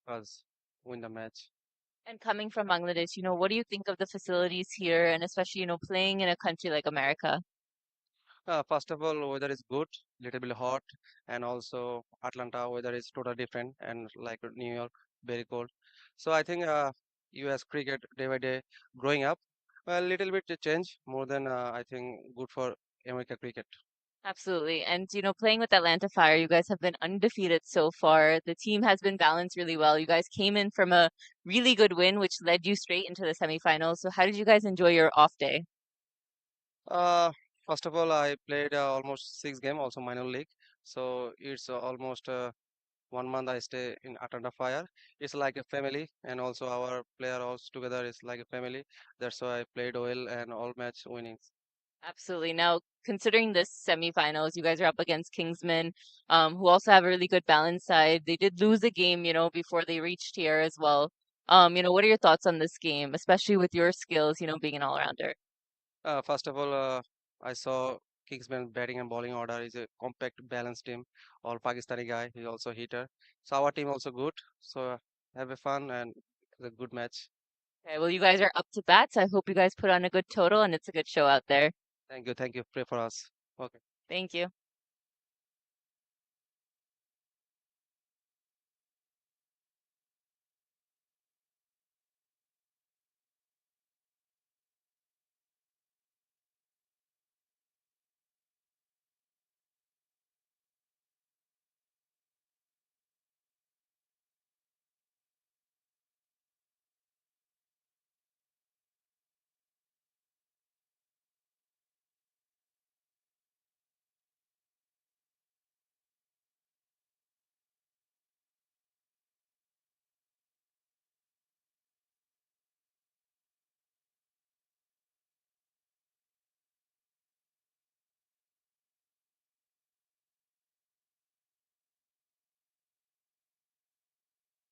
us win the match. And coming from Bangladesh, what do you think of the facilities here and especially, playing in a country like America? First of all, weather is good, little bit hot, and also Atlanta weather is totally different, and like New York, very cold. So I think U.S. cricket day by day growing up, a little bit change more than I think good for America cricket. Absolutely. And, playing with Atlanta Fire, you guys have been undefeated so far. The team has been balanced really well. You guys came in from a really good win, which led you straight into the semifinals. So how did you guys enjoy your off day? Uh, First of all, I played almost 6 games, also minor league. So it's almost 1 month I stay in Atlanta Fire. It's like a family, and also our player all together is like a family. That's why I played well and all match winnings. Absolutely. Now, considering this semifinals, you guys are up against Kingsmen, who also have a really good balance side. They did lose a game, before they reached here as well. What are your thoughts on this game, especially with your skills, being an all-rounder? First of all, I saw Kingsman batting and bowling order is a compact, balanced team. All Pakistani guy, he's also hitter. So our team also good. So have a fun and it's a good match. Okay, well, you guys are up to bat, so I hope you guys put on a good total and it's a good show out there. Thank you, thank you. Pray for us. Okay. Thank you.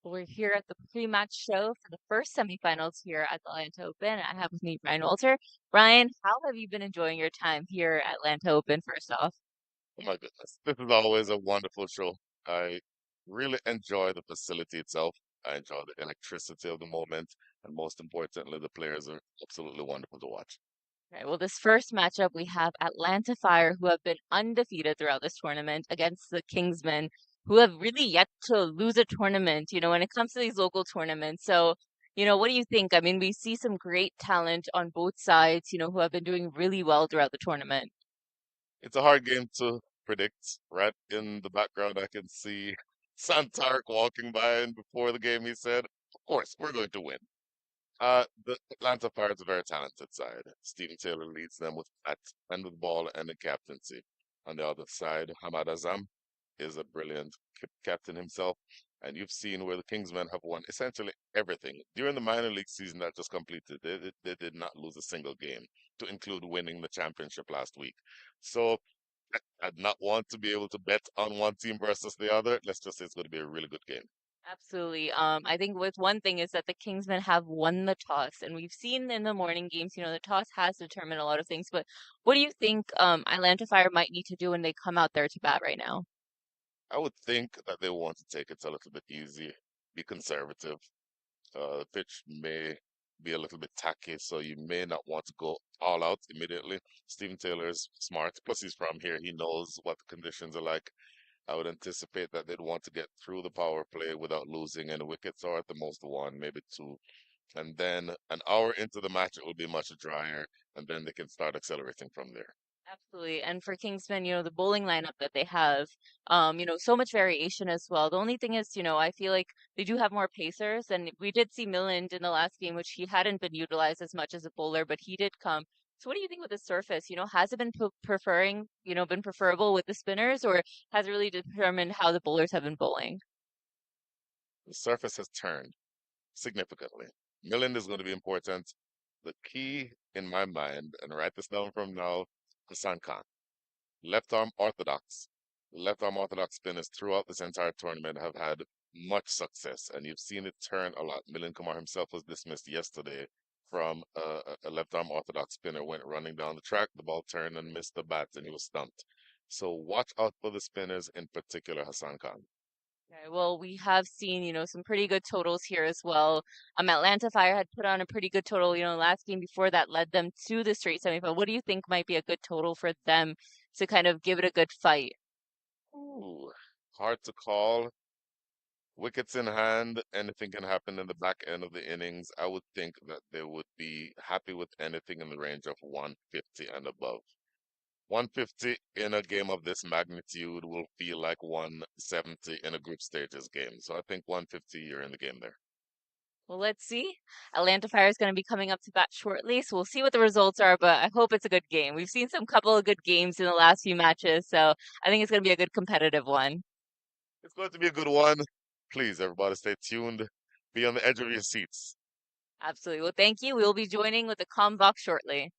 We're here at the pre-match show for the first semifinals here at the Atlanta Open. I have with me Brian Walter. Brian, how have you been enjoying your time here at Atlanta Open, first off? Oh my goodness. This is always a wonderful show. I really enjoy the facility itself. I enjoy the electricity of the moment, and most importantly, the players are absolutely wonderful to watch. Right, well, this first matchup, we have Atlanta Fire, who have been undefeated throughout this tournament, against the Kingsmen, who have really yet to lose a tournament, when it comes to these local tournaments. So, what do you think? I mean, we see some great talent on both sides, who have been doing really well throughout the tournament. It's a hard game to predict. Right in the background, I can see Santark walking by, and before the game, he said, "Of course, we're going to win." The Atlanta Fire is a very talented side. Stephen Taylor leads them with bat and with ball and the captaincy. On the other side, Hamad Azam is a brilliant captain himself. And you've seen where the Kingsmen have won essentially everything. During the minor league season that just completed, they did not lose a single game, to include winning the championship last week. So I'd not want to be able to bet on one team versus the other. Let's just say it's going to be a really good game. Absolutely. I think with one thing is that the Kingsmen have won the toss, and we've seen in the morning games, the toss has determined a lot of things. But what do you think Atlanta Fire might need to do when they come out there to bat right now? I would think that they want to take it a little bit easy, be conservative. The pitch may be a little bit tacky, so you may not want to go all out immediately. Stephen Taylor is smart, plus he's from here. He knows what the conditions are like. I would anticipate that they'd want to get through the power play without losing any wickets, or at the most one, maybe two. And then an hour into the match, it will be much drier, and then they can start accelerating from there. Absolutely. And for Kingsmen, the bowling lineup that they have, so much variation as well. The only thing is, I feel like they do have more pacers, and we did see Milland in the last game, which he hadn't been utilized as much as a bowler, but he did come. So what do you think with the surface? Has it been been preferable with the spinners, or has it really determined how the bowlers have been bowling? The surface has turned significantly. Millen is going to be important. The key in my mind, and write this down from now, Hassan Khan. Left arm orthodox. Left arm orthodox spinners throughout this entire tournament have had much success, and you've seen it turn a lot. Milind Kumar himself was dismissed yesterday from a left arm orthodox spinner, went running down the track, the ball turned and missed the bat, and he was stumped. So watch out for the spinners, in particular Hassan Khan. Okay, well, we have seen, some pretty good totals here as well. Atlanta Fire had put on a pretty good total, last game before that led them to the straight semifinal. What do you think might be a good total for them to kind of give it a good fight? Ooh, hard to call. Wickets in hand, anything can happen in the back end of the innings. I would think that they would be happy with anything in the range of 150 and above. 150 in a game of this magnitude will feel like 170 in a group stages game. So I think 150 you're in the game there. Well, let's see. Atlanta Fire is going to be coming up to bat shortly, so we'll see what the results are, but I hope it's a good game. We've seen some couple of good games in the last few matches, so I think it's going to be a good competitive one. It's going to be a good one. Please, everybody, stay tuned. Be on the edge of your seats. Absolutely. Well, thank you. We will be joining with the com box shortly.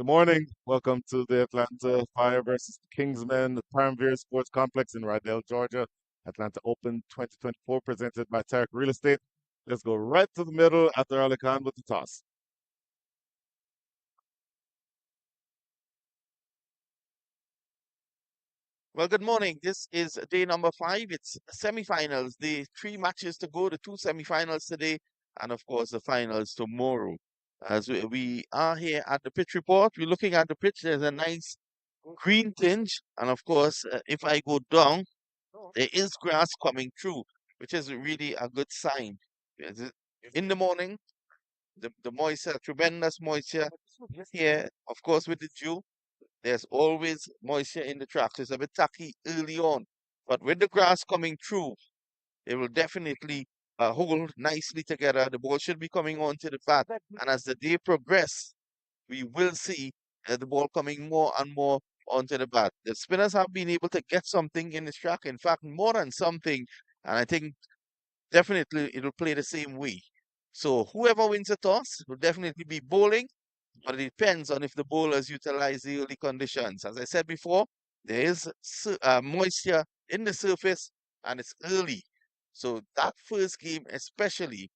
Good morning. Welcome to the Atlanta Fire versus Kingsmen, the Paramount Sports Complex in Rydell, Georgia. Atlanta Open 2024 presented by Tarek Real Estate. Let's go right to the middle after Ali Khan with the toss. Well, good morning. This is day number 5. It's semifinals. The 3 matches to go, the 2 semifinals today, and of course the finals tomorrow. As we are here at the pitch report, we're looking at the pitch. There's a nice green tinge, and of course, if I go down, there is grass coming through, which is really a good sign. Yes, in the morning, the moisture, tremendous moisture here, of course, with the dew. There's always moisture in the tracks. It's a bit tacky early on, but with the grass coming through, it will definitely hold nicely together. The ball should be coming onto the bat, and as the day progresses, we will see the ball coming more and more onto the bat. The spinners have been able to get something in this track. In fact, more than something, and I think definitely it'll play the same way. So whoever wins the toss will definitely be bowling, but it depends on if the bowlers utilize the early conditions. As I said before, there is moisture in the surface and it's early. So that first game, especially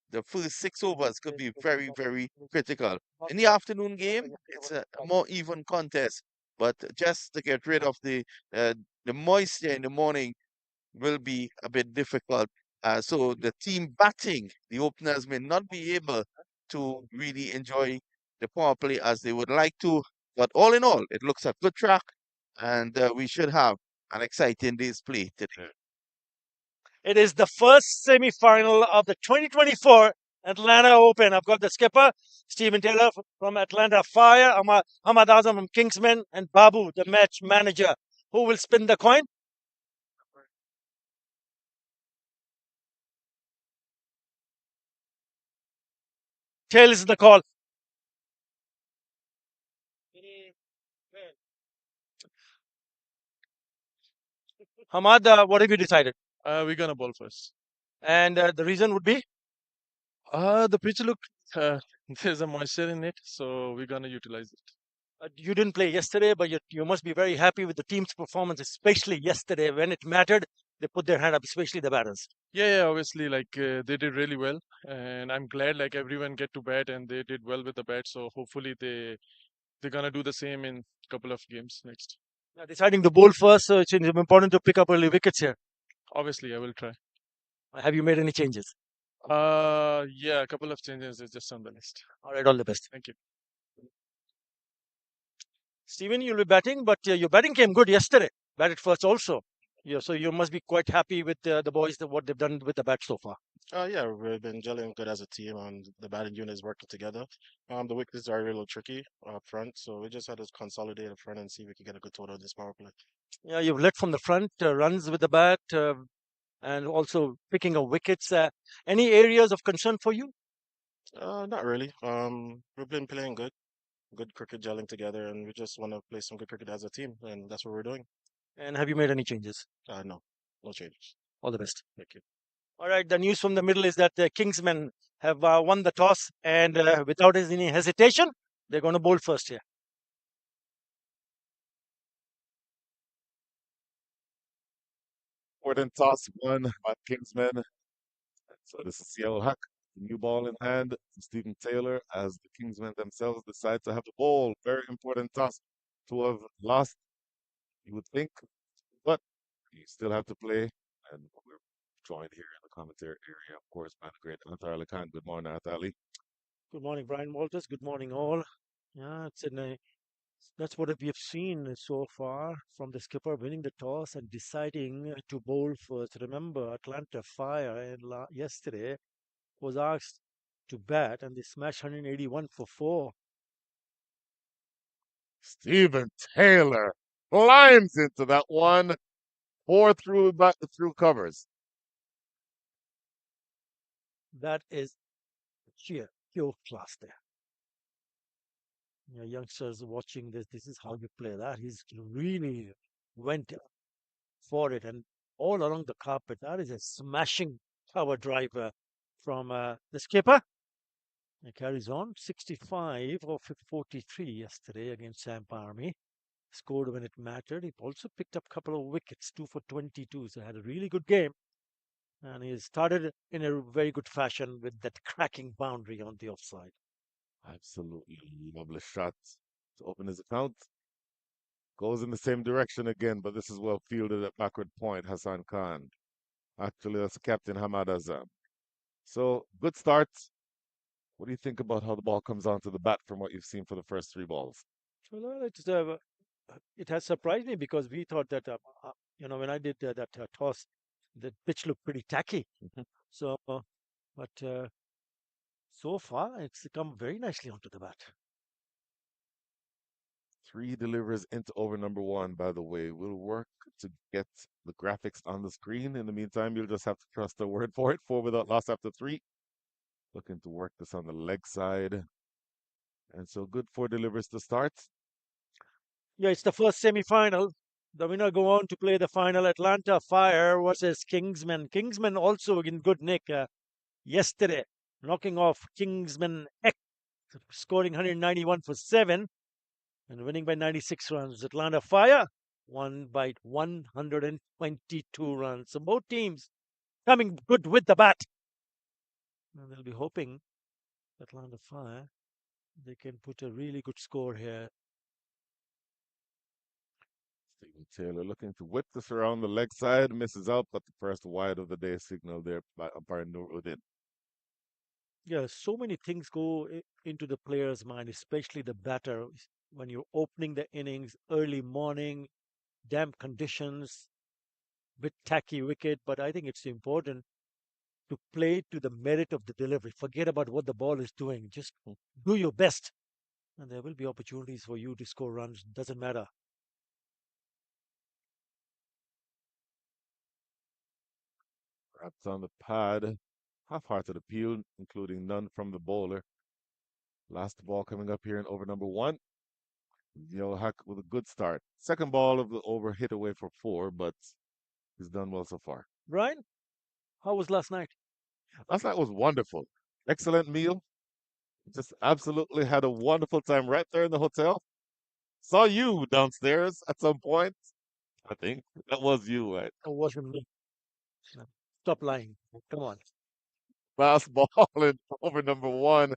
the first 6 overs, could be very, very critical. In the afternoon game, it's a more even contest. But just to get rid of the moisture in the morning will be a bit difficult. So the team batting, the openers may not be able to really enjoy the power play as they would like to. But all in all, it looks a good track, and we should have an exciting day's play today. It is the first semi-final of the 2024 Atlanta Open. I've got the skipper, Stephen Taylor from Atlanta Fire, Ahmad Azam from Kingsmen, and Babu, the match manager. Who will spin the coin? Tails is the call. Ahmad, what have you decided? We're gonna bowl first. And the reason would be? The pitch look, uh, there's a moisture in it, so we're gonna utilize it. You didn't play yesterday, but you must be very happy with the team's performance, especially yesterday when it mattered. They put their hand up, especially the batters. Yeah, obviously, like they did really well, and I'm glad like everyone get to bat and they did well with the bat. So hopefully they're gonna do the same in couple of games next. Deciding to bowl first, so it's important to pick up early wickets here. Obviously, I will try. Have you made any changes? Yeah, a couple of changes is just on the list. All right, all the best. Thank you. Stephen, you'll be batting, but your batting came good yesterday. Batted first also. Yeah, so you must be quite happy with the boys, what they've done with the bat so far. Yeah, we've been gelling good as a team, and the batting unit is working together. The wickets are a little tricky up front, so we just had to consolidate up front and see if we can get a good total of this power play. Yeah, you've led from the front, runs with the bat, and also picking up wickets. Any areas of concern for you? Not really. We've been playing good cricket gelling together, and we just want to play some good cricket as a team, and that's what we're doing. And have you made any changes? No, no changes. All the best. Thank you. All right, the news from the middle is that the Kingsmen have won the toss, and without any hesitation, they're going to bowl first here. Important toss won by Kingsmen. So this is Seattle Huck, the new ball in hand to Stephen Taylor as the Kingsmen themselves decide to have the ball. Very important toss to have lost, you would think, but you still have to play. And we're joined here in the commentary area, of course, by the great Antar Ali Khan. Good morning, Atali. Good morning, Brian Walters. Good morning, all. Yeah, that's what we have seen so far from the skipper winning the toss and deciding to bowl first. Remember, Atlanta Fire yesterday was asked to bat and they smashed 181 for 4. Stephen Taylor climbs into that one, 4 through covers. That is sheer pure class there. Yeah, youngsters watching this is how you play that. He's really went for it and all along the carpet. That is a smashing power driver from the skipper. He carries on 65 of 43 yesterday against Sam Army. Scored when it mattered. He also picked up a couple of wickets, 2 for 22. So had a really good game. And he started in a very good fashion with that cracking boundary on the offside. Absolutely lovely shot to open his account. Goes in the same direction again, but this is well fielded at backward point, Hassan Khan. Actually, that's Captain Hamad Azam. So, good start. What do you think about how the ball comes onto the bat from what you've seen for the first three balls? So it has surprised me because we thought that, when I did that toss, the pitch looked pretty tacky. Mhm. So, but so far it's come very nicely onto the bat. Three delivers into over number one, by the way. We'll work to get the graphics on the screen. In the meantime, you'll just have to trust the word for it. Four without loss after three. Looking to work this on the leg side. And so good four delivers to start. Yeah, it's the first semi-final. The winner go on to play the final. Atlanta Fire versus Kingsmen. Kingsmen also in good nick yesterday, knocking off Kingsman X, scoring 191 for 7 and winning by 96 runs. Atlanta Fire won by 122 runs. So both teams coming good with the bat. And they'll be hoping Atlanta Fire they can put a really good score here. Stephen Taylor looking to whip this around the leg side, misses out, but the first wide of the day signal there by umpire Nuruddin. Yeah, so many things go into the player's mind, especially the batter. When you're opening the innings, early morning, damp conditions, bit tacky wicket, but I think it's important to play to the merit of the delivery. Forget about what the ball is doing. Just do your best, and there will be opportunities for you to score runs. Doesn't matter. Raps on the pad, half-hearted appeal, including none from the bowler. Last ball coming up here in over number one. Yo Hack with a good start. Second ball of the over hit away for four, but he's done well so far. Brian, how was last night? Last night was wonderful. Excellent meal. Just absolutely had a wonderful time right there in the hotel. Saw you downstairs at some point. I think that was you, right? It wasn't me. No. Stop lying. Come on. Fastball in over number one.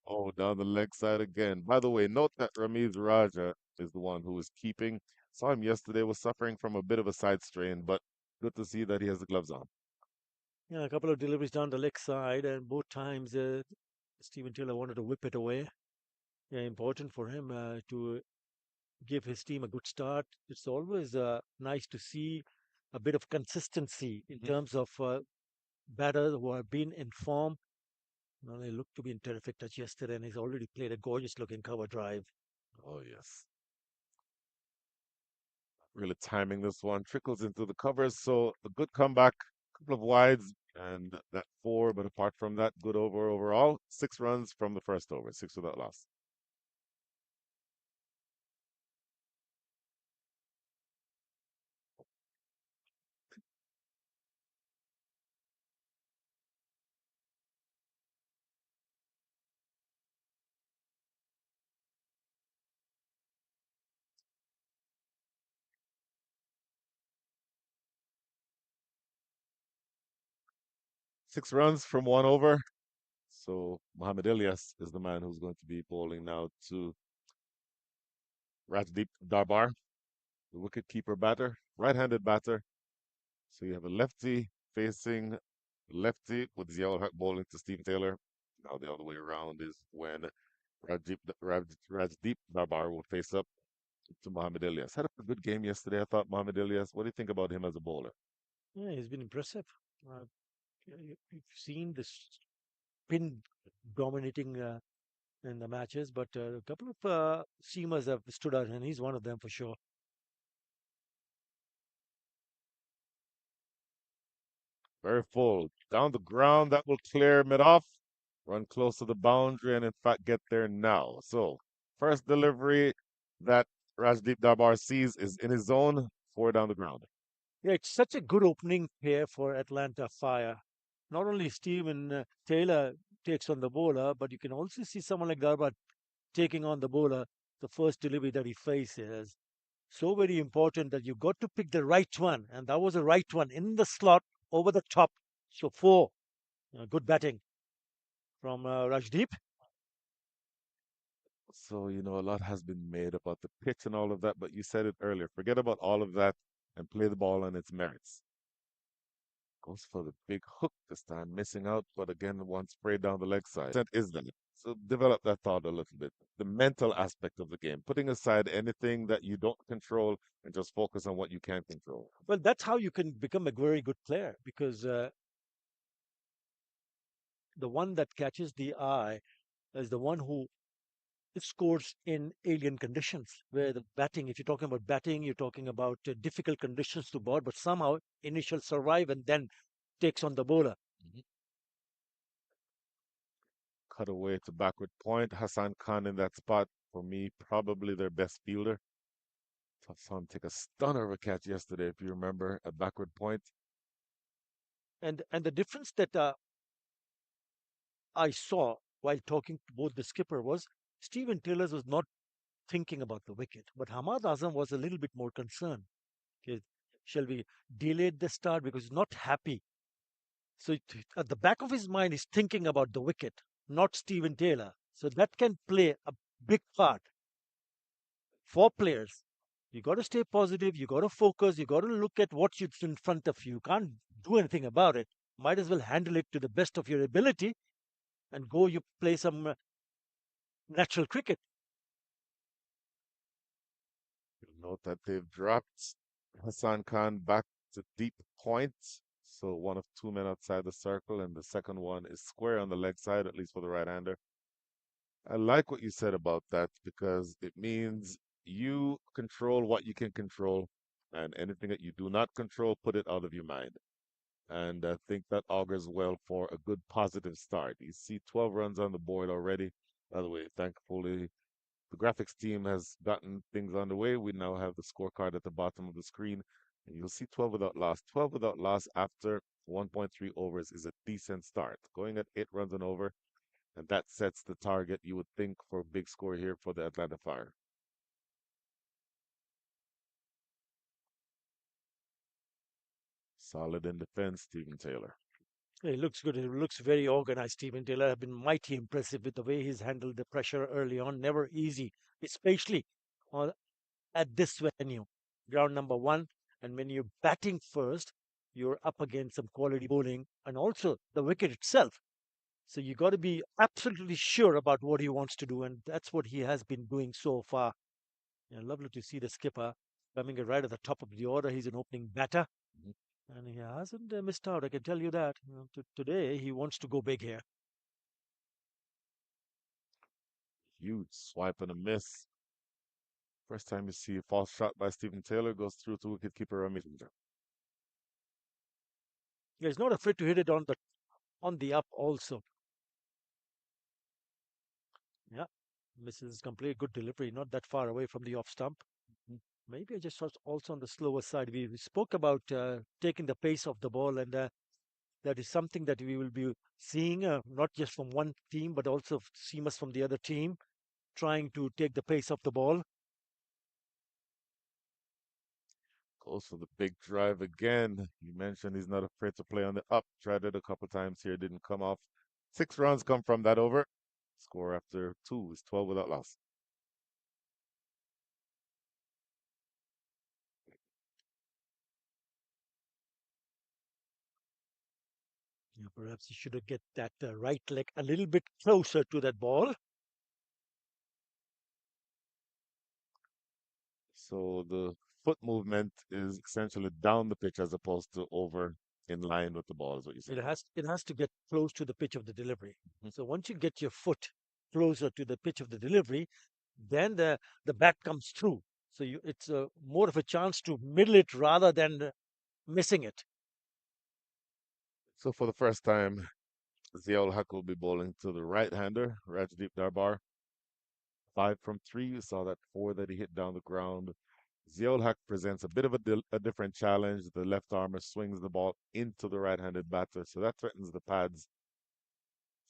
Oh, down the leg side again. By the way, note that Ramiz Raja is the one who is keeping. Saw him yesterday, was suffering from a bit of a side strain, but good to see that he has the gloves on. Yeah, a couple of deliveries down the leg side, and both times Stephen Taylor wanted to whip it away. Yeah, important for him to give his team a good start. It's always nice to see a bit of consistency in Mhm. terms of batters who have been in form. Well, they look to be in terrific touch yesterday, and he's already played a gorgeous looking cover drive. Oh, yes. Really timing this one. Trickles into the covers, so a good comeback. Couple of wides and that four, but apart from that, good over overall. 6 runs from the first over, six without loss. Six runs from one over. So Mohamed Ilyas is the man who's going to be bowling now to Rajdeep Darbar, the wicket-keeper batter, right-handed batter. So you have a lefty facing lefty with Ziaul Haq bowling to Steve Taylor. Now the other way around is when Rajdeep Darbar will face up to Mohamed Ilyas. Had a good game yesterday, I thought, Mohamed Ilyas. What do you think about him as a bowler? Yeah, he's been impressive. You've seen the spin dominating in the matches, but a couple of seamers have stood out, and he's one of them for sure. Very full. Down the ground, that will clear mid off. Run close to the boundary and, in fact, get there now. So, first delivery that Rajdeep Darbar sees is in his zone, four down the ground. Yeah, it's such a good opening pair for Atlanta Fire. Not only Steven Taylor takes on the bowler, but you can also see someone like Garba taking on the bowler, the first delivery that he faces. So very important that you got to pick the right one, and that was the right one in the slot over the top. So four, good batting from Rajdeep. So, a lot has been made about the pitch and all of that, but you said it earlier. Forget about all of that and play the ball on its merits. Goes for the big hook this time, missing out, but again, one spray down the leg side. That is that. So develop that thought a little bit. The mental aspect of the game, putting aside anything that you don't control and just focus on what you can control. Well, that's how you can become a very good player because the one that catches the eye is the one who scores in alien conditions, where the batting, if you're talking about batting, you're talking about difficult conditions to bowl, but somehow initial survive and then takes on the bowler. Mhm. Cut away to backward point. Hassan Khan in that spot, for me, probably their best fielder. Saw him take a stunner of a catch yesterday, if you remember, at backward point. And the difference that I saw while talking to both the skipper was Stephen Taylor was not thinking about the wicket, but Hamad Azam was a little bit more concerned. Okay, shall we delay the start because he's not happy? So at the back of his mind, he's thinking about the wicket, not Stephen Taylor. So that can play a big part for players. You got to stay positive. You got to focus. You got to look at what's in front of you. You can't do anything about it. Might as well handle it to the best of your ability and go. You play some natural cricket. You'll note that they've dropped Hassan Khan back to deep point. So one of two men outside the circle, and the second one is square on the leg side, at least for the right-hander. I like what you said about that because it means you control what you can control, and anything that you do not control, put it out of your mind. And I think that augurs well for a good positive start. You see 12 runs on the board already. By the way, thankfully, the graphics team has gotten things underway. We now have the scorecard at the bottom of the screen, and you'll see 12 without loss. 12 without loss after 1.3 overs is a decent start. Going at 8 runs and over, and that sets the target you would think for a big score here for the Atlanta Fire. Solid in defense, Stephen Taylor. He looks good. He looks very organized. Stephen Taylor have been mighty impressive with the way he's handled the pressure early on. Never easy, especially on, at this venue, ground number one. And when you're batting first, you're up against some quality bowling and also the wicket itself. So you got to be absolutely sure about what he wants to do, and that's what he has been doing so far. Lovely to see the skipper coming right at the top of the order. He's an opening batter, Mhm. and he hasn't missed out. I can tell you that. Today he wants to go big here. Huge swipe and a miss. First time you see a false shot by Stephen Taylor goes through to wicketkeeper Rami. He's not afraid to hit it on the up also. Yeah, misses complete good delivery, not that far away from the off stump. Maybe I just was also on the slower side. We spoke about taking the pace of the ball, and that is something that we will be seeing not just from one team, but also seamers from the other team trying to take the pace of the ball. Goes for the big drive again. You mentioned he's not afraid to play on the up. Tried it a couple times here, didn't come off. 6 runs come from that over. Score after two is 12 without loss. Yeah, perhaps he should have get that right leg a little bit closer to that ball. So the foot movement is essentially down the pitch as opposed to over in line with the ball, is what you're saying. It has to get close to the pitch of the delivery. Mhm. So once you get your foot closer to the pitch of the delivery, then the bat comes through. So it's more of a chance to middle it rather than missing it. So for the first time, Ziaul Haq will be bowling to the right-hander, Rajdeep Darbar. 5 from 3. You saw that four that he hit down the ground. Ziaul Haq presents a bit of a different challenge. The left armer swings the ball into the right-handed batter, so that threatens the pads.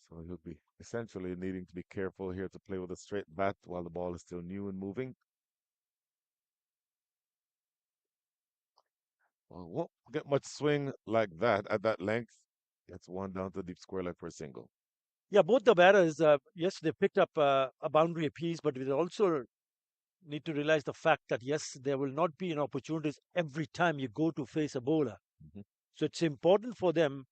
So he'll be essentially needing to be careful here to play with a straight bat while the ball is still new and moving. Well, won't get much swing like that at that length. Gets one down to the deep square leg for a single. Yeah, both the batters, yes, they picked up a boundary apiece, but we also need to realize the fact that, yes, there will not be an opportunities every time you go to face a bowler. Mhm. So it's important for them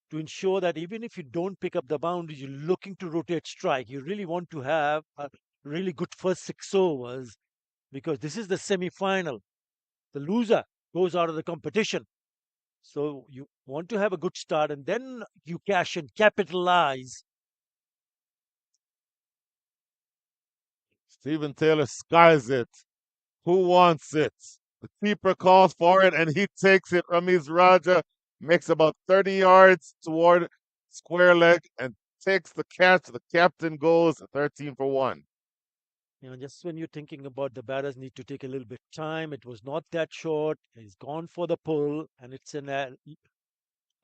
to ensure that even if you don't pick up the boundaries, you're looking to rotate strike. You really want to have a really good first 6 overs because this is the semi-final. The loser goes out of the competition. So you want to have a good start and then you cash and capitalize. Steven Taylor skies it. Who wants it? The keeper calls for it and he takes it. Ramiz Raja makes about 30 yards toward square leg and takes the catch. The captain goes 13 for 1. Just when you're thinking about the batters need to take a little bit time, it was not that short. He's gone for the pull, and it's in a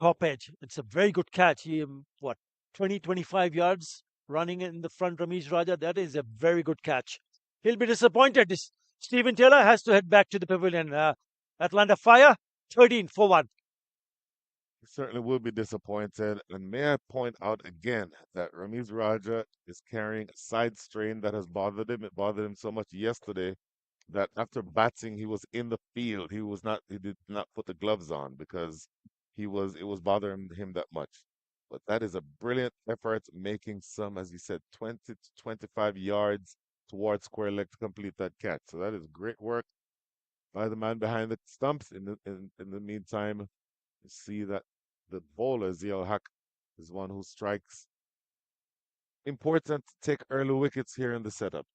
top edge. It's a very good catch. He, what, 20, 25 yards running in the front, Ramesh Raja. That is a very good catch. He'll be disappointed. This Stephen Taylor has to head back to the pavilion. Atlanta Fire, 13 for 1. He certainly will be disappointed. And may I point out again that Ramiz Raja is carrying a side strain that has bothered him. It bothered him so much yesterday that after batting, he was in the field. He did not put the gloves on because it was bothering him that much. But that is a brilliant effort, making some, as you said, 20 to 25 yards towards square leg to complete that catch. So that is great work by the man behind the stumps. In the meantime, you see that the bowler, Ziel Haq, is one who strikes. Important to take early wickets here in the setup.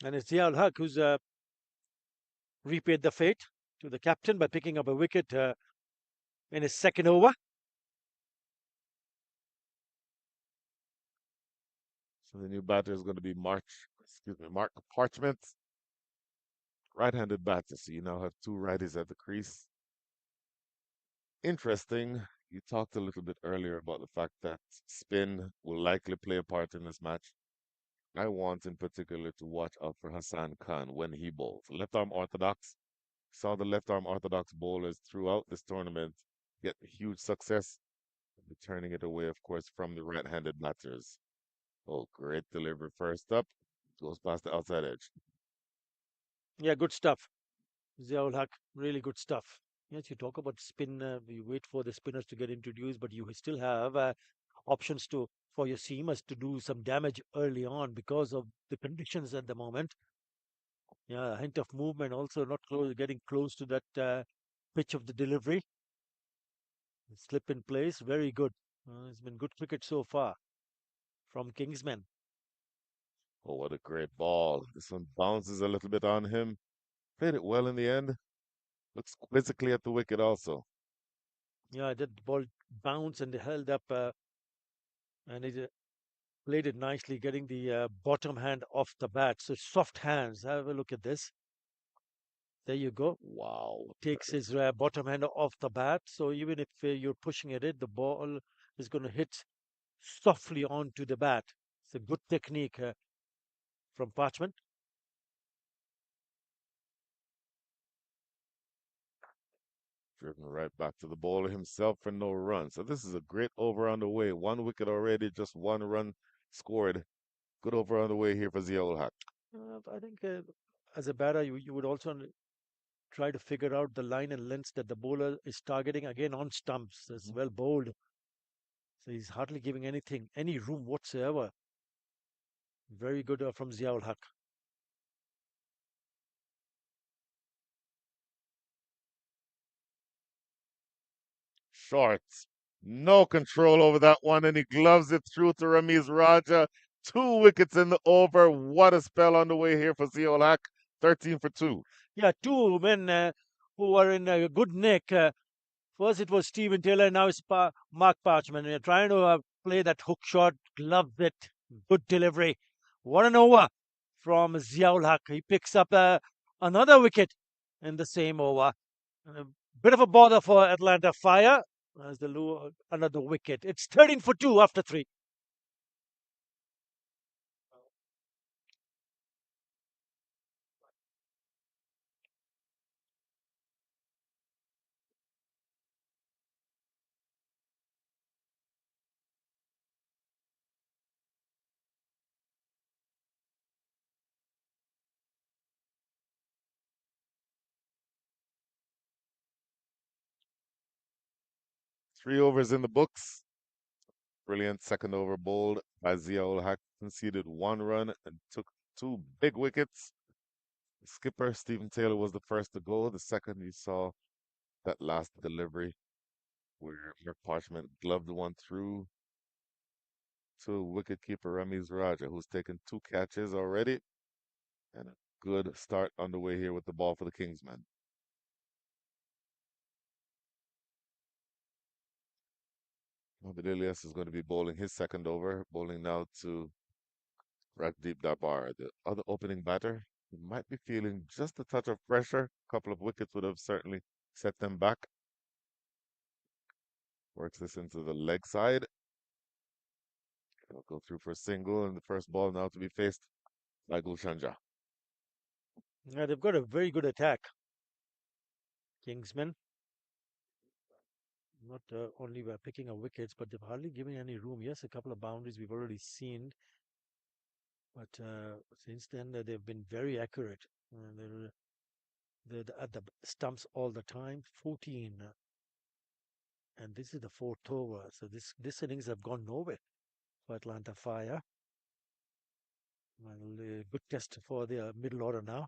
And it's Ziaul Haq who's repaid the fate to the captain by picking up a wicket in his second over. So the new batter is going to be Mark Parchment, right-handed batter. So you now have two righties at the crease. Interesting. You talked a little bit earlier about the fact that spin will likely play a part in this match. I want in particular to watch out for Hassan Khan when he bowls. Left arm orthodox. Saw the left arm orthodox bowlers throughout this tournament get huge success, turning it away, of course, from the right-handed batters. Oh, great delivery first up. Goes past the outside edge. Yeah, good stuff. Ziaul Haq, really good stuff. Yes, you talk about spin, you wait for the spinners to get introduced, but you still have options for your seamers to do some damage early on because of the conditions at the moment. Yeah, a hint of movement also not close, getting close to that pitch of the delivery. Slip in place, very good. It's been good cricket so far from Kingsmen. Oh, what a great ball. This one bounces a little bit on him. Played it well in the end. Looks quizzically at the wicket also. Yeah, that ball bounced and held up, and it played it nicely, getting the bottom hand off the bat. So soft hands. Have a look at this. There you go. Wow. Takes his bottom hand off the bat. So even if you're pushing at it, the ball is going to hit softly onto the bat. It's a good technique from Parchment. Driven right back to the bowler himself for no run. So this is a great over on the way. One wicket already, just one run scored. Good over on the way here for Ziaul Haq. I think as a batter, you would also try to figure out the line and lengths that the bowler is targeting again on stumps. It's well bowled. So he's hardly giving anything, any room whatsoever. Very good from Ziaul Haq. Short. No control over that one, and he gloves it through to Ramiz Raja. 2 wickets in the over. What a spell on the way here for Ziaul Haq. 13 for 2. Yeah, two men who are in a good nick. First it was Stephen Taylor, now it's Mark Parchment. They're trying to play that hook shot, gloves it, good delivery. What an over from Ziaul Haq. He picks up another wicket in the same over. Bit of a bother for Atlanta Fire as they lose another wicket. It's 13 for 2 after 3. 3 overs in the books. Brilliant second over bowled by Ziaul Haq, conceded 1 run and took 2 big wickets. Skipper Stephen Taylor was the first to go. The second you saw that last delivery where Mark Parchment gloved one through to wicketkeeper Ramiz Raja, who's taken 2 catches already, and a good start underway here with the ball for the Kingsmen. Mohamed Ilyas is going to be bowling his second over, bowling now to Rakdeep Dabar, the other opening batter. He might be feeling just a touch of pressure. A couple of wickets would have certainly set them back. Works this into the leg side. He'll go through for a single, and the first ball now to be faced by Gulshanja. Yeah, they've got a very good attack. Kingsmen, not only by picking up wickets, but they've hardly given any room. Yes, a couple of boundaries we've already seen, but since then they've been very accurate. They're at the stumps all the time. 14, and this is the fourth over. So this innings have gone nowhere for Atlanta Fire. Well, good test for the middle order now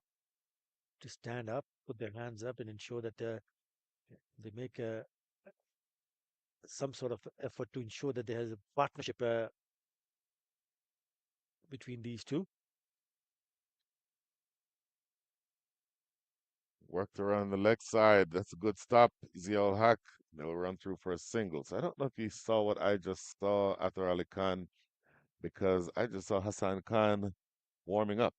to stand up, put their hands up, and ensure that they make some sort of effort to ensure that there is a partnership between these two. Worked around the leg side. That's a good stop. Ziaul Haq. They'll run through for a single. So I don't know if you saw what I just saw after Ali Khan, because I just saw Hassan Khan warming up.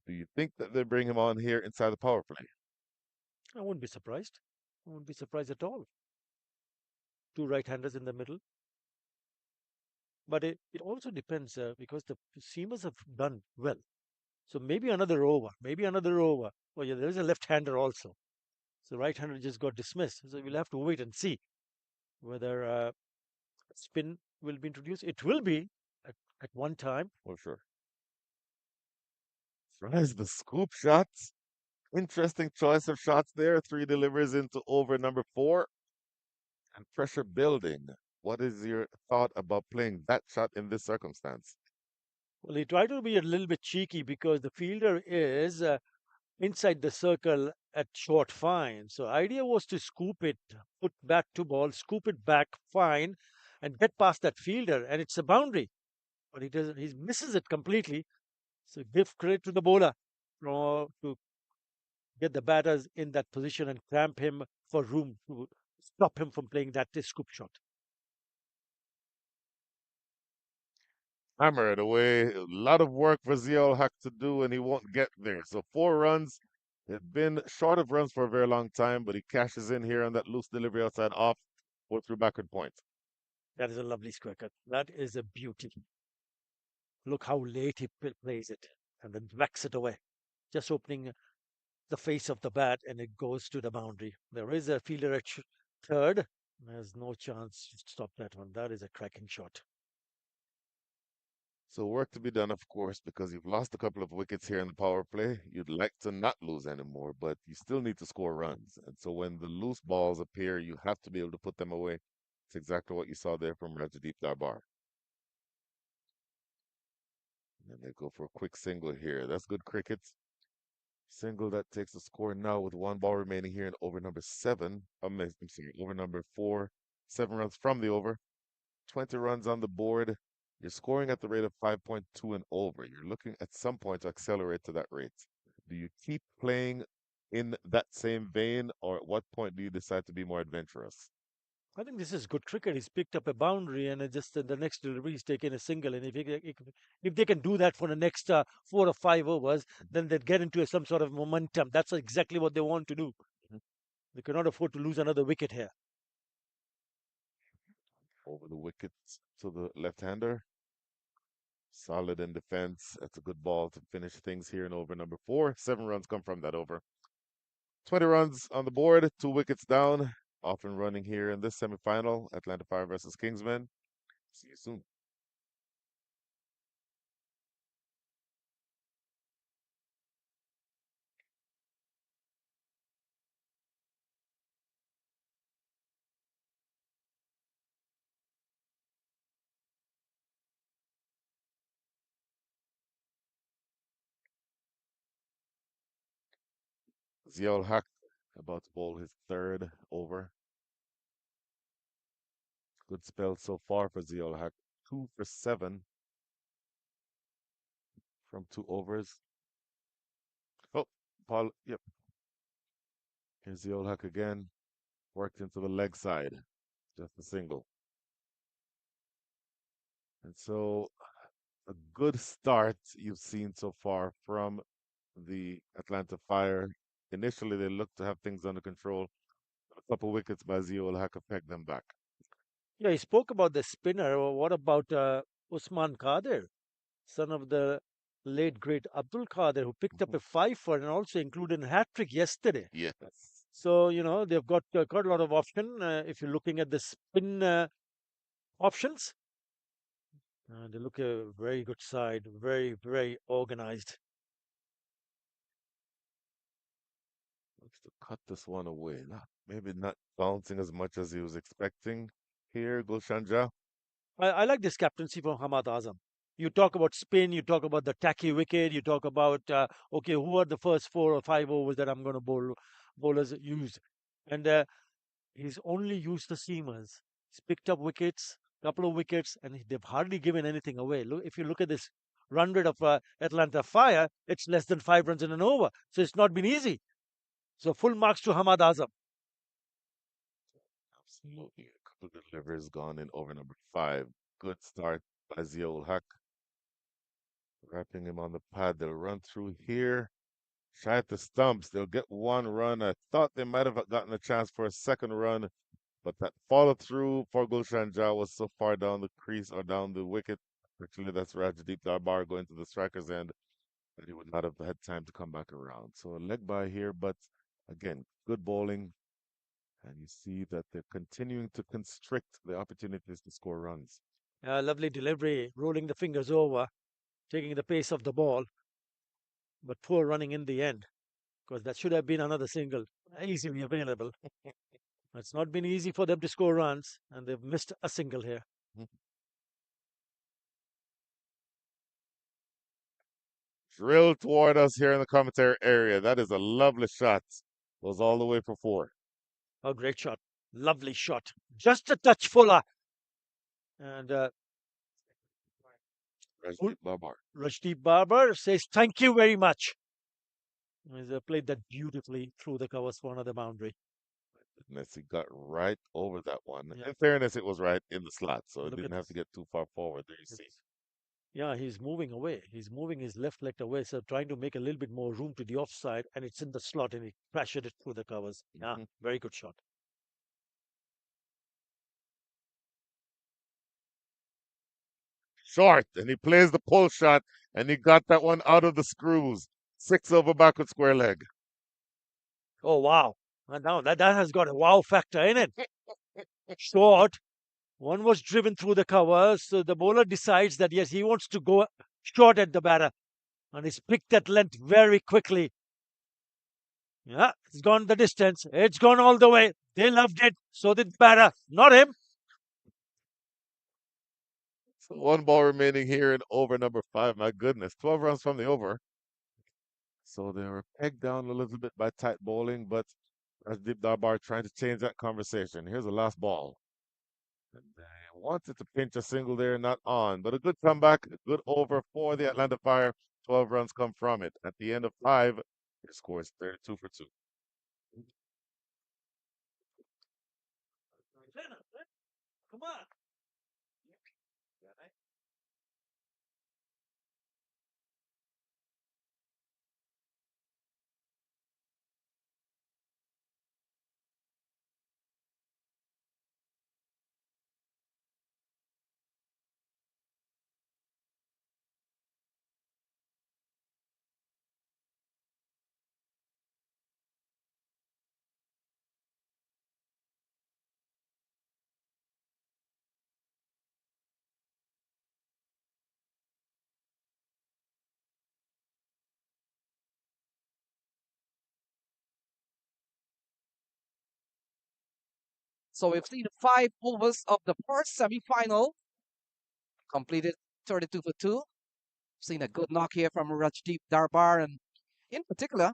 Do you think that they bring him on here inside the power play? I wouldn't be surprised. I wouldn't be surprised at all. Two right-handers in the middle. But it also depends because the seamers have done well. So maybe another over, maybe another over. Oh yeah, there is a left-hander also. So right-hander just got dismissed. So we'll have to wait and see whether spin will be introduced. It will be at one time. For sure. Tries the scoop shots. Interesting choice of shots there. 3 deliveries into over number 4. And pressure building. What is your thought about playing that shot in this circumstance? Well, he tried to be a little bit cheeky because the fielder is inside the circle at short fine. So idea was to scoop it, put back to ball, scoop it back fine, and get past that fielder, and it's a boundary. But he doesn't. He misses it completely. So give credit to the bowler to get the batters in that position and cramp him for room to stop him from playing that scoop shot. Hammer it away. A lot of work for Ziaul Haq to do, and he won't get there. So 4 runs. It's been short of runs for a very long time, but he cashes in here on that loose delivery outside off. 4 through backward point. That is a lovely square cut. That is a beauty. Look how late he plays it and then whacks it away. Just opening the face of the bat and it goes to the boundary. There is a fielder at third. There's no chance to stop that one. That is a cracking shot. So work to be done, of course, because you've lost a couple of wickets here in the power play. You'd like to not lose anymore, but you still need to score runs. And so when the loose balls appear, you have to be able to put them away. It's exactly what you saw there from Rajdeep Darbar. And they go for a quick single here. That's good cricket. Single that takes the score now with 1 ball remaining here in over number 7. I'm sorry, over number 4. 7 runs from the over. 20 runs on the board. You're scoring at the rate of 5.2 and over. You're looking at some point to accelerate to that rate. Do you keep playing in that same vein, or at what point do you decide to be more adventurous? I think this is good cricket. He's picked up a boundary and just the next delivery he's taken a single. And if they can do that for the next 4 or 5 overs, then they'd get into some sort of momentum. That's exactly what they want to do. Mhm. They cannot afford to lose another wicket here. Over the wicket to the left-hander. Solid in defense. That's a good ball to finish things here in over number 4. 7 runs come from that over. 20 runs on the board, 2 wickets down. Off and running here in this semifinal. Atlanta Fire versus Kingsmen. See you soon. Ziaul Haq about to bowl his 3rd over. Good spell so far for Ziaul Haq. 2 for 7 from 2 overs. Oh, Paul, yep. Here's Ziaul Haq again. Worked into the leg side. Just a single. And so a good start you've seen so far from the Atlanta Fire. Initially, they looked to have things under control. A couple wickets by Ziaul Haq pegged them back. Yeah, he spoke about the spinner. What about Usman Qadir, son of the late great Abdul Qadir, who picked up a 5 and also included a hat trick yesterday. Yes. So, they've got quite a lot of option if you're looking at the spin options. They look a very good side, very, very organized. Looks to cut this one away. Maybe not bouncing as much as he was expecting here, Gulshan Jah. I like this captaincy from Hamad Azam. You talk about spin, you talk about the tacky wicket, you talk about, okay, who are the first 4 or 5 overs that I'm going to bowlers use. And he's only used the seamers. He's picked up wickets, couple of wickets, and they've hardly given anything away. Look, if you look at this run rate of Atlanta Fire, it's less than 5 runs in an over. So it's not been easy. So full marks to Hamad Azam. Absolutely. A couple of deliveries gone in over number 5. Good start by Ziaul Haq. Wrapping him on the pad. They'll run through here. Shy at the stumps. They'll get 1 run. I thought they might have gotten a chance for a 2nd run, but that follow through for Gulshan Jah was so far down the crease or down the wicket. Actually, that's Rajdeep Darbar going to the striker's end that he would not have had time to come back around. So a leg by here, but again, good bowling. And you see that they're continuing to constrict the opportunities to score runs. Lovely delivery, rolling the fingers over, taking the pace of the ball, but poor running in the end, because that should have been another single, easily available. It's not been easy for them to score runs, and they've missed a single here. Drilled toward us here in the commentary area. That is a lovely shot. Goes all the way for 4. Oh, great shot. Lovely shot. Just a touch fuller. And Rajdeep Darbar. Rajdeep Barber says, thank you very much. He's played that beautifully through the covers for another boundary. He got right over that one. Yeah. In fairness, it was right in the slot, so it Look didn't at have to this. get too far forward. There you see. Yeah, he's moving away. He's moving his left leg away, so trying to make a little bit more room to the offside, and it's in the slot, and he pressured it through the covers. Yeah, very good shot. Short, and he plays the pull shot, and he got that one out of the screws. 6 over backward square leg. Oh, wow. And now that has got a wow factor in it. Short. One was driven through the covers, so the bowler decides that, yes, he wants to go short at the batter, and he's picked that length very quickly. Yeah, it's gone the distance. It's gone all the way. They loved it. So did the batter, not him. So 1 ball remaining here in over number 5. My goodness, 12 runs from the over. So they were pegged down a little bit by tight bowling, but Rajdeep Darbar trying to change that conversation. Here's the last ball. And they wanted to pinch a single there, not on. But a good comeback, a good over for the Atlanta Fire. 12 runs come from it. At the end of 5, their score is 32 for 2. Come on. So we've seen 5 overs of the first semi-final, completed 32 for 2. Seen a good knock here from Rajdeep Darbar, and in particular,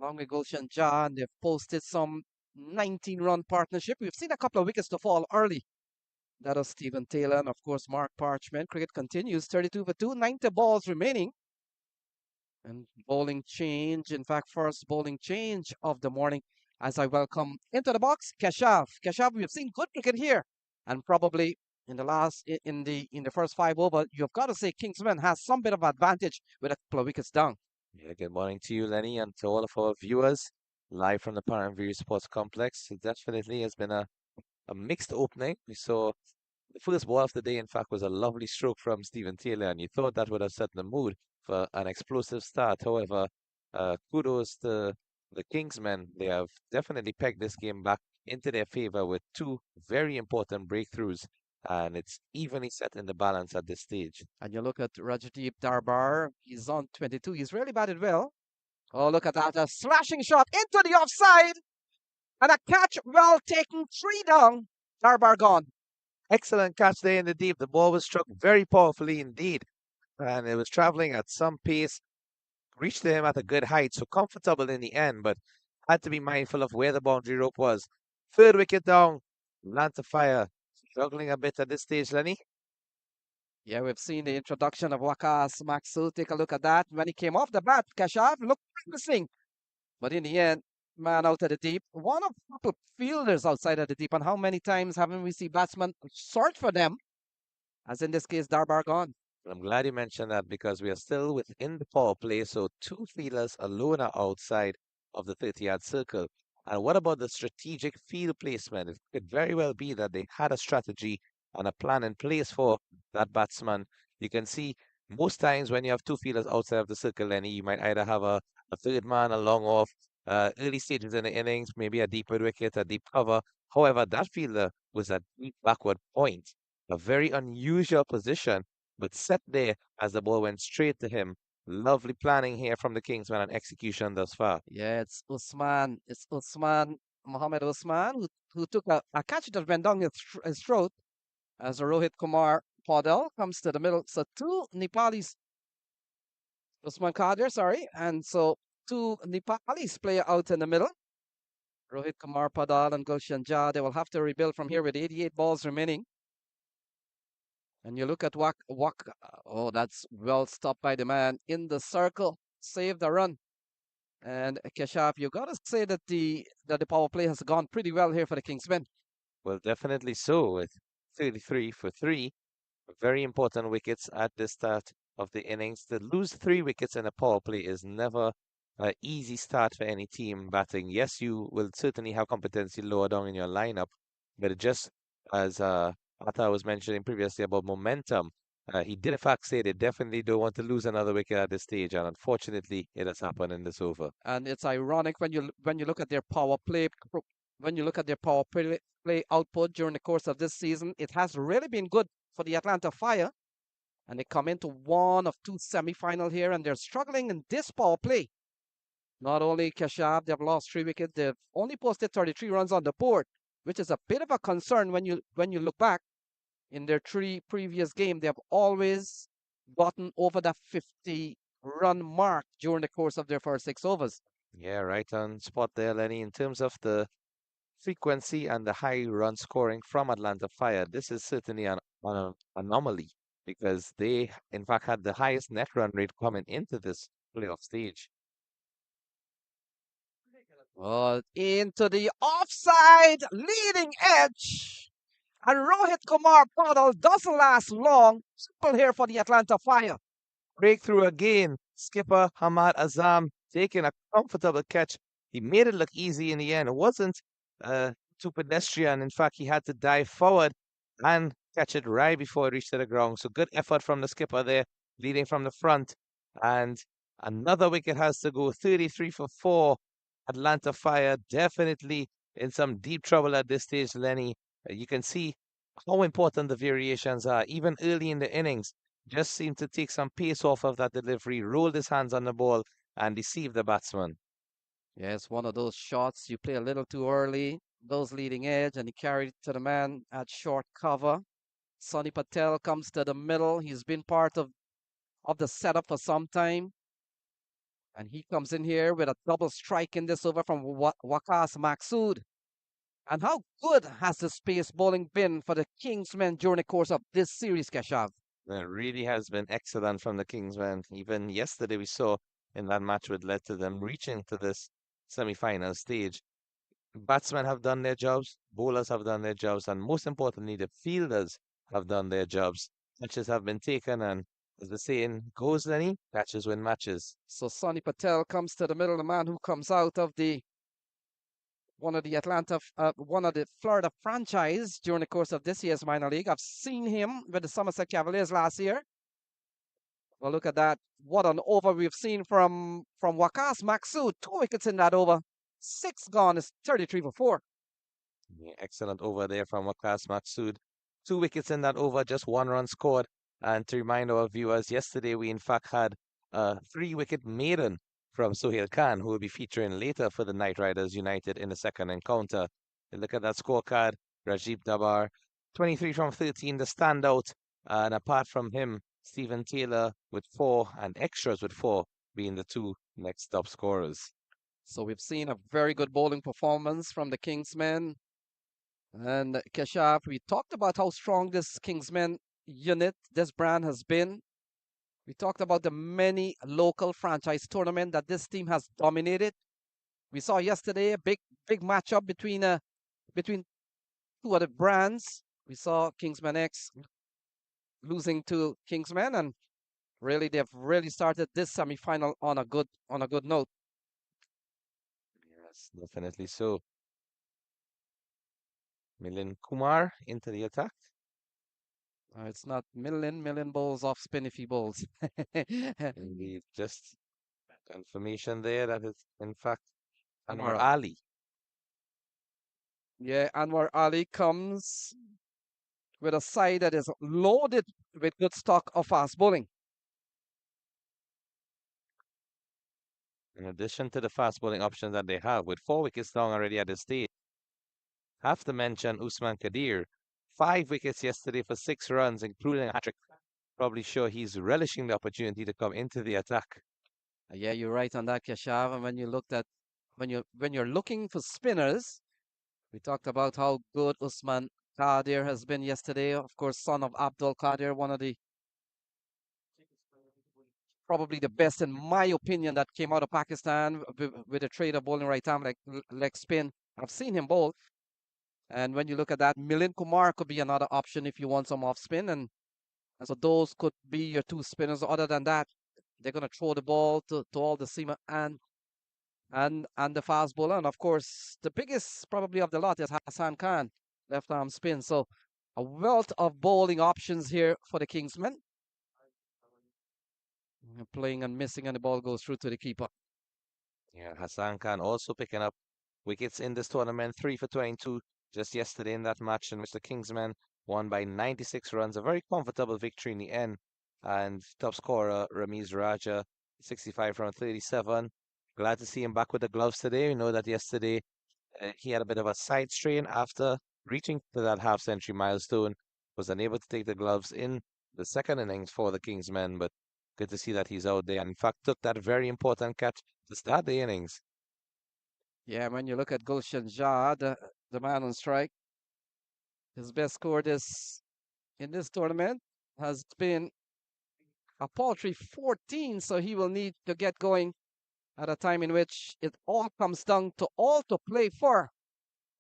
along with Gulshan Jah, they've posted some 19-run partnership. We've seen a couple of wickets to fall early. That was Stephen Taylor and, of course, Mark Parchment. Cricket continues, 32 for 2, 90 balls remaining. And bowling change, in fact, first bowling change of the morning as I welcome into the box Keshav. Keshav, we've seen good cricket here, and probably in the first 5 overs, you've got to say Kingsman has some bit of advantage with a couple of wickets down. Yeah, good morning to you, Lenny, and to all of our viewers live from the Paramview Sports Complex. It definitely has been a mixed opening. We saw the first ball of the day, in fact, was a lovely stroke from Stephen Taylor, and you thought that would have set the mood for an explosive start. However, kudos to the Kingsmen. They have definitely pegged this game back into their favor with two very important breakthroughs, and it's evenly set in the balance at this stage. And you look at Rajdeep Darbar, he's on 22. He's really batted well. Oh, look at that. A slashing shot into the offside. And a catch well taken, 3 down. Darbar gone. Excellent catch there in the deep. The ball was struck very powerfully indeed, and it was traveling at some pace, reached to him at a good height, so comfortable in the end, but had to be mindful of where the boundary rope was. Third wicket down, Atlanta Fire struggling a bit at this stage, Lenny. Yeah, we've seen the introduction of Waqas Maxu. Take a look at that. When he came off the bat, Kashav looked promising. But in the end, man out of the deep. One of a couple fielders outside of the deep. And how many times haven't we seen batsmen sort for them? As in this case, Darbar gone. I'm glad you mentioned that because we are still within the power play, so two fielders alone are outside of the 30-yard circle. And what about the strategic field placement? It could very well be that they had a strategy and a plan in place for that batsman. You can see most times when you have two fielders outside of the circle, Lenny, you might either have a third man, a long off, early stages in the innings, maybe a deeper wicket, a deep cover. However, that fielder was at deep backward point, a very unusual position, but set there as the ball went straight to him. Lovely planning here from the Kingsman and execution thus far. Yeah, it's Usman. It's Usman, Mohammed Usman, who took a catch that went down his throat as Rohit Kumar Paudel comes to the middle. So two Nepalis, Usman Kadir, sorry, and so two Nepalis play out in the middle. Rohit Kumar Padal and Gulshan Jah, they will have to rebuild from here with 88 balls remaining. And you look at oh, that's well stopped by the man in the circle, saved the run. And Keshap, you got to say that the power play has gone pretty well here for the Kingsmen. Well, definitely so. With 33 for 3, very important wickets at the start of the innings. To lose 3 wickets in a power play is never an easy start for any team batting. Yes, you will certainly have competency lower down in your lineup, but it just as Atta was mentioning previously about momentum, he did in fact say they definitely don't want to lose another wicket at this stage, and unfortunately, it has happened in this over. And it's ironic when you look at their power play, play output during the course of this season, it has really been good for the Atlanta Fire. And they come into one of 2 semi-final here, and they're struggling in this power play. Not only Kashab, they've lost 3 wickets, they've only posted 33 runs on the board, which is a bit of a concern when you look back. In their 3 previous games, they have always gotten over the 50-run mark during the course of their first 6 overs. Yeah, right on spot there, Lenny. In terms of the frequency and the high run scoring from Atlanta Fire, this is certainly an anomaly because they, in fact, had the highest net run rate coming into this playoff stage. Into the offside leading edge. And Rohit Kumar Paudel doesn't last long. Simple here for the Atlanta Fire. Breakthrough again. Skipper Hamad Azam taking a comfortable catch. He made it look easy in the end. It wasn't too pedestrian. In fact, he had to dive forward and catch it right before it reached the ground. So good effort from the skipper there, leading from the front. And another wicket has to go. 33 for 4. Atlanta Fire definitely in some deep trouble at this stage, Lenny. You can see how important the variations are. Even early in the innings, just seemed to take some pace off of that delivery, rolled his hands on the ball, and deceived the batsman. Yes, one of those shots you play a little too early. goes leading edge, and he carried it to the man at short cover. Sonny Patel comes to the middle. He's been part of the setup for some time. And he comes in here with a double strike in this over from Waqas Maksud. And how good has the space bowling been for the Kingsmen during the course of this series, Keshav? It really has been excellent from the Kingsmen. Even yesterday, we saw in that match what led to them reaching to this semi-final stage. Batsmen have done their jobs, bowlers have done their jobs, and most importantly, the fielders have done their jobs. Catches have been taken, and as the saying goes, Lenny, catches win matches. So Sonny Patel comes to the middle, the man who comes out of one of the Florida franchise during the course of this year's minor league. I've seen him with the Somerset Cavaliers last year. Well, look at that. What an over we've seen from Waqas Maksud. 2 wickets in that over. 6 gone is 33 for 4. Yeah, excellent over there from Waqas Maksud. 2 wickets in that over, just 1 run scored. And to remind our viewers, yesterday we in fact had a 3-wicket maiden from Sohail Khan, who will be featuring later for the Knight Riders United in the second encounter. You look at that scorecard, Rajiv Dabar, 23 from 13, the standout. And apart from him, Stephen Taylor with 4 and extras with 4 being the 2 next top scorers. So we've seen a very good bowling performance from the Kingsmen. And Keshav, we talked about how strong this Kingsmen unit, this brand has been. We talked about the many local franchise tournaments that this team has dominated. We saw yesterday a big matchup between two other brands. We saw Kingsman X losing to Kingsmen, and really they've really started this semi-final on a good note. Yes, definitely so. Milind Kumar into the attack. It's not million bowls off spin if he bowls. Indeed, just confirmation there that it's in fact Anwar Anwar. Ali. Yeah, Anwar Ali comes with a side that is loaded with good stock of fast bowling. In addition to the fast bowling options that they have, with 4 wickets down already at this stage, have to mention Usman Kadir. 5 wickets yesterday for 6 runs, including a hat-trick. Probably sure he's relishing the opportunity to come into the attack. Yeah, you're right on that, Keshav. And when you're looking for spinners, we talked about how good Usman Qadir has been yesterday. Of course, son of Abdul Qadir, one of the probably the best in my opinion that came out of Pakistan with a trade of bowling right arm like leg spin. I've seen him bowl. And when you look at that, Milind Kumar could be another option if you want some off spin. And so those could be your 2 spinners. Other than that, they're going to throw the ball to all the seamer and the fast bowler. And of course, the biggest probably of the lot is Hassan Khan, left arm spin. So a wealth of bowling options here for the Kingsmen. Playing and missing, and the ball goes through to the keeper. Yeah, Hassan Khan also picking up wickets in this tournament, 3 for 22 just yesterday in that match in which the Kingsmen won by 96 runs. A very comfortable victory in the end. And top scorer Ramiz Raja, 65 from 37. Glad to see him back with the gloves today. We know that yesterday he had a bit of a side strain after reaching to that half-century milestone. Was unable to take the gloves in the second innings for the Kingsmen, but good to see that he's out there. And in fact, took that very important catch to start the innings. Yeah, when you look at Gulshan Jah, the man on strike, his best score in this tournament has been a paltry 14, so he will need to get going at a time in which it all comes down to all to play for.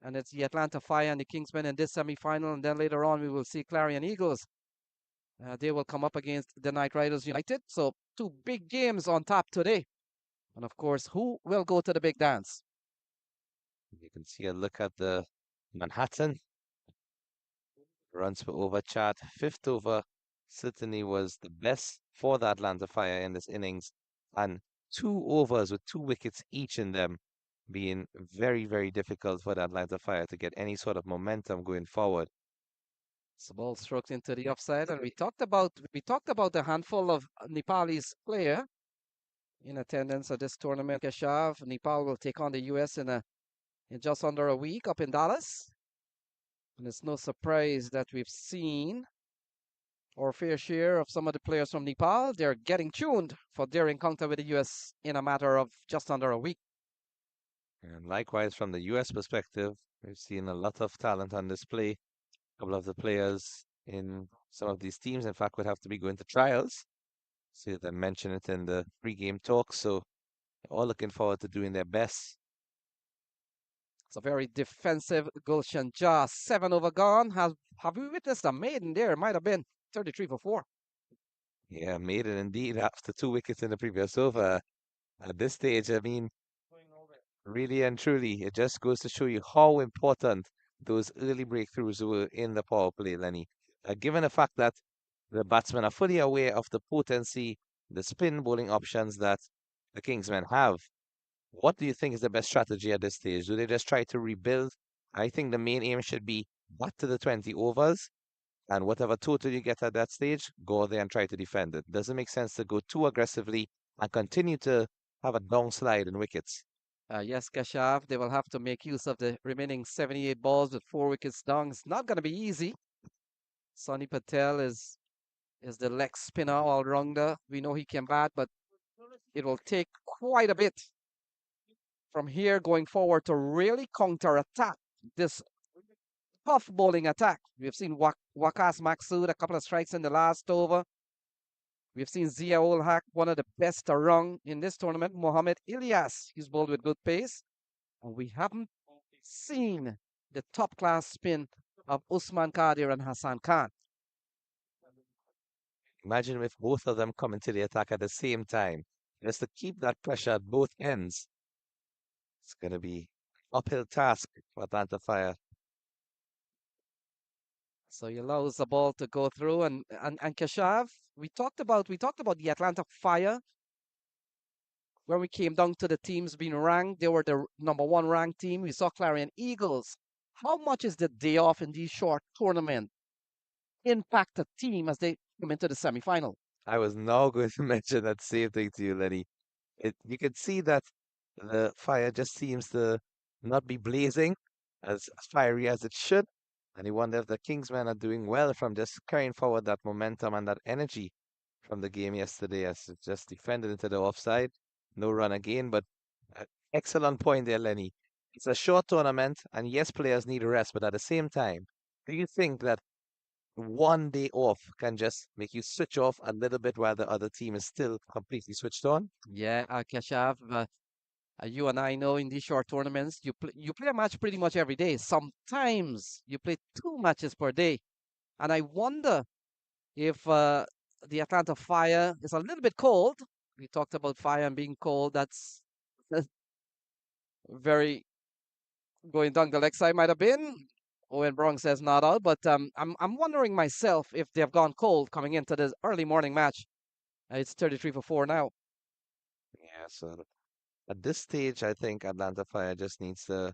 And it's the Atlanta Fire and the Kingsmen in this semi-final, and then later on we will see Clarion Eagles. They will come up against the Knight Riders United. So 2 big games on tap today. And of course, who will go to the big dance? You can see a look at the Manhattan runs per over chart. 5th over certainly was the best for the Atlanta Fire in this innings. And 2 overs with 2 wickets each in them being very, very difficult for the Atlanta Fire to get any sort of momentum going forward. The ball stroked into the offside, and we talked about the handful of Nepalese player in attendance at this tournament. Keshav, Nepal will take on the US in a in just under a week up in Dallas. And it's no surprise that we've seen our fair share of some of the players from Nepal. They're getting tuned for their encounter with the US in a matter of just under a week. And likewise, from the US perspective, we've seen a lot of talent on display. A couple of the players in some of these teams, in fact, would have to be going to trials. See them mention it in the pre-game talk. So all looking forward to doing their best. It's a very defensive Gulshan Jas. 7 over gone. Have we witnessed a maiden there? It might have been 33 for 4. Yeah, made it indeed after 2 wickets in the previous over. At this stage, I mean, really and truly, it just goes to show you how important those early breakthroughs were in the power play, Lenny. Given the fact that the batsmen are fully aware of the potency, the spin bowling options that the Kingsmen have. What do you think is the best strategy at this stage? Do they just try to rebuild? I think the main aim should be back to the 20 overs, and whatever total you get at that stage, go there and try to defend it. Doesn't make sense to go too aggressively and continue to have a downslide in wickets. Yes, Kashav, they will have to make use of the remaining 78 balls with 4 wickets down. It's not going to be easy. Sonny Patel is the leg spinner all-rounder. We know he can bat, but it will take quite a bit from here going forward to really counter-attack this tough bowling attack. We've seen Wakas Maksud, a couple of strikes in the last over. We've seen Zia ul Haq, one of the best around in this tournament. Mohamed Ilyas, he's bowled with good pace. And we haven't seen the top-class spin of Usman Qadir and Hassan Khan. Imagine if both of them come into the attack at the same time. Just to keep that pressure at both ends. It's going to be uphill task for Atlanta Fire. So he allows the ball to go through, and Kashav, we talked about the Atlanta Fire when we came down to the teams being ranked. They were the #1 ranked team. We saw Clarion Eagles. How much is the day off in these short tournaments impact a team as they come into the semifinal? I was now going to mention that same thing to you, Lenny. You can see that the fire just seems to not be blazing as fiery as it should. And you wonder if the Kingsmen are doing well from just carrying forward that momentum and that energy from the game yesterday as it just defended into the offside. No run again, but excellent point there, Lenny. It's a short tournament, and yes, players need rest, but at the same time, do you think that one day off can just make you switch off a little bit while the other team is still completely switched on? Yeah, Kashav, you and I know in these short tournaments, you play a match pretty much every day. Sometimes you play 2 matches per day. And I wonder if the Atlanta Fire is a little bit cold. We talked about fire and being cold. That's very going down the leg side might have been. Owen Brown says not out, but I'm wondering myself if they have gone cold coming into this early morning match. It's 33 for 4 now. Yeah, so at this stage, I think Atlanta Fire just needs to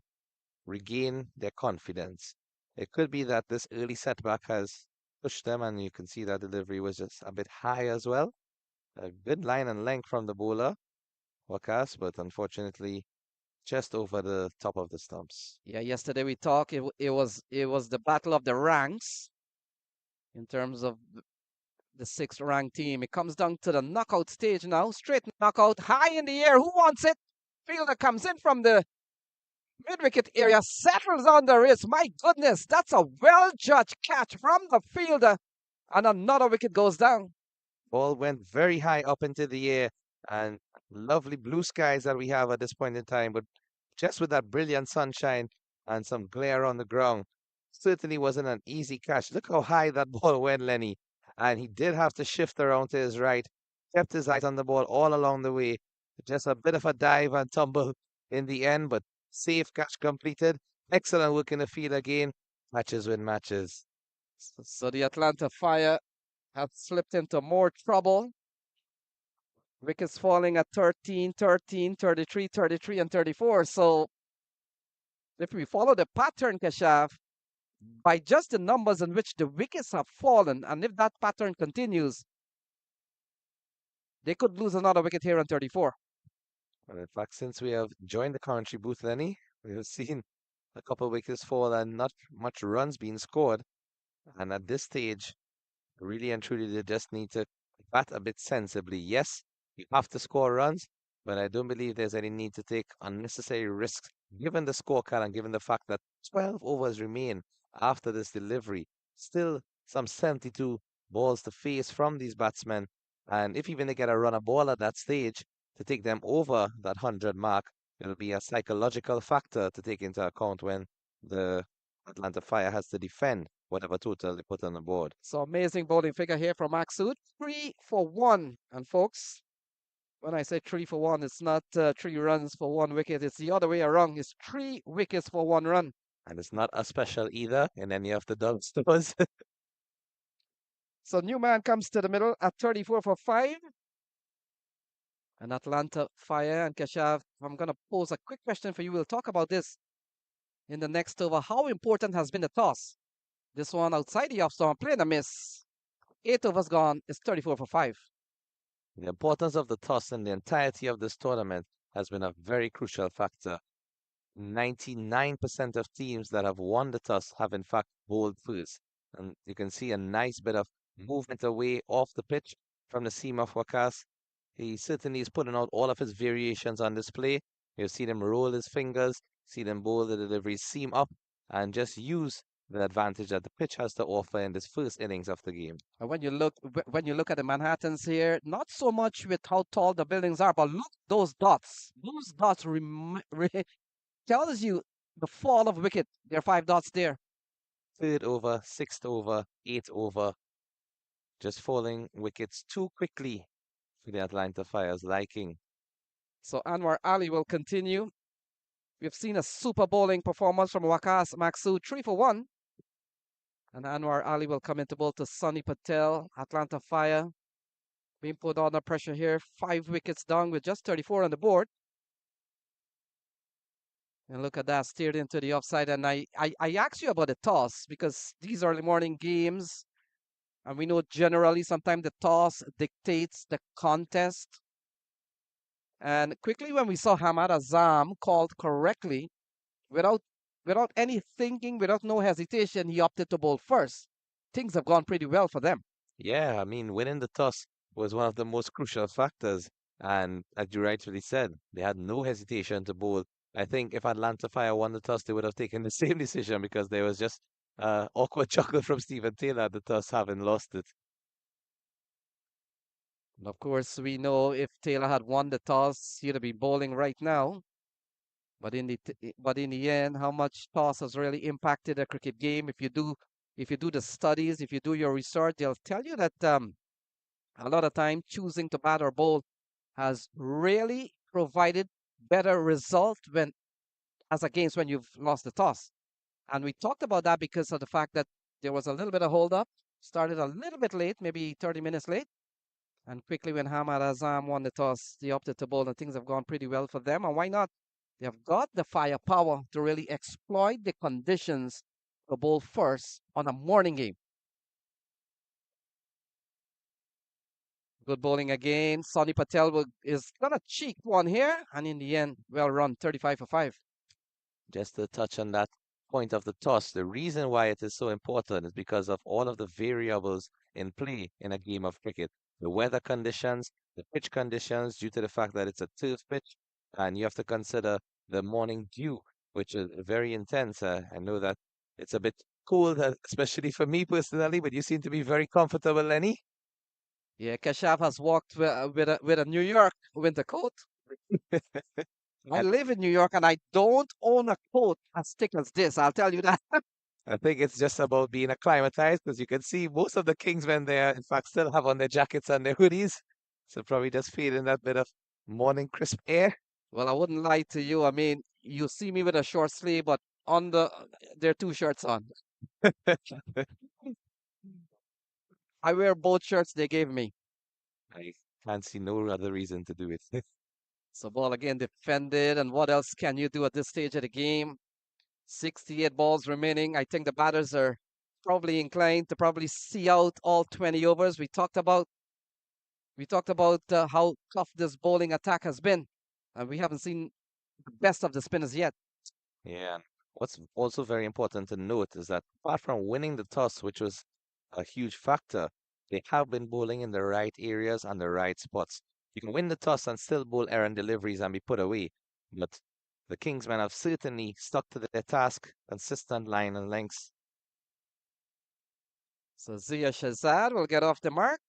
regain their confidence. It could be that this early setback has pushed them, and you can see that delivery was just a bit high as well. A good line and length from the bowler, Wakas, but unfortunately just over the top of the stumps. Yeah, yesterday we talked. It was the battle of the ranks in terms of the 6th ranked team. It comes down to the knockout stage now. Straight knockout, high in the air. Who wants it? Fielder comes in from the mid-wicket area, settles on the wrist. My goodness, that's a well-judged catch from the fielder. And another wicket goes down. Ball went very high up into the air, and lovely blue skies that we have at this point in time. But just with that brilliant sunshine and some glare on the ground, certainly wasn't an easy catch. Look how high that ball went, Lenny. And he did have to shift around to his right, kept his eyes on the ball all along the way. Just a bit of a dive and tumble in the end, but safe catch completed. Excellent work in the field again. Matches win matches. So the Atlanta Fire have slipped into more trouble. Wickets falling at 13, 13, 33, 33, and 34. So if we follow the pattern, Kashav, by just the numbers in which the wickets have fallen, and if that pattern continues, they could lose another wicket here on 34. Well, in fact, since we have joined the commentary booth, Lenny, We've seen a couple wickets fall and not much runs being scored. And at this stage, really and truly, they just need to bat a bit sensibly. Yes, you have to score runs, but I don't believe there's any need to take unnecessary risks given the scorecard and given the fact that 12 overs remain after this delivery. Still some 72 balls to face from these batsmen. And if even they get a run a ball at that stage to take them over that 100 mark, it'll be a psychological factor to take into account when the Atlanta Fire has to defend whatever total they put on the board. So amazing bowling figure here from Maksud. 3 for 1. And folks, when I say 3 for 1, it's not 3 runs for 1 wicket. It's the other way around. It's 3 wickets for 1 run. And it's not a special either in any of the dub stores. So Newman comes to the middle at 34 for 5. And Atlanta Fire and Keshav, I'm going to pose a quick question for you. We'll talk about this in the next over. How important has been the toss? This one outside the off stump, playing a miss. 8 overs gone. It's 34 for 5. The importance of the toss in the entirety of this tournament has been a very crucial factor. 99% of teams that have won the toss have in fact bowled first. And you can see a nice bit of movement away off the pitch from the seam of Wakas. He certainly is putting out all of his variations on display. You've seen him roll his fingers, see him bowl the delivery seam up, and just use the advantage that the pitch has to offer in this first innings of the game. And when you look at the Manhattans here, not so much with how tall the buildings are, but look those dots. Those dots tells you the fall of wicket. There are 5 dots there. Third over, sixth over, eighth over, just falling wickets too quickly for the Atlanta Fire's liking. So Anwar Ali will continue. We've seen a super bowling performance from Wakas Maksud, 3 for 1. And Anwar Ali will come into bowl to Sunny Patel, Atlanta Fire. Being put under pressure here. 5 wickets down with just 34 on the board. And look at that, steered into the offside. And I asked you about the toss because these early morning games, and we know generally sometimes the toss dictates the contest. And quickly when we saw Hamad Azam called correctly, without any thinking, without no hesitation, he opted to bowl first. Things have gone pretty well for them. Yeah, I mean, winning the toss was one of the most crucial factors. And as you rightfully said, they had no hesitation to bowl. I think if Atlanta Fire won the toss, they would have taken the same decision because there was just awkward chuckle from Stephen Taylor at the toss having lost it. And of course, we know if Taylor had won the toss, he'd have been bowling right now. But in the end, how much toss has really impacted a cricket game? If you do the studies, if you do your research, they'll tell you that a lot of time choosing to bat or bowl has really provided better result as against when you've lost the toss. And we talked about that because of the fact that there was a little bit of hold up, started a little bit late, maybe 30 minutes late. And quickly when Hamad Azam won the toss, they opted to bowl and things have gone pretty well for them. And why not? They have got the firepower to really exploit the conditions to bowl first on a morning game. Good bowling again. Sonny Patel is gonna cheek one here, and in the end, well run, 35 for 5. Just to touch on that point of the toss, the reason why it is so important is because of all of the variables in play in a game of cricket. The weather conditions, the pitch conditions, due to the fact that it's a turf pitch, and you have to consider the morning dew, which is very intense. I know that it's a bit cold, especially for me personally, but you seem to be very comfortable, Lenny. Yeah, Kashav has walked with a New York winter coat. I live in New York and I don't own a coat as thick as this. I'll tell you that. I think it's just about being acclimatized because you can see most of the Kingsmen there, in fact, still have on their jackets and their hoodies. So probably just feeling that bit of morning crisp air. Well, I wouldn't lie to you. I mean, you see me with a short sleeve, but there are 2 shirts on. I wear both shirts they gave me. I can't see no other reason to do it. So ball again defended, and what else can you do at this stage of the game? 68 balls remaining. I think the batters are probably inclined to probably see out all 20 overs. We talked about how tough this bowling attack has been, and we haven't seen the best of the spinners yet. Yeah. And what's also very important to note is that apart from winning the toss, which was a huge factor, they have been bowling in the right areas and the right spots. You can win the toss and still bowl errant deliveries and be put away. But the Kingsmen have certainly stuck to their task, consistent line and lengths. So Zia Shazad will get off the mark.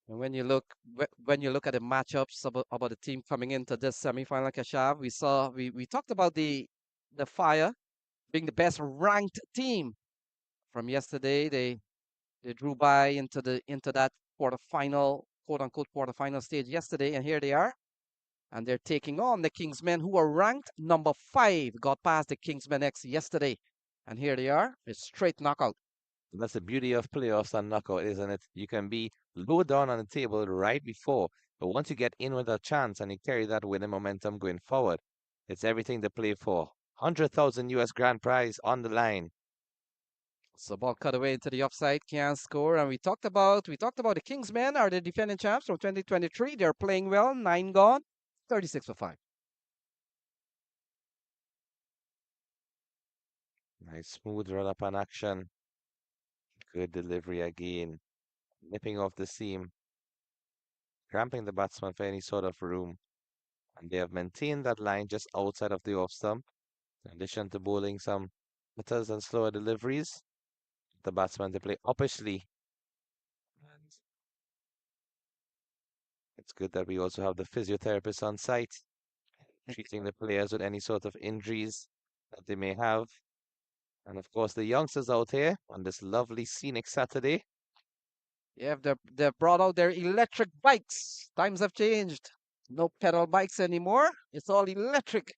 And when you look at the matchups about the team coming into this semi-final, Kashav, we talked about the Fire being the best ranked team from yesterday. They drew by into that quarterfinal, quote unquote quarterfinal stage yesterday, and here they are. And they're taking on the Kingsmen, who are ranked number 5, got past the Kingsmen X yesterday. And here they are, a straight knockout. That's the beauty of playoffs and knockout, isn't it? You can be low down on the table right before, but once you get in with a chance and you carry that winning momentum going forward, it's everything to play for. 100,000 US grand prize on the line. So ball cut away into the offside, can't score. And we talked about the Kingsmen are the defending champs from 2023. They're playing well, 9 gone, 36 for 5. Nice smooth run up on action. Good delivery again. Nipping off the seam, cramping the batsman for any sort of room. And they have maintained that line just outside of the off stump. In addition to bowling some cutters and slower deliveries, the batsman to play uppishly. And it's good that we also have the physiotherapist on site, treating the players with any sort of injuries that they may have. And of course, the youngsters out here on this lovely scenic Saturday. Yeah, they've brought out their electric bikes. Times have changed. No pedal bikes anymore. It's all electric.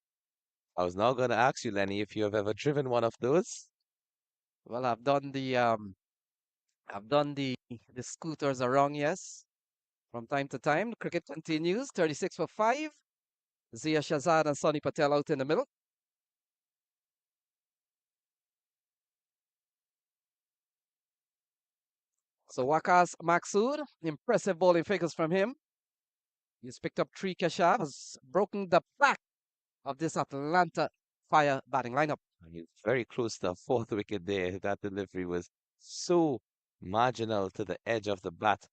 I was now going to ask you, Lenny, if you have ever driven one of those. Well, I've done the scooters around, yes. From time to time, cricket continues. 36 for 5. Zia Shazad and Sonny Patel out in the middle. So Waqas Maksud, impressive bowling figures from him. He's picked up 3 Kashav, has broken the back of this Atlanta Fire batting lineup. And he's very close to a fourth wicket there. That delivery was so marginal to the edge of the bat.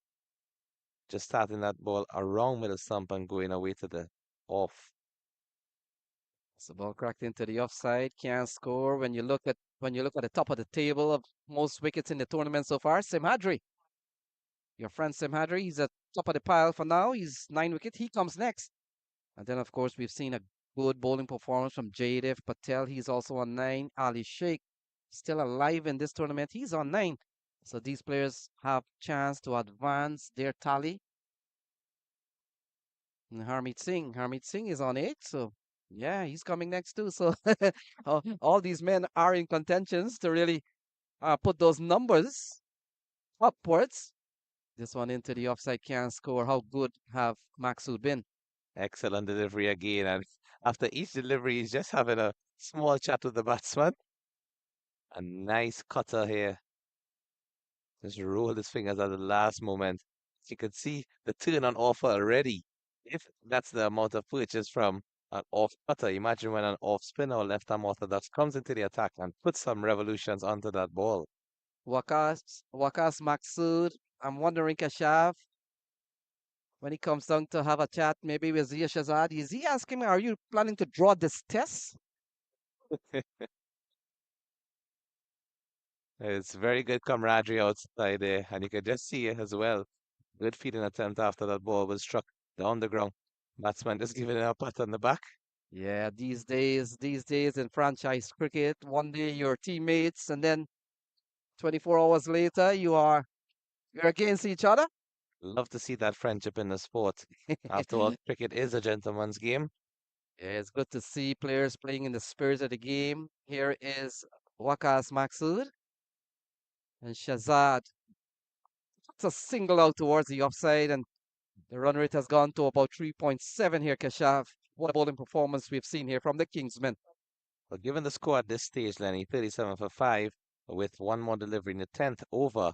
Just starting that ball around middle stump and going away to the off. So ball cracked into the offside, can't score. When you look at the top of the table of most wickets in the tournament so far, Simhadri. Your friend Simhadri, he's at top of the pile for now. He's 9 wicket. He comes next. And then of course we've seen a good bowling performance from Jaidev Patel. He's also on 9. Ali Sheikh still alive in this tournament. He's on 9. So these players have chance to advance their tally. And Harmeet Singh is on 8. So yeah, he's coming next too. So all these men are in contentions to really put those numbers upwards. This one into the offside, can't score. How good have Maksud been? Excellent delivery again. And after each delivery, he's just having a small chat with the batsman. A nice cutter here. Just rolled his fingers at the last moment. You could see the turn on offer already. If that's the amount of purchase from an off cutter, imagine when an off spinner or left arm orthodox comes into the attack and puts some revolutions onto that ball. Waqas Maksud. I'm wondering, Kashav, when he comes down to have a chat, maybe with Zia Shazad, is he asking me, are you planning to draw this test? It's very good camaraderie outside there, and you can just see it as well. Good feeding attempt after that ball was struck down the ground. Batsman just giving it a pat on the back. Yeah, these days in franchise cricket, one day you're teammates, and then 24 hours later you're against each other. Love to see that friendship in the sport. After all, cricket is a gentleman's game. Yeah, it's good to see players playing in the spirit of the game. Here is Waqas Maksud and Shazad. It's a single out towards the offside, and the run rate has gone to about 3.7 here, Kashav. What a bowling performance we've seen here from the Kingsmen. But given the score at this stage, Lenny, 37 for 5, with one more delivery in the 10th over,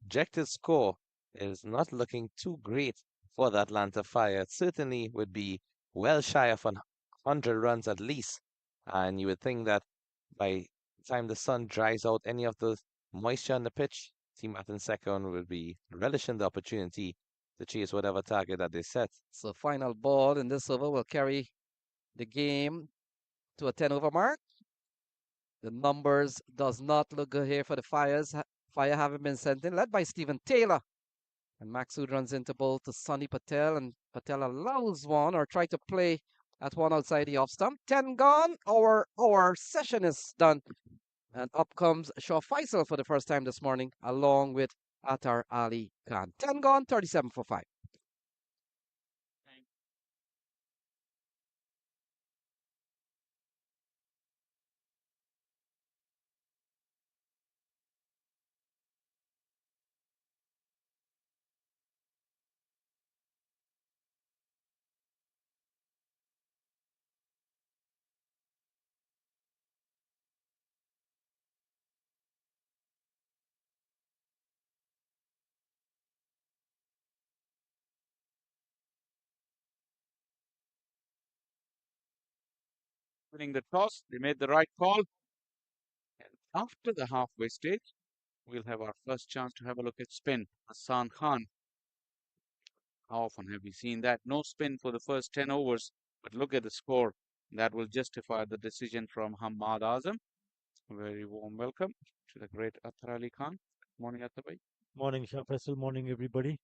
projected score is not looking too great for the Atlanta Fire. It certainly would be well shy of 100 runs at least. And you would think that by the time the sun dries out any of the moisture on the pitch, Team Athens second would be relishing the opportunity to chase whatever target that they set. So final ball in this over will carry the game to a 10 over mark. The numbers does not look good here for the Fires. Fire having been sent in, led by Stephen Taylor. And Maxud runs into bowl to Sonny Patel, and Patel allows one or try to play at one outside the off stump. 10 gone. Our session is done. And up comes Shaw Faisal for the first time this morning, along with Attar Ali Khan. 10 gone, 37 for 5. Winning the toss, they made the right call. And after the halfway stage, we'll have our first chance to have a look at spin. Hassan Khan. How often have we seen that? No spin for the first 10 overs, but look at the score. That will justify the decision from Hamad Azam. A very warm welcome to the great Attar Ali Khan. Morning, Attar bhai. Morning, Shah Faisal. Morning, everybody.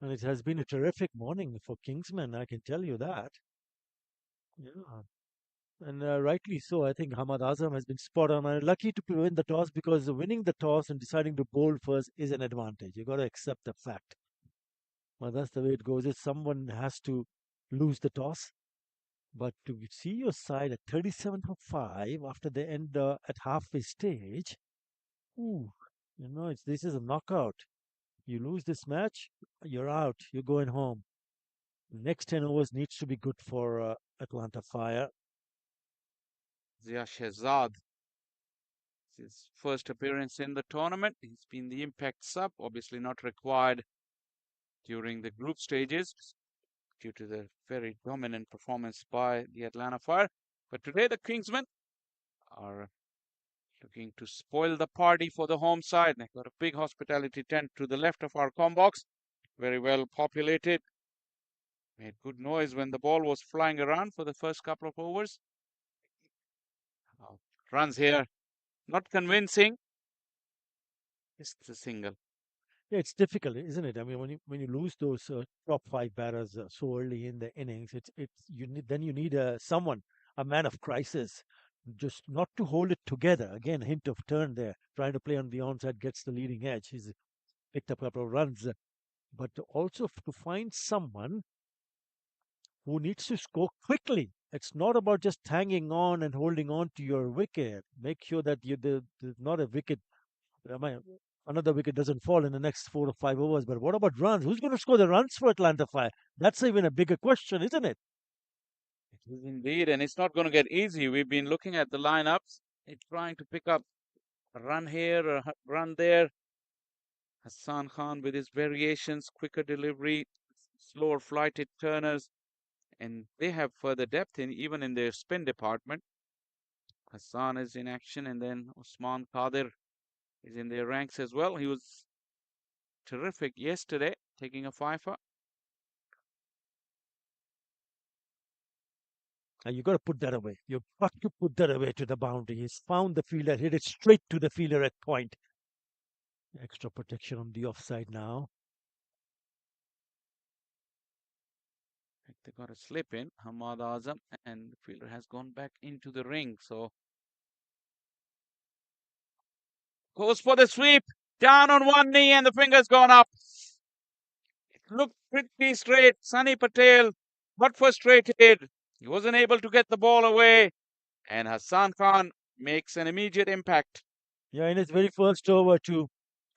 And it has been a terrific morning for Kingsmen, I can tell you that. Yeah. And rightly so. I think Hamad Azam has been spot on. And lucky to win the toss because winning the toss and deciding to bowl first is an advantage. You got to accept the fact. Well, that's the way it goes. Is someone has to lose the toss. But to see your side at 37 for 5 after they end at halfway stage, ooh, this is a knockout. You lose this match, you're out. You're going home. Next 10 overs needs to be good for Atlanta Fire. Zia Shehzad. His first appearance in the tournament. He's been the impact sub, obviously not required during the group stages due to the very dominant performance by the Atlanta Fire. But today the Kingsmen are looking to spoil the party for the home side. They've got a big hospitality tent to the left of our comm box, very well populated. Made good noise when the ball was flying around for the first couple of overs. Runs here, not convincing. It's a single. Yeah, it's difficult, isn't it? I mean, when you lose those top 5 batters so early in the innings, you need someone, a man of crisis, just not to hold it together. Again, hint of turn there, trying to play on the onside, gets the leading edge. He's picked up a couple of runs, but also to find someone who needs to score quickly. It's not about just hanging on and holding on to your wicket. Make sure that there's not a wicket. Another wicket doesn't fall in the next 4 or 5 overs. But what about runs? Who's going to score the runs for Atlanta Fire? That's even a bigger question, isn't it? It is indeed, and it's not going to get easy. We've been looking at the lineups, trying to pick up a run here, a run there. Hassan Khan with his variations, quicker delivery, slower flighted turners, and they have further depth even in their spin department. Hassan is in action, and then Usman Qadir is in their ranks as well. He was terrific yesterday, taking a fifer. And you got to put that away. You've got to put that away to the boundary. He's found the fielder, hit it straight to the fielder at point. Extra protection on the offside now. They got a slip in, Hamad Azam, and the fielder has gone back into the ring. So goes for the sweep, down on one knee, and the finger's gone up. It looked pretty straight. Sunny Patel got frustrated. He wasn't able to get the ball away, and Hassan Khan makes an immediate impact. Yeah, in his very first over, too.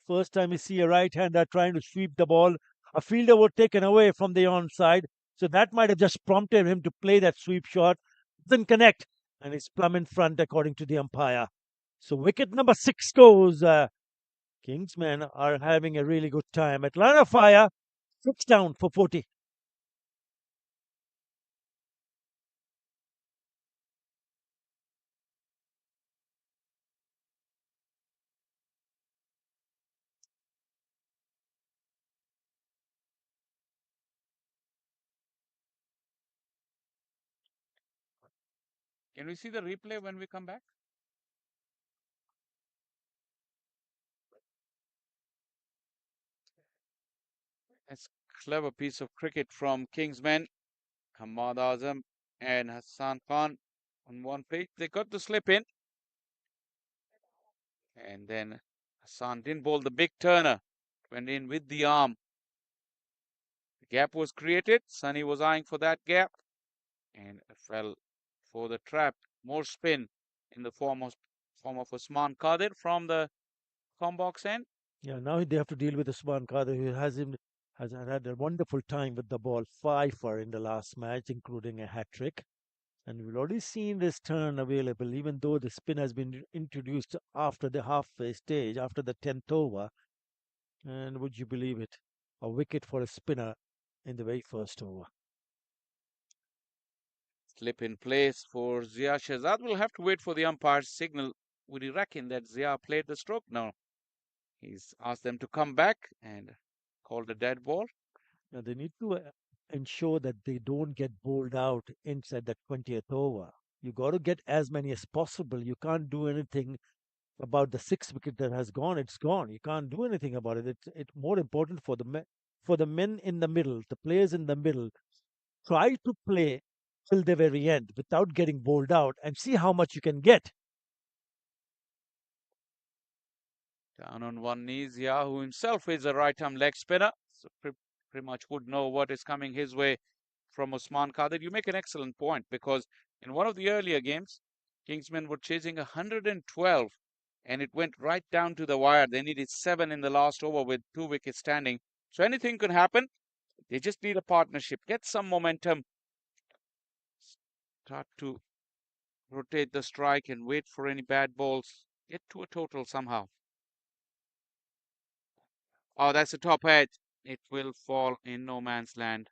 First time you see a right-hander trying to sweep the ball, a fielder was taken away from the onside. So that might have just prompted him to play that sweep shot. Doesn't connect, and he's plumb in front according to the umpire. So wicket number 6 goes. Kingsmen are having a really good time. Atlanta Fire 6 down for 40. Can we see the replay when we come back? It's a clever piece of cricket from Kingsmen. Hamad Azam and Hassan Khan on one page. They got the slip in. And then Hassan didn't bowl the big turner. Went in with the arm. The gap was created. Sunny was eyeing for that gap and fell for the trap. More spin in the form of Usman Qadir from the com box end. Yeah, now they have to deal with Usman Qadir, who has had a wonderful time with the ball, 5 for in the last match, including a hat trick. And we've already seen this turn available, even though the spin has been introduced after the halfway stage, after the 10th over. And would you believe it? A wicket for a spinner in the very first over. Slip in place for Zia Shehzad. We'll have to wait for the umpire's signal. Would you reckon that Zia played the stroke? No. He's asked them to come back and called a dead ball. Now they need to ensure that they don't get bowled out inside the 20th over. You got to get as many as possible. You can't do anything about the 6 wicket that has gone. It's gone. You can't do anything about it. It's more important for the men in the middle, the players in the middle. Try to play till the very end without getting bowled out and see how much you can get. Down on one knee, Zia, who himself is a right-arm leg spinner, so pretty much would know what is coming his way from Usman Qadir. You make an excellent point because in one of the earlier games, Kingsmen were chasing 112 and it went right down to the wire. They needed 7 in the last over with 2 wickets standing. So anything could happen. They just need a partnership, get some momentum, start to rotate the strike and wait for any bad balls, get to a total somehow. Oh, that's a top edge. It will fall in no man's land.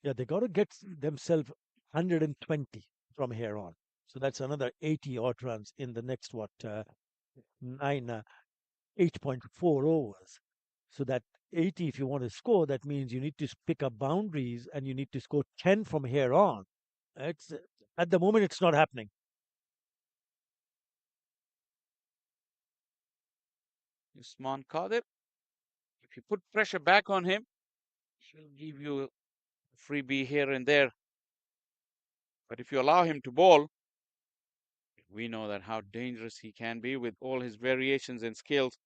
Yeah, they got to get themselves 120 from here on. So that's another 80 odd runs in the next nine 8.4 overs. So that 80, if you want to score, that means you need to pick up boundaries and you need to score 10 from here on. It's at the moment it's not happening. Usman Qadir, if you put pressure back on him, he'll give you a freebie here and there. But if you allow him to bowl, we know that how dangerous he can be with all his variations and skills.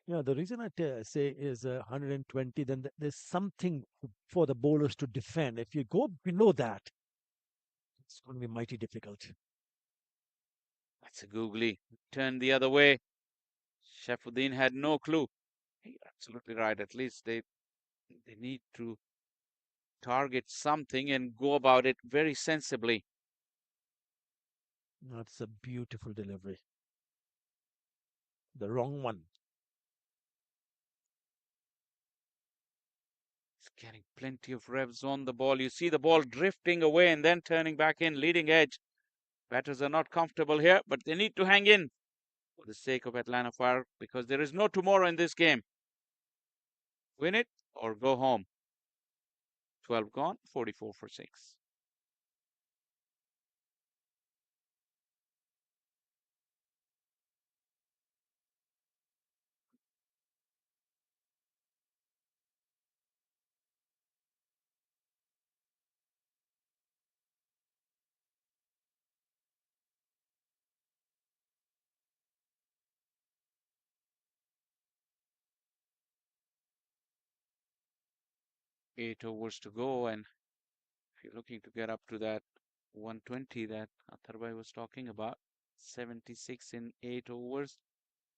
Yeah, the reason I say is 120, then there's something for the bowlers to defend. If you go below that, it's going to be mighty difficult. That's a googly. Turned the other way. Shafuddin had no clue. You're absolutely right. At least they need to target something and go about it very sensibly. That's a beautiful delivery. The wrong one. He's getting plenty of revs on the ball. You see the ball drifting away and then turning back in, leading edge. Batters are not comfortable here, but they need to hang in for the sake of Atlanta Fire because there is no tomorrow in this game. Win it or go home. 12 gone, 44 for 6. Eight overs to go, and if you're looking to get up to that 120 that Atharbai was talking about, 76 in 8 overs,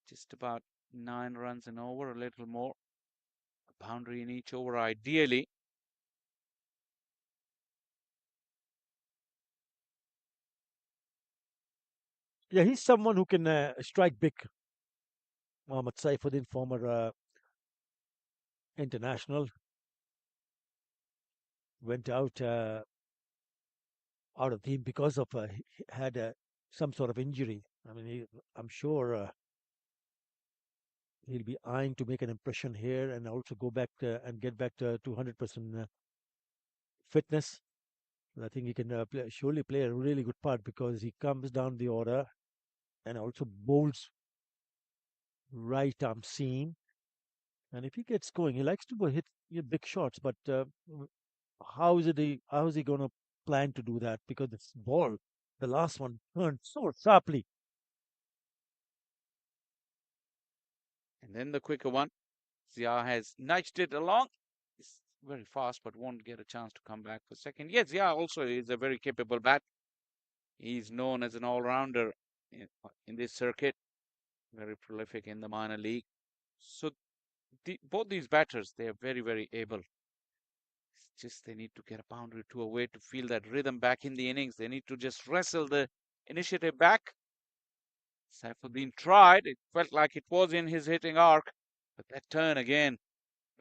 just about 9 runs an over, a little more. A boundary in each over, ideally. Yeah, he's someone who can strike big. Mohammad Saifuddin, former international, went out of the team because of he had some sort of injury. I mean, I'm sure he'll be eyeing to make an impression here and also go back and get back to 200% fitness. I think he can surely play a really good part because he comes down the order and also bowls right arm seam. And if he gets going, he likes to go hit big shots. But how is he going to plan to do that? Because this ball, the last one, turned so sharply. And then the quicker one. Zia has nudged it along. It's very fast, but won't get a chance to come back for second. Yes, Zia also is a very capable bat. He's known as an all-rounder in this circuit. Very prolific in the minor league. So both these batters, they are very, very able. It's just they need to get a boundary or two away to feel that rhythm back in the innings. They need to just wrestle the initiative back. Saifuddin tried. It felt like it was in his hitting arc, but that turn again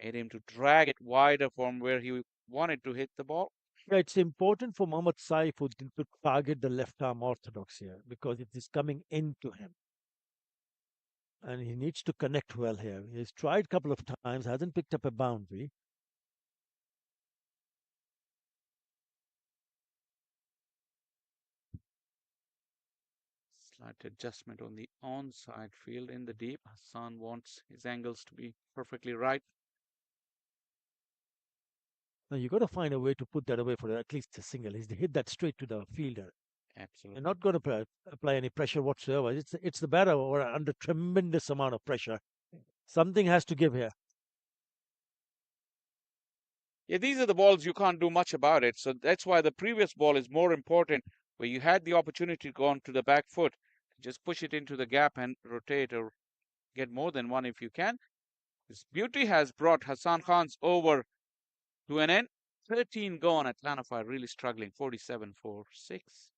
made him to drag it wider from where he wanted to hit the ball. Yeah, it's important for Mohammad Saifuddin to target the left arm orthodox here because it is coming into him. And he needs to connect well here. He's tried a couple of times, hasn't picked up a boundary. Slight adjustment on the onside field in the deep. Hassan wants his angles to be perfectly right. Now you got to find a way to put that away for at least a single. He's hit that straight to the fielder. Absolutely. You're not going to apply any pressure whatsoever. It's the batter or under tremendous amount of pressure. Something has to give here. Yeah, these are the balls you can't do much about it. So that's why the previous ball is more important, where you had the opportunity to go onto the back foot. Just push it into the gap and rotate or get more than one if you can. This beauty has brought Hassan Khan's over to an end. 13 gone. Atlanta Fire really struggling. 47 for 6.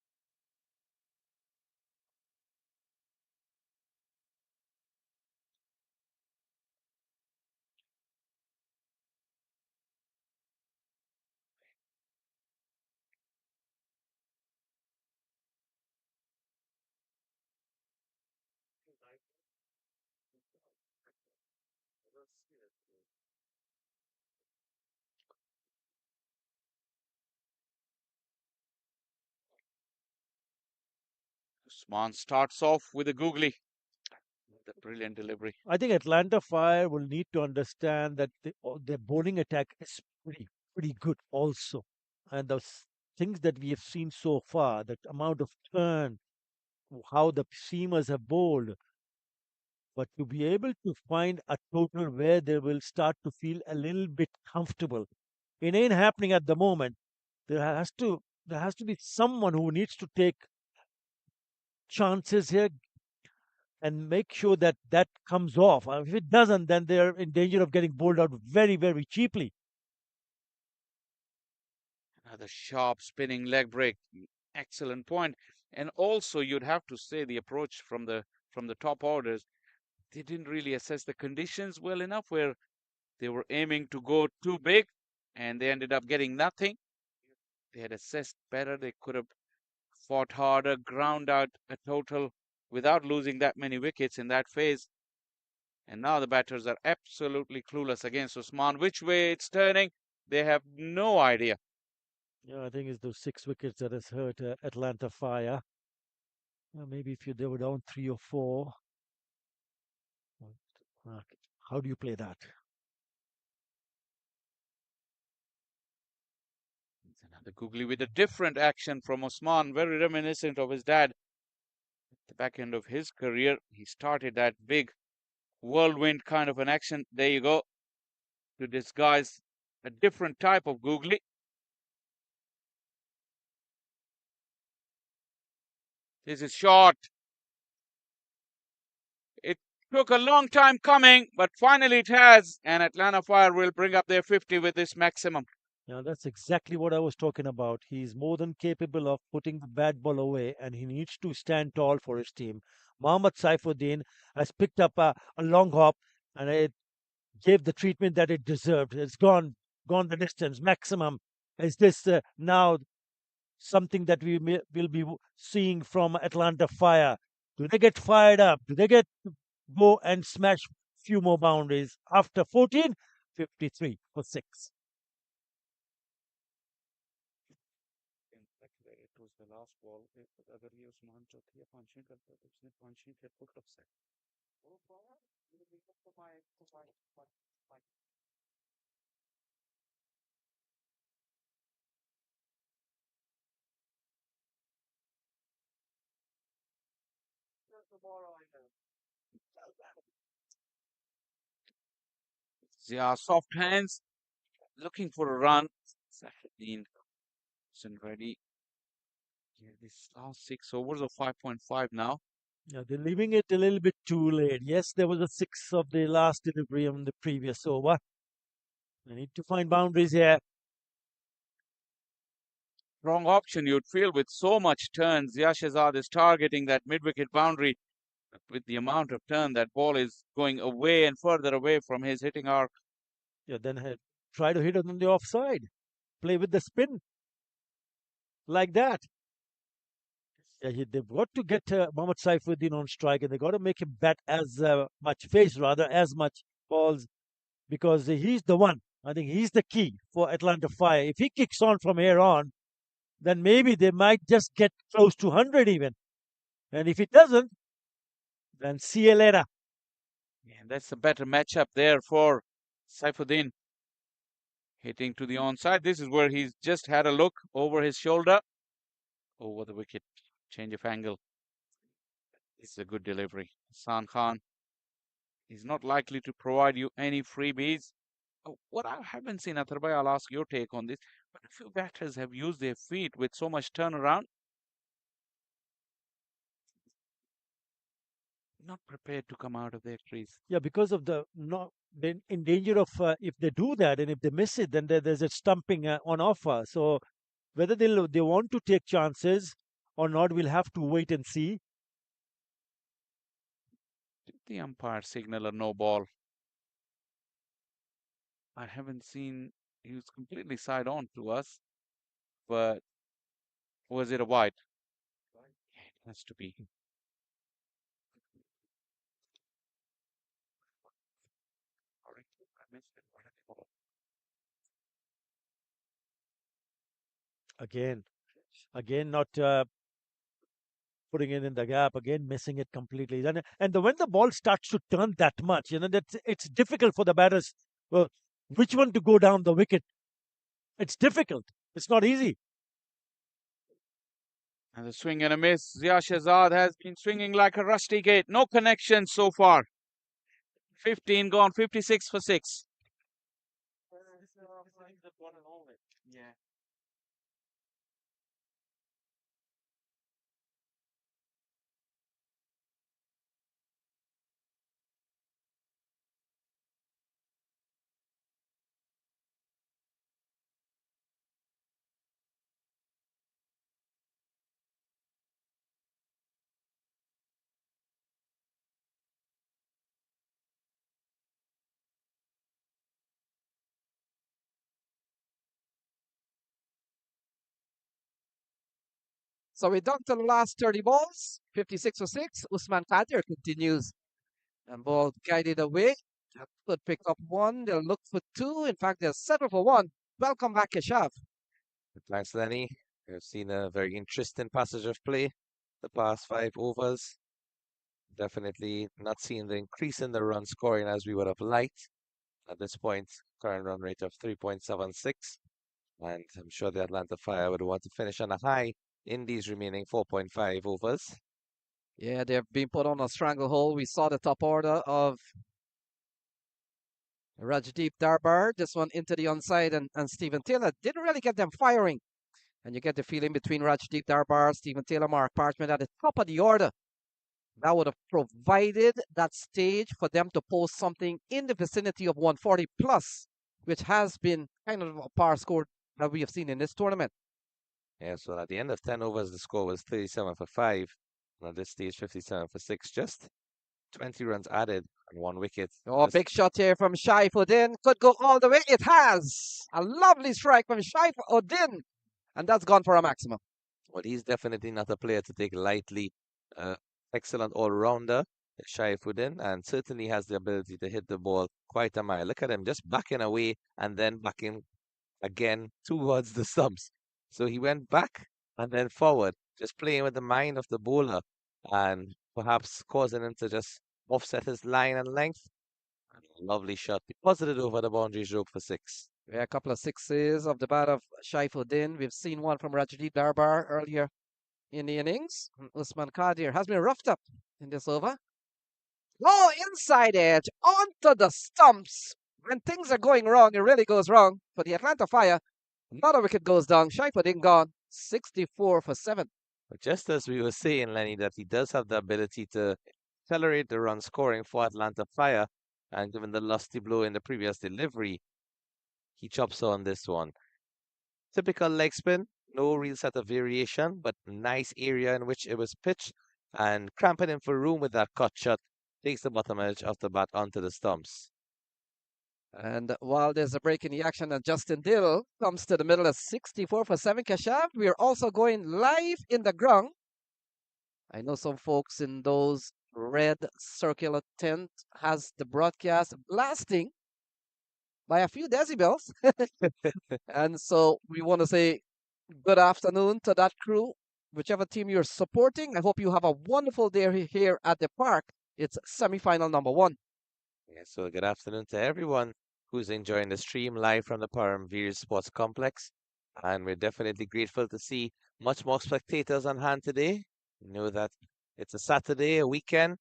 Usman starts off with a googly. The brilliant delivery. I think Atlanta Fire will need to understand that their bowling attack is pretty good also. And those things that we have seen so far, that amount of turn, how the seamers have bowled, but to be able to find a total where they will start to feel a little bit comfortable. It ain't happening at the moment. There has to be someone who needs to take chances here and make sure that that comes off. If it doesn't, then they're in danger of getting bowled out very cheaply. Another sharp spinning leg break. Excellent point. And also you'd have to say the approach from the top orders, they didn't really assess the conditions well enough where they were aiming to go too big and they ended up getting nothing. They had assessed better. They could have fought harder, ground out a total without losing that many wickets in that phase. And now the batters are absolutely clueless against Usman. Which way it's turning, they have no idea. Yeah, I think it's those 6 wickets that has hurt Atlanta Fire. Maybe if they were down 3 or 4, uh, how do you play that? Another googly with a different action from Osman, very reminiscent of his dad. At the back end of his career, he started that big whirlwind kind of an action. There you go, to disguise a different type of googly. This is short. It took a long time coming, but finally it has, and Atlanta Fire will bring up their 50 with this maximum. Yeah, that's exactly what I was talking about. He's more than capable of putting the bad ball away, and he needs to stand tall for his team. Mohammad Saifuddin has picked up a long hop, and it gave the treatment that it deserved. It's gone the distance, maximum. Is this now something that will be seeing from Atlanta Fire? Do they get fired up? Do they get to go and smash few more boundaries after 14? 53 for 6. it was the last ball. अगर ये उस्मान चौथी या पांचवी करता तो उसने पांचवी फिर को कब से Yeah, soft hands, looking for a run. Safedin isn't ready. Yeah, this last 6 overs of 5.5 now. Yeah, they're leaving it a little bit too late. Yes, there was a six of the last delivery on the previous over. They need to find boundaries here. Wrong option, you'd feel, with so much turn. Zia Shehzad is targeting that mid-wicket boundary. With the amount of turn, that ball is going away and further away from his hitting arc. Yeah, then try to hit it on the offside. Play with the spin. Like that. Yeah, they've got to get Mohammad Saifuddin on strike, and they've got to make him bat as much face, rather, as much balls, because he's the one. I think he's the key for Atlanta Fire. If he kicks on from here on, then maybe they might just get close to 100 even. And if it doesn't, then see you later. Yeah, that's a better matchup there for Saifuddin. Hitting to the onside. This is where he's just had a look over his shoulder. Over the wicket. Change of angle. It's a good delivery. Hassan Khan is not likely to provide you any freebies. Oh, what I haven't seen, Atharbhai, I'll ask your take on this. But a few batters have used their feet with so much turnaround. Not prepared to come out of their crease. Yeah, because of the not they're in danger of if they do that and if they miss it, then there's a stumping on offer. So whether they want to take chances or not, we'll have to wait and see. Did the umpire signal a no ball? I haven't seen. He was completely side on to us, but was it a wide? Yeah, it has to be. Sorry, I missed it. Again, not putting it in the gap. Again, missing it completely. When the ball starts to turn that much, it's difficult for the batters. Well, which one to go down the wicket? It's difficult. It's not easy. And the swing and a miss. Zia Shehzad has been swinging like a rusty gate. No connection so far. 15 gone, 56 for 6. Yeah. So we're down to the last 30 balls. 56 for 6. Usman Khadir continues. And ball guided away. Could pick up one. They'll look for two. In fact, they'll settle for one. Welcome back, Keshav. Thanks, Lenny. We've seen a very interesting passage of play the past 5 overs. Definitely not seeing the increase in the run scoring as we would have liked. At this point, current run rate of 3.76. And I'm sure the Atlanta Fire would want to finish on a high in these remaining 4.5 overs. Yeah, they've been put on a stranglehold. We saw the top order of Rajdeep Darbar. This one into the onside, and Stephen Taylor didn't really get them firing. And you get the feeling between Rajdeep Darbar, Stephen Taylor, Mark Parchment at the top of the order. That would have provided that stage for them to post something in the vicinity of 140 plus, which has been kind of a par score that we have seen in this tournament. Yeah, so at the end of 10 overs, the score was 37 for 5. And at this stage, 57 for 6. Just 20 runs added and 1 wicket. Oh, big shot here from Shaifuddin. Could go all the way. It has. A lovely strike from Shaifuddin. And that's gone for a maximum. Well, he's definitely not a player to take lightly. Excellent all-rounder, Shaifuddin, and certainly has the ability to hit the ball quite a mile. Look at him just backing away and then backing again towards the stumps. So he went back and then forward, just playing with the mind of the bowler and perhaps causing him to just offset his line and length. Lovely shot. Deposited over the boundary rope for 6. Yeah, a couple of sixes of the bat of Shaifuddin. We've seen one from Rajdeep Darbar earlier in the innings. Usman Qadir has been roughed up in this over. Oh, inside edge onto the stumps. When things are going wrong, it really goes wrong. For the Atlanta Fire, another wicket goes down. Shaifuddin gone. 64 for 7. But just as we were saying, Lenny, that he does have the ability to accelerate the run scoring for Atlanta Fire, and given the lusty blow in the previous delivery, he chops on this one. Typical leg spin, no real set of variation, but nice area in which it was pitched, and cramping in for room with that cut shot takes the bottom edge of the bat onto the stumps. And while there's a break in the action, and Justin Dill comes to the middle at 64 for 7, Kashav, we are also going live in the ground. I know some folks in those red circular tent has the broadcast blasting by a few decibels. And so we want to say good afternoon to that crew, whichever team you're supporting. I hope you have a wonderful day here at the park. It's semi-final number 1. Yeah, so good afternoon to everyone who's enjoying the stream live from the Paramveer Sports Complex. And we're definitely grateful to see much more spectators on hand today. You know that it's a Saturday, a weekend.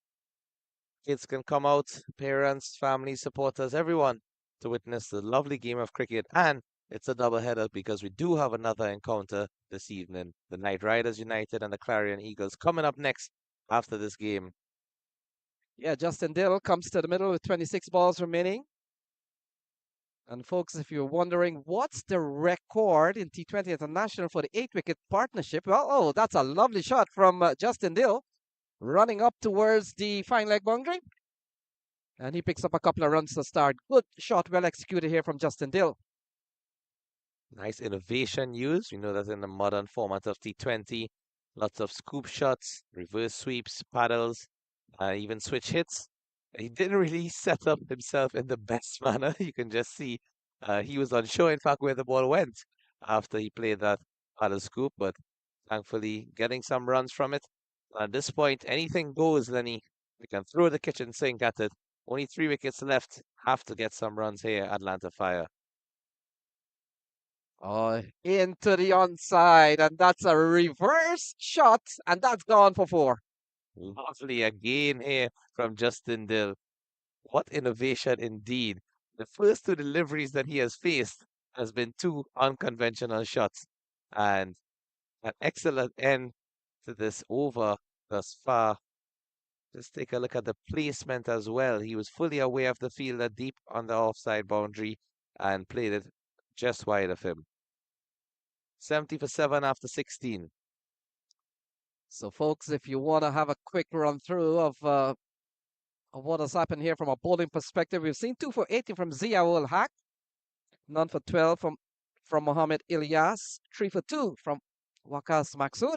Kids can come out, parents, families, supporters, everyone, to witness the lovely game of cricket. And it's a double header because we do have another encounter this evening. The Knight Riders United and the Clarion Eagles coming up next after this game. Yeah, Justin Dill comes to the middle with 26 balls remaining. And folks, if you're wondering what's the record in T20 International for the 8-wicket partnership, well, oh, that's a lovely shot from Justin Dill running up towards the fine leg boundary. And he picks up a couple of runs to start. Good shot, well executed here from Justin Dill. Nice innovation used. We know that in the modern format of T20, lots of scoop shots, reverse sweeps, paddles, even switch hits. He didn't really set up himself in the best manner. You can just see he was unsure, in fact, where the ball went after he played that paddle scoop, but thankfully getting some runs from it. At this point, anything goes, Lenny. We can throw the kitchen sink at it. Only 3 wickets left. Have to get some runs here, Atlanta Fire. Oh, into the onside, and that's a reverse shot, and that's gone for 4. Lovely again here from Justin Dill. What innovation indeed. The first 2 deliveries that he has faced has been 2 unconventional shots. And an excellent end to this over thus far. Just take a look at the placement as well. He was fully aware of the fielder deep on the offside boundary and played it just wide of him. 70 for 7 after 16. So, folks, if you want to have a quick run through of what has happened here from a bowling perspective, we've seen 2 for 80 from Ziaul Haq, none for 12 from Mohammed Ilyas, 3 for 2 from Waqas Maksud.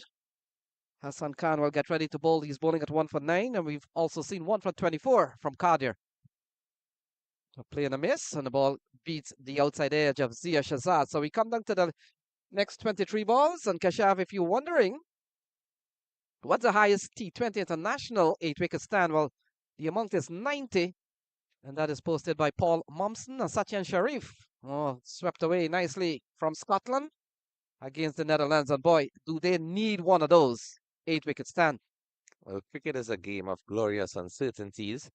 Hassan Khan will get ready to bowl. He's bowling at 1 for 9, and we've also seen 1 for 24 from Qadir. A play and a miss, and the ball beats the outside edge of Zia Shazad. So we come down to the next 23 balls, and Kashav, if you're wondering, what's the highest T20 International 8-wicket stand? Well, the amount is 90, and that is posted by Paul Momsen and Satyan Sharif. Oh, swept away nicely from Scotland against the Netherlands. And boy, do they need one of those 8-wicket stand. Well, cricket is a game of glorious uncertainties,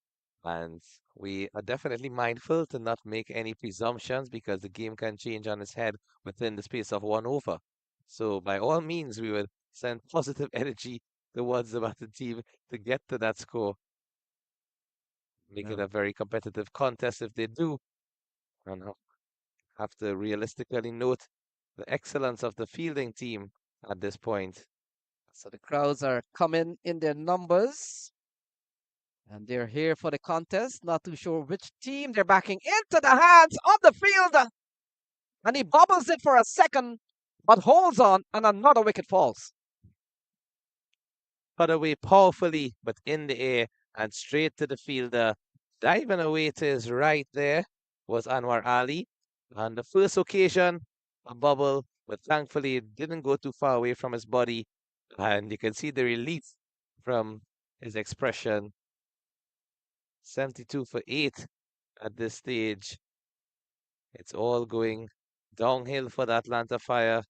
and we are definitely mindful to not make any presumptions because the game can change on its head within the space of 1 over. So by all means, we will send positive energy towards the batting team to get to that score. Make it a very competitive contest if they do. And have to realistically note the excellence of the fielding team at this point. So the crowds are coming in their numbers. And they're here for the contest. Not too sure which team they're backing into the hands of the fielder. And he bobbles it for a second, but holds on, and another wicket falls. Cut away powerfully, but in the air and straight to the fielder. Diving away to his right there was Anwar Ali. On the first occasion, a bubble, but thankfully it didn't go too far away from his body, and you can see the relief from his expression. 72 for 8 at this stage. It's all going downhill for the Atlanta Fire.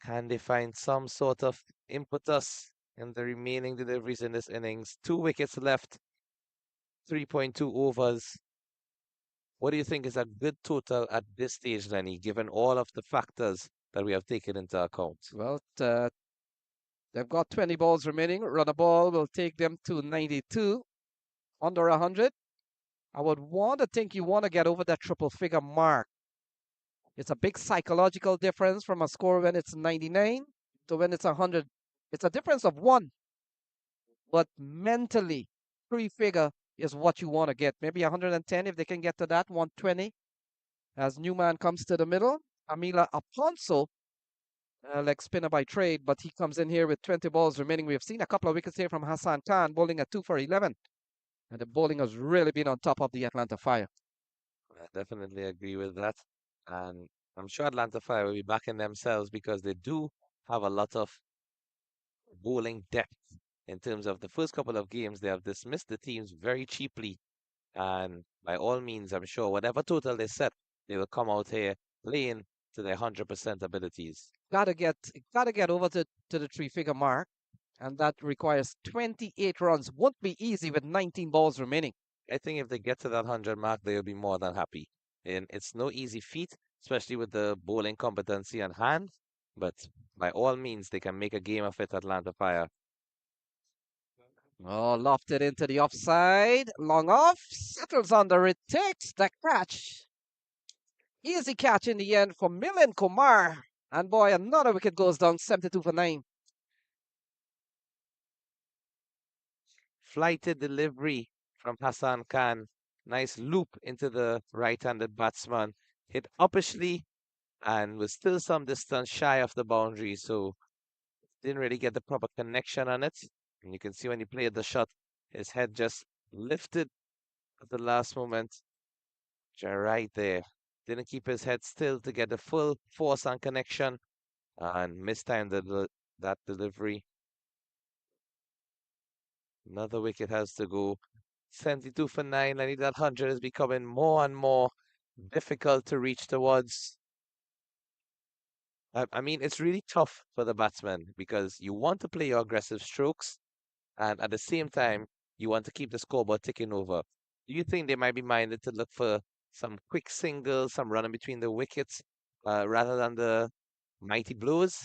Can they find some sort of impetus in the remaining deliveries in this innings? 2 wickets left, 3.2 overs. What do you think is a good total at this stage, Lenny, given all of the factors that we have taken into account? Well, they've got 20 balls remaining. Run a ball will take them to 92, under 100. I would want to think you want to get over that triple figure mark. It's a big psychological difference from a score when it's 99 to when it's 100. It's a difference of one, but mentally, three figure is what you want to get. Maybe 110 if they can get to that, 120. As Newman comes to the middle, Amila Aponso, leg spinner by trade, but he comes in here with 20 balls remaining. We have seen a couple of wickets here from Hassan Khan, bowling at 2 for 11. And the bowling has really been on top of the Atlanta Fire. I definitely agree with that. And I'm sure Atlanta Fire will be backing themselves because they do have a lot of bowling depth in terms of the first couple of games. They have dismissed the teams very cheaply. And by all means, I'm sure whatever total they set, they will come out here playing to their 100% abilities. Gotta get over to the three figure mark. And that requires 28 runs. Won't be easy with 19 balls remaining. I think if they get to that 100 mark, they'll be more than happy. And it's no easy feat, especially with the bowling competency on hand. But by all means, they can make a game of it, Atlanta Fire. Oh, lofted into the offside. Long off. Settles under it. Takes the catch. Easy catch in the end for Milind Kumar. And boy, another wicket goes down, 72 for 9. Flighted delivery from Hassan Khan. Nice loop into the right-handed batsman. Hit uppishly and was still some distance shy of the boundary, so didn't really get the proper connection on it. And you can see when he played the shot, his head just lifted at the last moment. Right there. Didn't keep his head still to get the full force and connection and mistimed that delivery. Another wicket has to go. 72 for 9. I need that 100 is becoming more and more difficult to reach towards. I mean, it's really tough for the batsman because you want to play your aggressive strokes, and at the same time, you want to keep the scoreboard ticking over. Do you think they might be minded to look for some quick singles, some running between the wickets, rather than the mighty blows?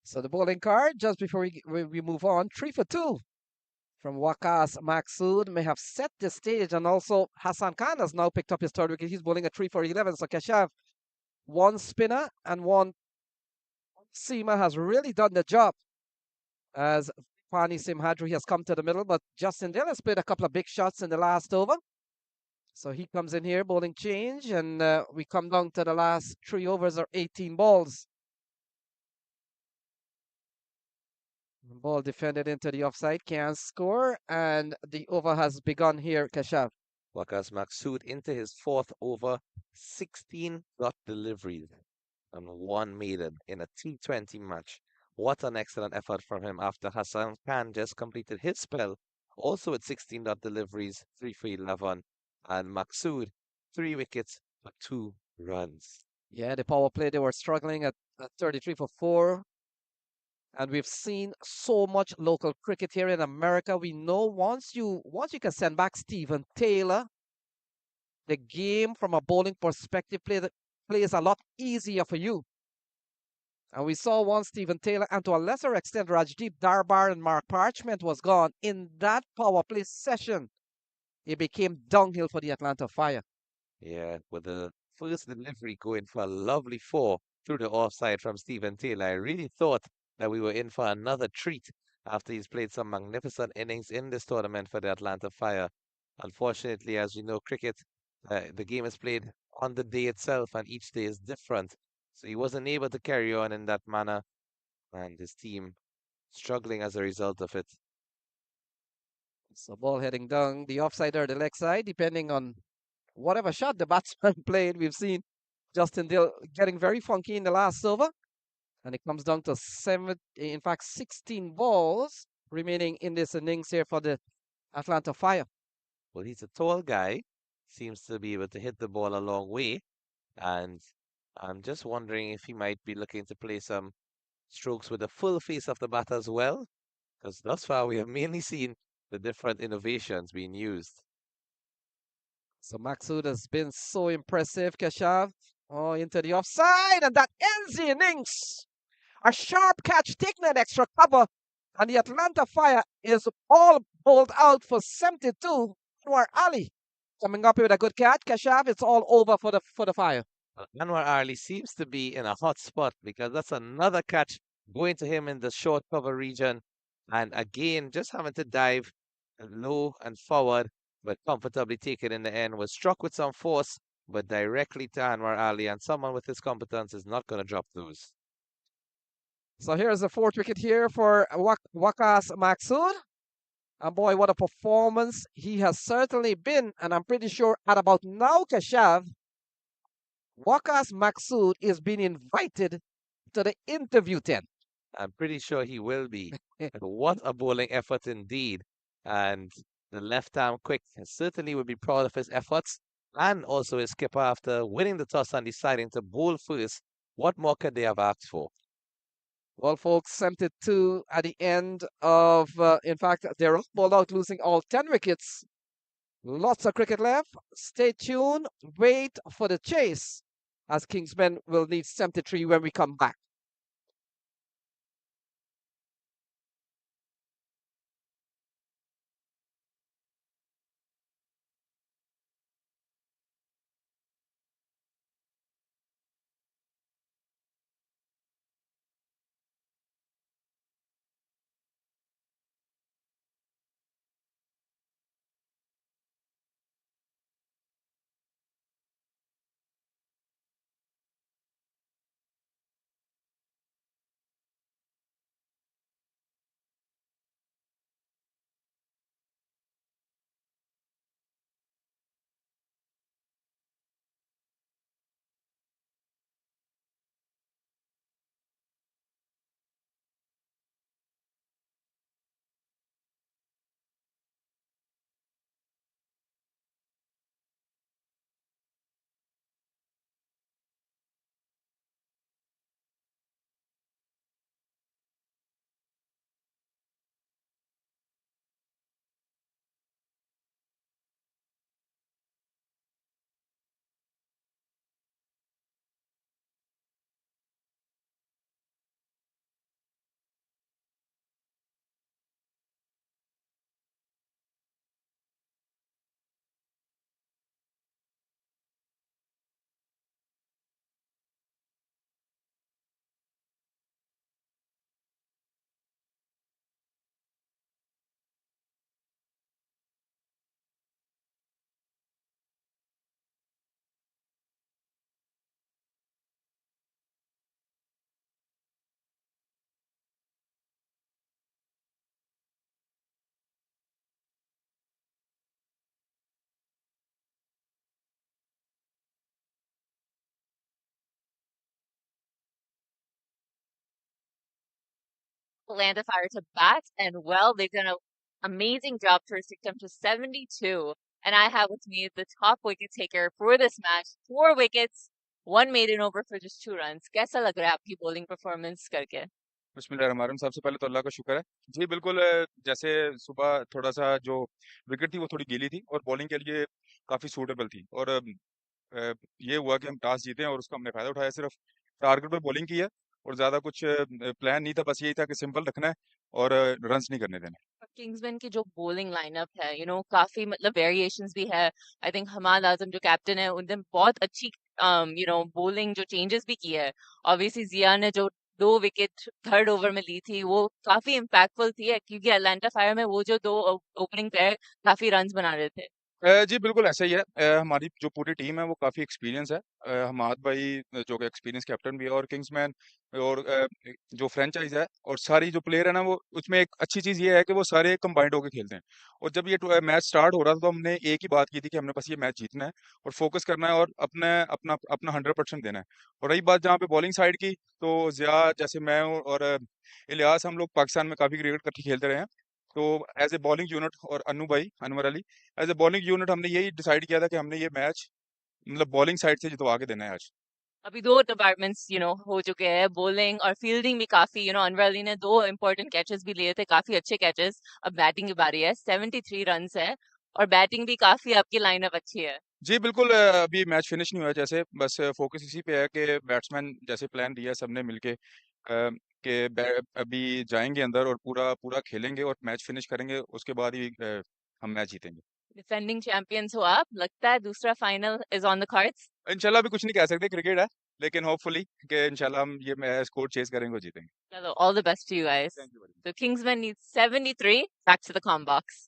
So the bowling card, just before we move on, 3 for 2 from Waqas Maksud may have set the stage, and also Hassan Khan has now picked up his third wicket. He's bowling at 3 for 11. So Keshav, one spinner and one seamer has really done the job as Pani Simhadri has come to the middle, but Justin Dill has played a couple of big shots in the last over. So he comes in here, bowling change, and we come down to the last 3 overs or 18 balls. Ball defended into the offside, can't score, and the over has begun here, Kashav. Waqas Maksud into his fourth over, 16 dot deliveries and one maiden in a T20 match. What an excellent effort from him after Hassan Khan just completed his spell, also with 16 dot deliveries, 3 for 11, and Maksud, 3 wickets for 2 runs. Yeah, the power play, they were struggling at 33 for 4. And we've seen so much local cricket here in America. We know once you can send back Stephen Taylor, the game from a bowling perspective plays a lot easier for you. And we saw once Stephen Taylor, and to a lesser extent Rajdeep Darbar and Mark Parchment was gone. In that power play session, it became downhill for the Atlanta Fire. Yeah, with the first delivery going for a lovely 4 through the offside from Stephen Taylor. I really thought that we were in for another treat after he's played some magnificent innings in this tournament for the Atlanta Fire. Unfortunately, as you know, cricket, the game is played on the day itself, and each day is different. So he wasn't able to carry on in that manner, and his team struggling as a result of it. So ball heading down the offside or the leg side, depending on whatever shot the batsman played. We've seen Justin Dill getting very funky in the last over. And it comes down to 16 balls remaining in this innings here for the Atlanta Fire. Well, he's a tall guy, seems to be able to hit the ball a long way, and I'm just wondering if he might be looking to play some strokes with the full face of the bat as well, because thus far we have mainly seen the different innovations being used. So Maxud has been so impressive, Keshav. Oh, into the offside, and that ends the innings. A sharp catch taking an extra cover, and the Atlanta Fire is all bowled out for 72. Anwar Ali coming up with a good catch. Keshav, it's all over for the Fire. Anwar Ali seems to be in a hot spot because that's another catch going to him in the short cover region. And again, just having to dive low and forward, but comfortably take it in the end. Was struck with some force, but directly to Anwar Ali. And someone with his competence is not going to drop those. So here's the fourth wicket here for Waqas Maxud. And boy, what a performance he has certainly been. And I'm pretty sure at about now, Keshav, Waqas Maxud is being invited to the interview tent. I'm pretty sure he will be. What a bowling effort indeed. And the left arm quick certainly would be proud of his efforts. And also his skipper after winning the toss and deciding to bowl first. What more could they have asked for? Well, folks, 72 at the end of, in fact, they're bowled out, losing all 10 wickets. Lots of cricket left. Stay tuned. Wait for the chase, as Kingsmen will need 73 when we come back. Atlanta Fire to bat, and well, they've done an amazing job to restrict them to 72. And I have with me the top wicket taker for this match, 4 wickets, 1 maiden over for just 2 runs. कैसा लग रहा है आपकी bowling performance करके? बिस्मिल्लाहिर्रहमानिर्रहीम। सबसे पहले तो अल्लाह का शुक्र है जी। बिल्कुल जैसे सुबह थोड़ा सा जो विकेट थी वो थोड़ी गीली थी और बॉलिंग के लिए काफ़ी सूटेबल थी। और ये हुआ कि हम टॉस जीते हैं और उसका हमने फ़ायदा उठाया। सिर्फ टारगेट पे बॉलिंग की है और ज़्यादा कुछ प्लान नहीं था। बस यही था कि सिंपल रखना है और रन्स नहीं करने देने। किंग्समैन की जो bowling लाइनअप है, काफी मतलब वेरिएशंस भी है। आई थिंक हमाद आजम जो कैप्टन है, उनने बहुत अच्छी bowling जो चेंजेस भी किए है। ऑब्वियसली जिया ने जो 2 विकेट थर्ड ओवर में ली थी, वो काफी इम्पैक्टफुल थी, क्योंकि अटलांटा फायर में वो जो 2 ओपनिंग पेयर काफी रन्स बना रहे थे। जी बिल्कुल ऐसा ही है। हमारी जो पूरी टीम है वो काफ़ी एक्सपीरियंस है। हमाद भाई जो कि एक्सपीरियंस कैप्टन भी है, और किंग्समैन और जो फ्रेंचाइज है और सारी जो प्लेयर है ना, वो उसमें एक अच्छी चीज़ ये है कि वो सारे कंबाइंड होकर खेलते हैं। और जब ये मैच स्टार्ट हो रहा था तो हमने एक ही बात की थी कि हमने बस ये मैच जीतना है और फोकस करना है और अपने अपना अपना 100% देना है। और रही बात जहाँ पे बॉलिंग साइड की, तो ज़िया जैसे मैं और इलियास, हम लोग पाकिस्तान में काफ़ी क्रिकेट इकट्ठे खेलते रहे हैं। तो एज ए बॉलिंग यूनिट, और अनु भाई Anwar Ali, as a bowling unit हमने यही डिसाइड किया था कि हमने ये मैच मतलब बॉलिंग साइड से जितवा के देना है आज। अभी दो डिपार्टमेंट्स हो चुके हैं, बॉलिंग और फील्डिंग भी काफी। अनवर अली ने दो इंपॉर्टेंट कैचेस भी लिए थे, काफी अच्छे कैचेस। अब बैटिंग की बारी है, 73 रन्स है और बैटिंग भी काफी, आपकी लाइनअप अच्छी है। जी बिल्कुल, अभी मैच फिनिश नहीं हुआ, जैसे बस फोकस इसी पे है कि बैट्समैन जैसे प्लान दिया सबने मिलके कि अभी जाएंगे अंदर और पूरा पूरा खेलेंगे और मैच फिनिश करेंगे, उसके बाद ही हम मैच जीतेंगे। डिफेंडिंग चैंपियंस हो आप, लगता है दूसरा final is on the cards. इंशाल्लाह अभी कुछ नहीं कह सकते, क्रिकेट है, लेकिन होपफुली कि इंशाल्लाह हम ये मैच स्कोर चेज करेंगे और जीतेंगे। चलो, all the best to you guys. Thank you very much. So Kingsman needs 73, back to the com box.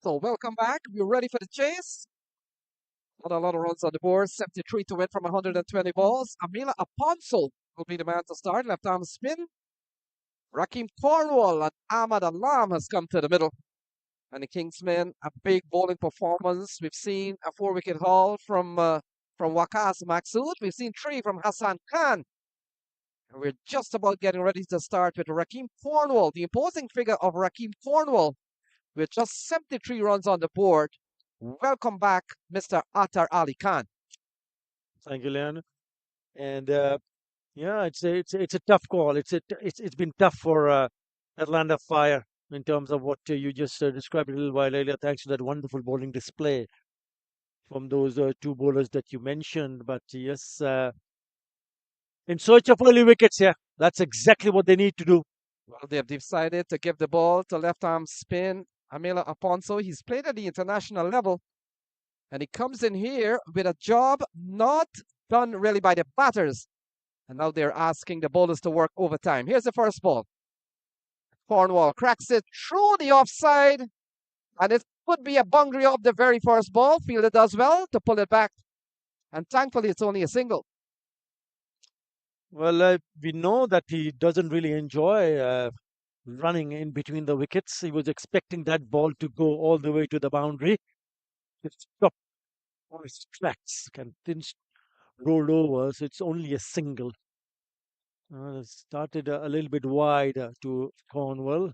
So welcome back. We're ready for the chase. Not a lot of runs on the board. 73 to win from 120 balls. Amila Aponso will be the man to start. Left arm spin. Raheem Cornwall and Ahmad Alam has come to the middle. And the Kingsmen, a big bowling performance. We've seen a 4-wicket haul from Waqas Maksud. We've seen 3 from Hassan Khan. And we're just about getting ready to start with Raheem Cornwall. The imposing figure of Raheem Cornwall with just 73 runs on the board. Welcome back, Mr. Attar Ali Khan. Thank you, Leon. And yeah, it's a tough call. It's been tough for Atlanta Fire in terms of what you just described a little while earlier. Thanks to that wonderful bowling display from those 2 bowlers that you mentioned. But yes, in search of early wickets, yeah, that's exactly what they need to do. Well, they've decided to give the ball to left arm spin. Amila Aponso, he's played at the international level. And he comes in here with a job not done really by the batters. And now they're asking the bowlers to work overtime. Here's the first ball. Cornwall cracks it through the offside. And it could be a boundary of the very first ball. Fielder does well to pull it back. And thankfully, it's only a single. Well, we know that he doesn't really enjoy running in between the wickets. He was expecting that ball to go all the way to the boundary. It stopped on its tracks and didn't roll over, so it's only a single. Started a little bit wide to Cornwall.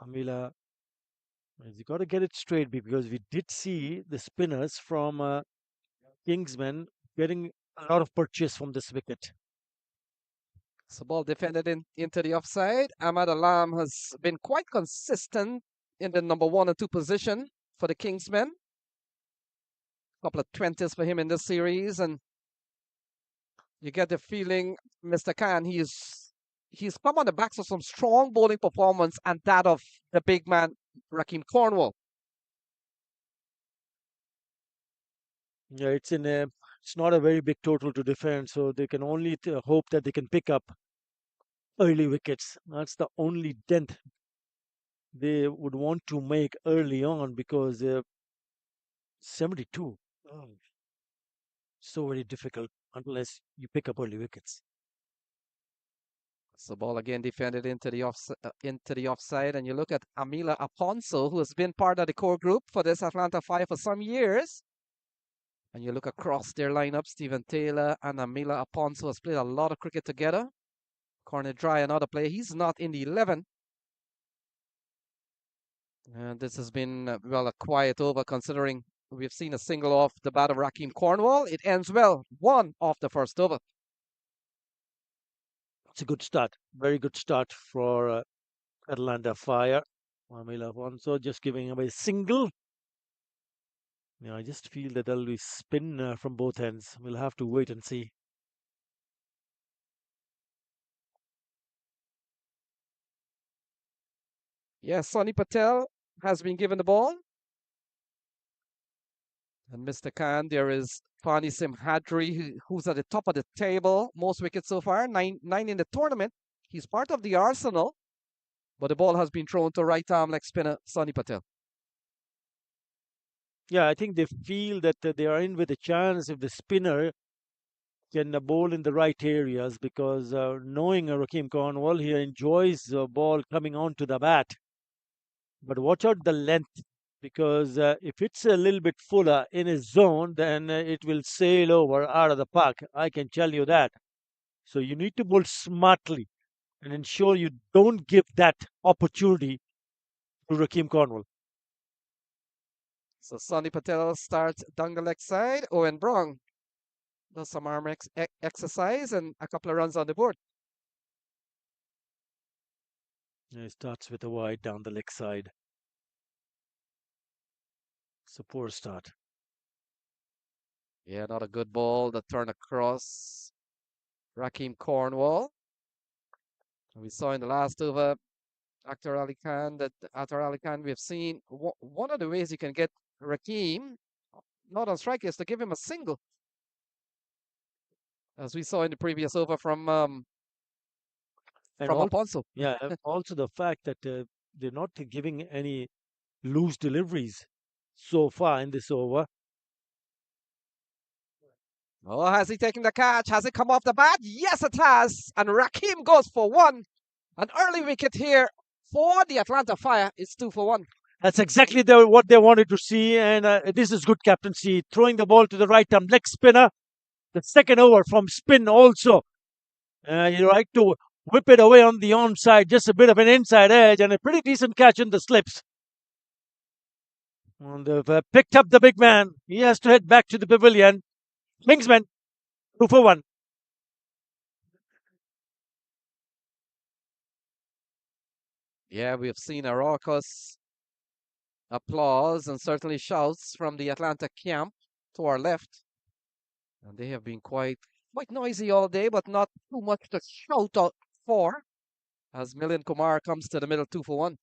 Amila, you got to get it straight because we did see the spinners from Kingsmen getting a lot of purchase from this wicket. So ball defended into the offside. Ahmad Alam has been quite consistent in the number 1 and 2 position for the Kingsmen. Couple of 20s for him in this series, and you get the feeling, Mr. Khan, he's come on the backs of some strong bowling performance and that of the big man, Raheem Cornwall. Yeah, it's not a very big total to defend, so they can only hope that they can pick up early wickets. That's the only dent they would want to make early on because 72. Oh, so very difficult unless you pick up early wickets. So ball again defended into the offside, and you look at Amila Aponso, who has been part of the core group for this Atlanta Fire for some years. And you look across their lineup, Stephen Taylor and Amila Aponso has played a lot of cricket together. Corner Dry, another player. He's not in the 11. And this has been, well, a quiet over considering we've seen a single off the bat of Raheem Cornwall. It ends well, 1 off the first over. It's a good start. Very good start for Atlanta Fire. Amila Afonso just giving away a single. Yeah, I just feel that there'll be spin from both ends. We'll have to wait and see. Yes, Sonny Patel has been given the ball. And Mr. Khan, there is Fani Simhadri, who's at the top of the table. Most wickets so far, nine in the tournament. He's part of the arsenal. But the ball has been thrown to right arm leg spinner Sonny Patel. Yeah, I think they feel that they are in with a chance if the spinner can bowl in the right areas because knowing Raheem Cornwall, he enjoys the ball coming onto the bat. But watch out the length because if it's a little bit fuller in his zone, then it will sail over out of the park. I can tell you that. So you need to bowl smartly and ensure you don't give that opportunity to Raheem Cornwall. So Sonny Patel starts down the leg side. Owen Brown does some arm exercise and a couple of runs on the board. He starts with a wide down the leg side. It's a poor start. Yeah, not a good ball. The turn across Raheem Cornwall. We saw in the last over, Attar Ali Khan, we've seen one of the ways you can get Raheem not on strike is to give him a single. As we saw in the previous over from Aponso. Yeah, also the fact that they're not giving any loose deliveries so far in this over. Oh, has he taken the catch? Has it come off the bat? Yes, it has. And Rakim goes for one. An early wicket here for the Atlanta Fire. It's 2 for 1. That's exactly what they wanted to see, and this is good captaincy. Throwing the ball to the right arm leg spinner. The second over from spin also. You like to whip it away on the onside, just a bit of an inside edge, and a pretty decent catch in the slips. And they've picked up the big man. He has to head back to the pavilion. Kingsmen, 2 for 1. Yeah, we have seen a raucous applause and certainly shouts from the Atlanta camp to our left. And they have been quite noisy all day, but not too much to shout out for. As Milind Kumar comes to the middle, 2 for 1.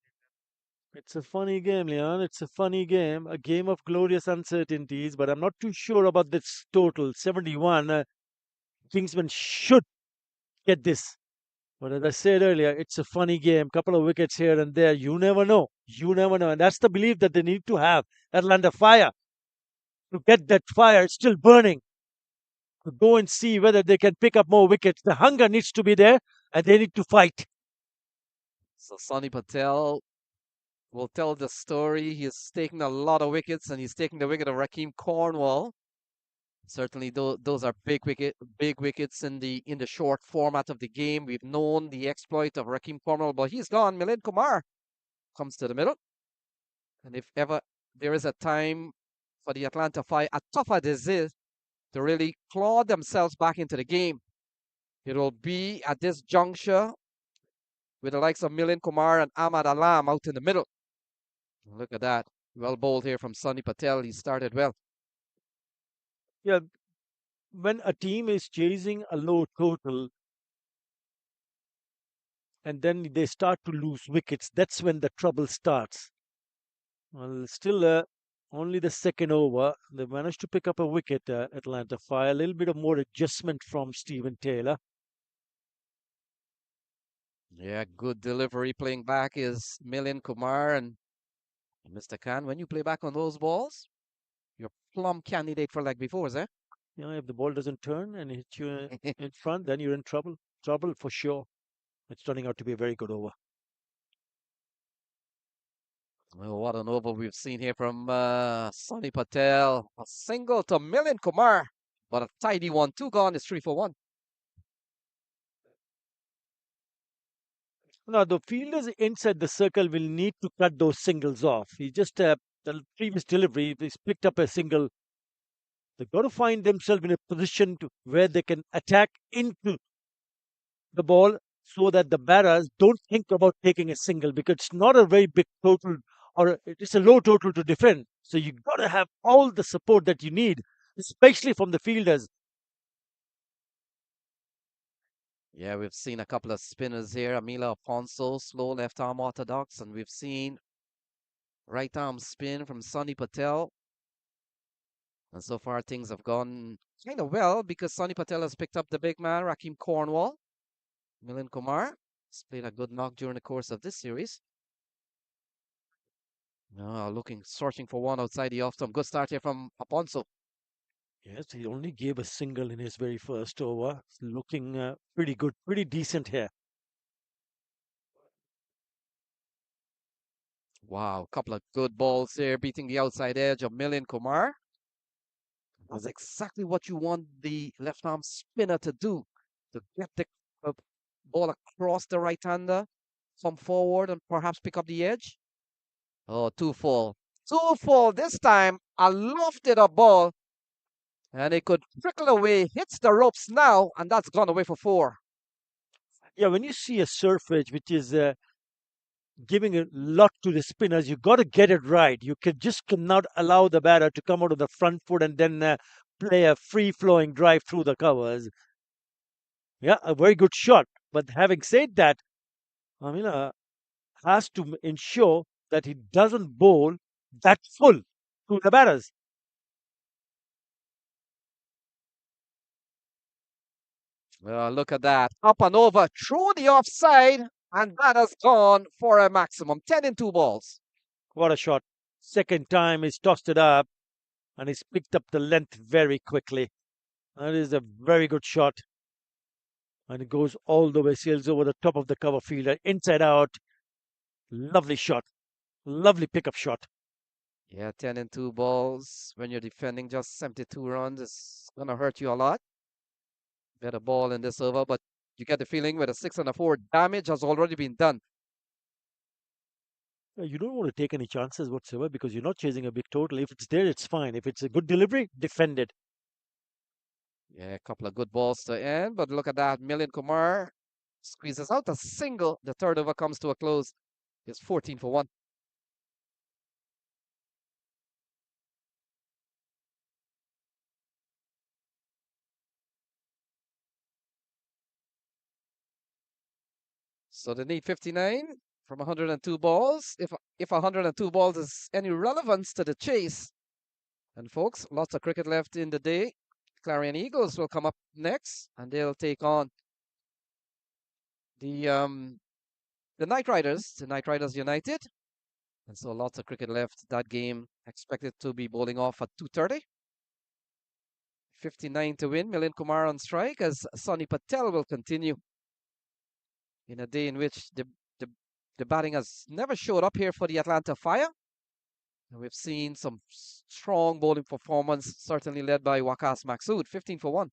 It's a funny game, Leon. It's a funny game. A game of glorious uncertainties, but I'm not too sure about this total. 71. Kingsman should get this. But as I said earlier, it's a funny game. Couple of wickets here and there. You never know. You never know. And that's the belief that they need to have. Atlanta Fire. To get that fire still burning. To go and see whether they can pick up more wickets. The hunger needs to be there, and they need to fight. So Sonny Patel will tell the story. He's taking a lot of wickets, and he's taking the wicket of Rakeem Cornwall. Certainly, those are big wickets in the short format of the game. We've known the exploit of Rakeem Cornwall, but he's gone. Milind Kumar comes to the middle, and if ever there is a time for the Atlanta Fire, a tougher this is, to really claw themselves back into the game, it will be at this juncture with the likes of Milind Kumar and Ahmad Alam out in the middle. Look at that. Well bowled here from Sonny Patel. He started well. Yeah, when a team is chasing a low total and then they start to lose wickets, that's when the trouble starts. Well, still only the second over. They managed to pick up a wicket, Atlanta Fire. A little bit of more adjustment from Stephen Taylor. Yeah, good delivery. Playing back is Milind Kumar and Mr. Khan. When you play back on those balls, you're plumb candidate for leg before, eh? If the ball doesn't turn and hit you in front, then you're in trouble. Trouble for sure. It's turning out to be a very good over. Well, what an over we've seen here from Sonny Patel. A single to Milind Kumar, but a tidy one. 2 gone. It's 3 for 1. Now, the fielders inside the circle will need to cut those singles off. He just, the previous delivery, he's picked up a single. They've got to find themselves in a position where they can attack into the ball so that the batters don't think about taking a single because it's not a very big total or it's a low total to defend. So you've got to have all the support that you need, especially from the fielders. Yeah, we've seen a couple of spinners here. Amila Afonso, slow left arm orthodox, and we've seen right arm spin from Sonny Patel. And so far things have gone kind of well because Sonny Patel has picked up the big man, Rakeem Cornwall. Milind Kumar has played a good knock during the course of this series. Now searching for one outside the off stump. Good start here from Afonso. Yes, he only gave a single in his very first over. Looking pretty good, pretty decent here. Wow, couple of good balls here, beating the outside edge of Milind Kumar. That's exactly what you want the left arm spinner to do, to get the ball across the right hander, come forward and perhaps pick up the edge. Oh, 2-4. 2-4 this time. A lofted up ball. And it could trickle away, hits the ropes now, and that's gone away for 4. Yeah, when you see a surface which is giving a lot to the spinners, you got to get it right. You cannot allow the batter to come out of the front foot and then play a free-flowing drive through the covers. Yeah, a very good shot. But having said that, Amila has to ensure that he doesn't bowl that full to the batters. Well, look at that. Up and over through the offside, and that has gone for a maximum. 10 in 2 balls. What a shot. Second time he's tossed it up and he's picked up the length very quickly. That is a very good shot. And it goes all the way, sails over the top of the cover fielder, inside out. Lovely shot. Lovely pickup shot. Yeah, 10 and 2 balls when you're defending just 72 runs is going to hurt you a lot. Better ball in this over, but you get the feeling with a 6 and a 4, damage has already been done. You don't want to take any chances whatsoever because you're not chasing a big total. If it's there, it's fine. If it's a good delivery, defend it. Yeah, a couple of good balls to end, but look at that. Milind Kumar squeezes out a single. The third over comes to a close. It's 14 for 1. So they need 59 from 102 balls. If 102 balls is any relevance to the chase. And folks, lots of cricket left in the day. Clarion Eagles will come up next, and they'll take on the Knight Riders, the Knight Riders United. And so lots of cricket left. That game expected to be bowling off at 2:30. 59 to win. Milind Kumar on strike as Sonny Patel will continue in a day in which the batting has never showed up here for the Atlanta Fire. And we've seen some strong bowling performance, certainly led by Waqas Maksud, 15 for 1.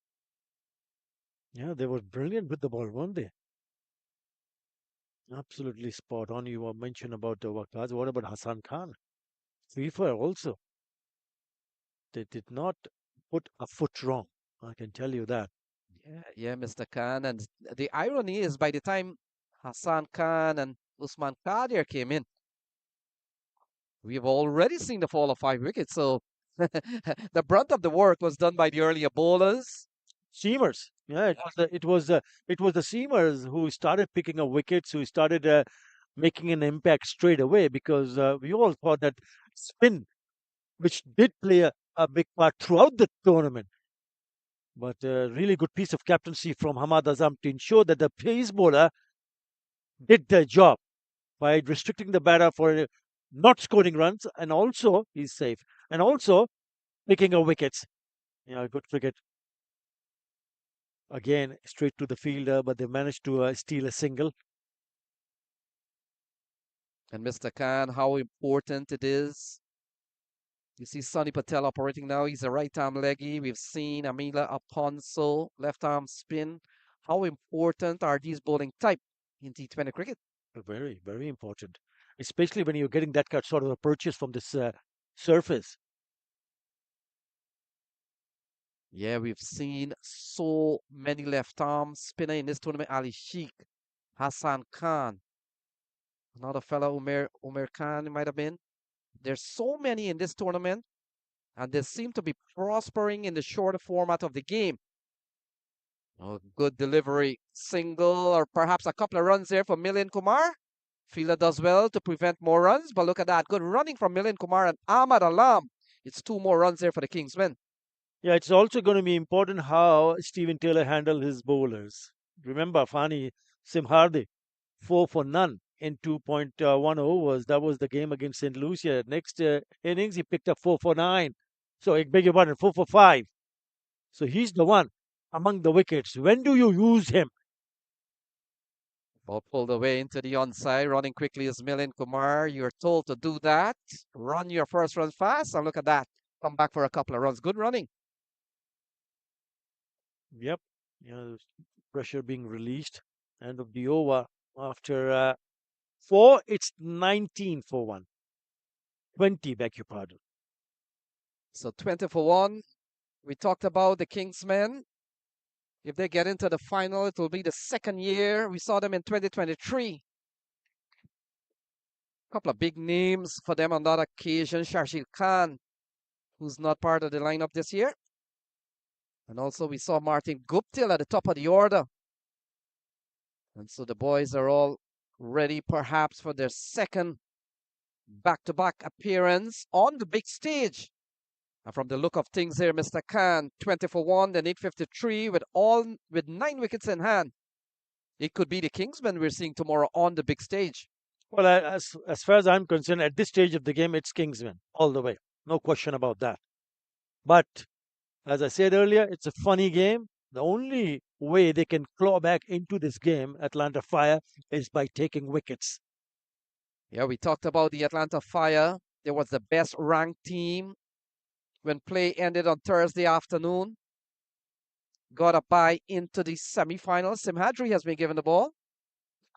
Yeah, they were brilliant with the ball, weren't they? Absolutely spot on. You were mentioned about the Waqas. What about Hassan Khan? 3 for also. They did not put a foot wrong. I can tell you that. Yeah, Mr. Khan. And the irony is by the time Hassan Khan and Usman Qadir came in, we've already seen the fall of 5 wickets. So the brunt of the work was done by the earlier bowlers. Seamers. Yeah, it was the seamers who started picking up wickets, who started making an impact straight away because we all thought that spin, which did play a big part throughout the tournament, but a really good piece of captaincy from Hamad Azam to ensure that the pace bowler did their job by restricting the batter for not scoring runs, and also he's safe, and also picking up wickets. Yeah, good cricket. Again, straight to the fielder, but they managed to steal a single. And Mr. Khan, how important it is. You see Sonny Patel operating now. He's a right-arm leggy. We've seen Amila Aponso, left-arm spin. How important are these bowling type in T20 cricket? Very, very important, especially when you're getting that sort of a purchase from this surface. Yeah, we've seen so many left-arm spinner in this tournament. Ali Sheikh, Hassan Khan, another fellow, Umer Khan, it might have been. There's so many in this tournament, and they seem to be prospering in the shorter format of the game. Oh, good delivery, single, or perhaps a couple of runs there for Milind Kumar. Fielder does well to prevent more runs, but look at that. Good running from Milind Kumar and Ahmad Alam. It's 2 more runs there for the Kingsmen. Yeah, it's also going to be important how Stephen Taylor handled his bowlers. Remember, Fani Simhardi, 4 for none in 2.1 overs. That was the game against St. Lucia. Next innings, he picked up 4 for 9. So, I beg your pardon, 4 for 5. So, he's the one among the wickets. When do you use him? Ball pulled away into the onside. Running quickly is Milind Kumar. You're told to do that. Run your first run fast, and look at that. Come back for a couple of runs. Good running. Yep. Pressure being released. End of the over after 4. It's 19 for 1. 20, beg your pardon. So 20 for 1. We talked about the Kingsmen. If they get into the final, it will be the second year. We saw them in 2023. A couple of big names for them on that occasion. Sharshil Khan, who's not part of the lineup this year. And also we saw Martin Guptill at the top of the order. And so the boys are all ready perhaps for their second back-to-back appearance on the big stage. And from the look of things here, Mr. Khan, 20 for 1, then 853 with 9 wickets in hand. It could be the Kingsmen we're seeing tomorrow on the big stage. Well, as far as I'm concerned, at this stage of the game, it's Kingsmen all the way. No question about that. But as I said earlier, it's a funny game. The only way they can claw back into this game, Atlanta Fire, is by taking wickets. Yeah, we talked about the Atlanta Fire. They was the best ranked team when play ended on Thursday afternoon. Got a bye into the semi-finals. Simhadri has been given the ball.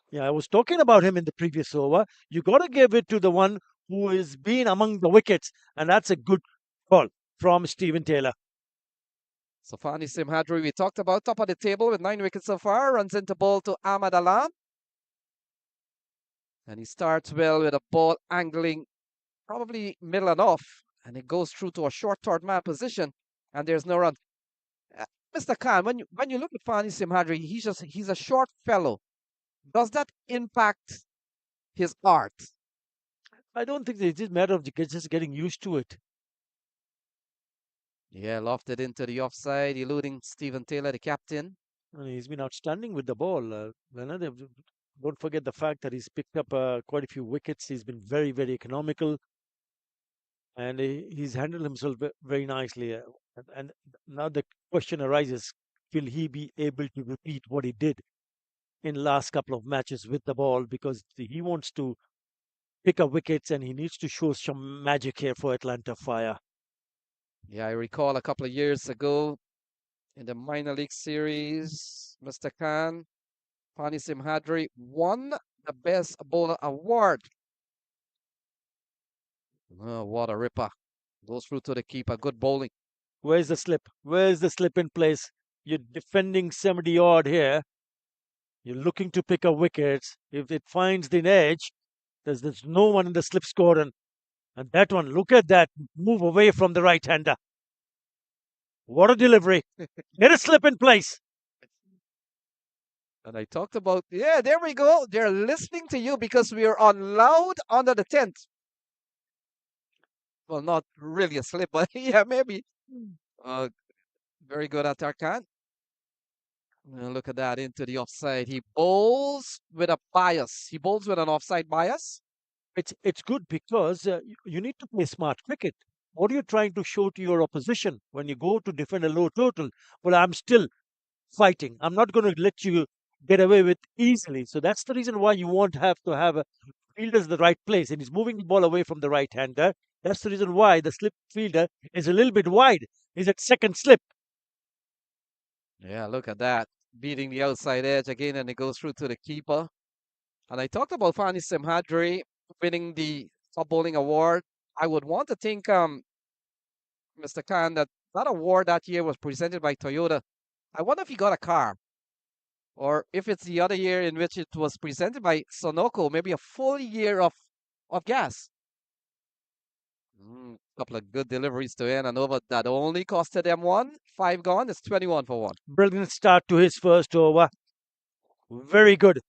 Yeah, I was talking about him in the previous over. You got to give it to the one who has been among the wickets, and that's a good call from Stephen Taylor. Safani Simhadri, we talked about, top of the table with 9 wickets so far, runs into ball to Ahmad Alam. And he starts well with a ball angling probably middle and off, and it goes through to a short third man position, and there's no run. Mr. Khan, when you look at Fani Simhadri, he's a short fellow. Does that impact his art? I don't think it's just a matter of just getting used to it. Yeah, lofted into the offside, eluding Stephen Taylor, the captain. And he's been outstanding with the ball. Don't forget the fact that he's picked up quite a few wickets. He's been very, very economical, and he's handled himself very nicely. And now the question arises: will he be able to repeat what he did in last couple of matches with the ball? Because he wants to pick up wickets, and he needs to show some magic here for Atlanta Fire. Yeah, I recall a couple of years ago in the minor league series, Mr. Khan, Fani Simhadri won the best bowler award. Oh, what a ripper. Goes through to the keeper. Good bowling. Where's the slip? Where's the slip in place? You're defending 70 odd here. You're looking to pick up wickets. If it finds the edge, there's no one in the slip score. And that one, look at that move away from the right hander. What a delivery. Get a slip in place. And I talked about, yeah, there we go. They're listening to you because we are on loud under the tent. Well, not really a slip, but yeah, maybe. Very good at Tarkan. Look at that into the offside. He bowls with a bias. He bowls with an offside bias. It's good because you need to play smart cricket. What are you trying to show to your opposition when you go to defend a low total? Well, I'm still fighting. I'm not going to let you get away with easily. So that's the reason why you won't have to have a fielder's in the right place, and he's moving the ball away from the right hander. That's the reason why the slip fielder is a little bit wide. He's at second slip. Yeah, look at that. Beating the outside edge again, and it goes through to the keeper. And I talked about Fani Simhadri winning the top bowling award. I would want to think, Mr. Khan, that award that year was presented by Toyota. I wonder if he got a car, or if it's the other year in which it was presented by Sonoco, maybe a full year of gas. Couple of good deliveries to end and over. That only costed them one. 5 gone. It's 21 for 1. Brilliant start to his first over. Very good.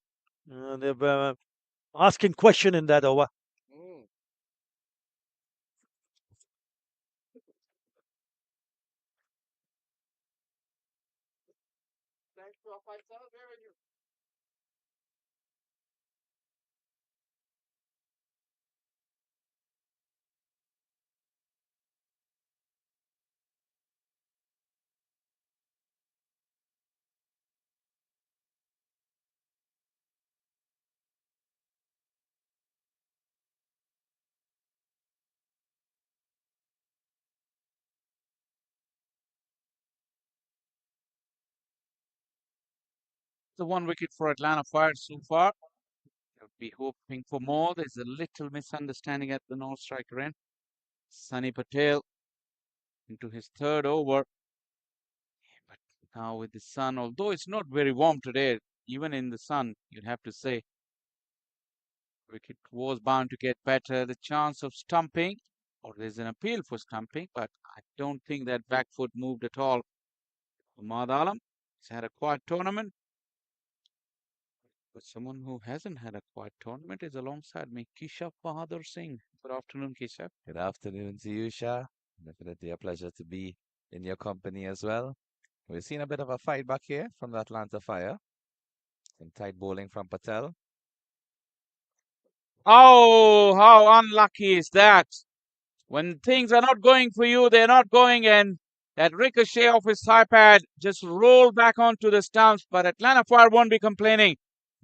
They're asking question in that over. The 1 wicket for Atlanta Fire so far. They'll be hoping for more. There's a little misunderstanding at the North striker end. Sunny Patel into his third over. But now with the sun, although it's not very warm today, even in the sun, you'd have to say, wicket was bound to get better. The chance of stumping, or there's an appeal for stumping, but I don't think that back foot moved at all. Ahmad Alam, he's had a quiet tournament. But someone who hasn't had a quiet tournament is alongside me, Keshav Bahadur Singh. Good afternoon, Keshav. Good afternoon to you, Shah. Definitely a pleasure to be in your company as well. We've seen a bit of a fight back here from the Atlanta Fire. Some tight bowling from Patel. Oh, how unlucky is that? When things are not going for you, they're not going, and that ricochet off his thigh pad just rolled back onto the stumps. But Atlanta Fire won't be complaining.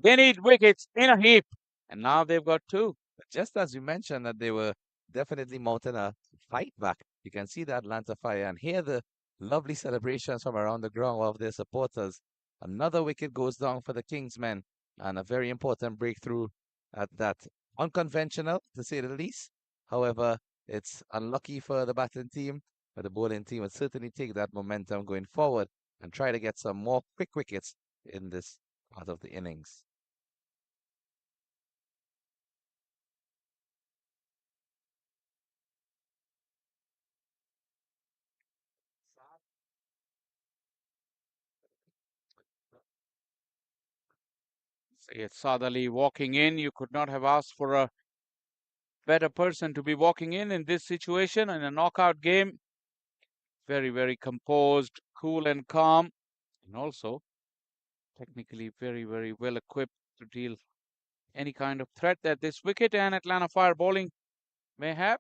They need wickets in a heap, and now they've got two. Just as you mentioned that they were definitely mounting a fight back, you can see the Atlanta Fire and hear the lovely celebrations from around the ground of their supporters. Another wicket goes down for the Kingsmen and a very important breakthrough at that. Unconventional, to say the least. However, it's unlucky for the batting team, but the bowling team will certainly take that momentum going forward and try to get some more quick wickets in this part of the innings. Syed Saad Ali walking in. You could not have asked for a better person to be walking in this situation in a knockout game. Very, very composed, cool and calm, and also technically very, very well equipped to deal any kind of threat that this wicket and Atlanta Fire bowling may have,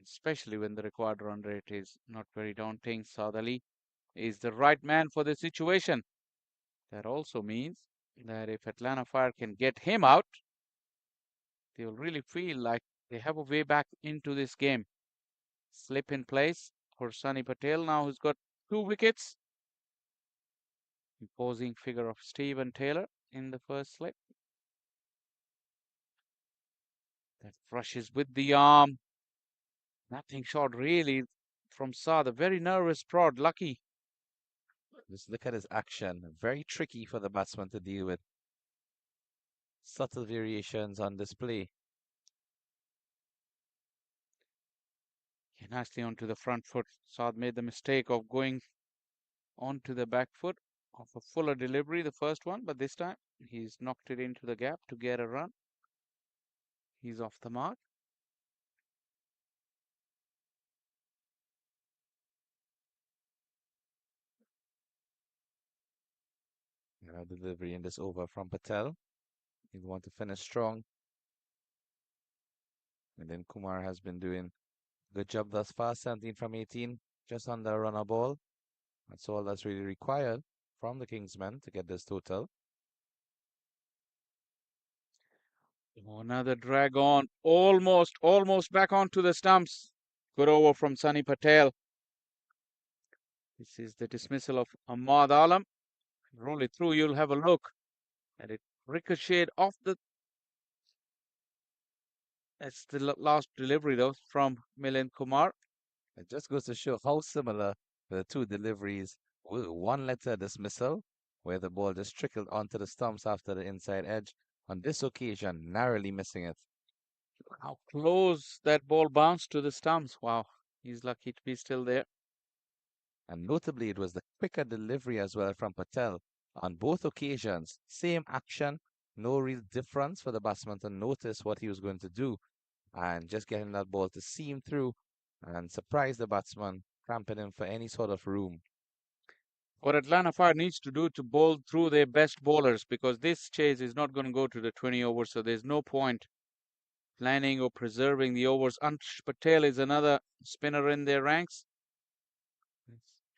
especially when the required run rate is not very daunting. Saad Ali is the right man for the situation. That also means that if Atlanta Fire can get him out, they will really feel like they have a way back into this game. Slip in place for Sunny Patel now, who's got 2 wickets. Imposing figure of Stephen Taylor in the first slip. That rushes with the arm. Nothing short really from Saad. A very nervous prod. Lucky. Just look at his action. Very tricky for the batsman to deal with. Subtle variations on display. Nicely onto the front foot. Saad made the mistake of going onto the back foot of a fuller delivery, the first one, but this time he's knocked it into the gap to get a run. He's off the mark. Delivery in this over from Patel. He'd want to finish strong. And then Kumar has been doing a good job thus far, 17 from 18, just under a runner ball. That's all that's really required from the Kingsmen to get this total. Oh, another drag on. Almost back onto the stumps. Good over from Sunny Patel. This is the dismissal of Ahmad Alam. Roll it through, you'll have a look. And it ricocheted off the... That's the last delivery, though, from Milind Kumar. It just goes to show how similar the two deliveries. One letter dismissal, where the ball just trickled onto the stumps after the inside edge. On this occasion, narrowly missing it. How close that ball bounced to the stumps. Wow, he's lucky to be still there. And notably, it was the quicker delivery as well from Patel. On both occasions, same action, no real difference for the batsman to notice what he was going to do. And just getting that ball to seam through and surprise the batsman, cramping him for any sort of room. What Atlanta Fire needs to do to bowl through their best bowlers, because this chase is not going to go to the 20 overs, so there's no point planning or preserving the overs. Ansh Patel is another spinner in their ranks.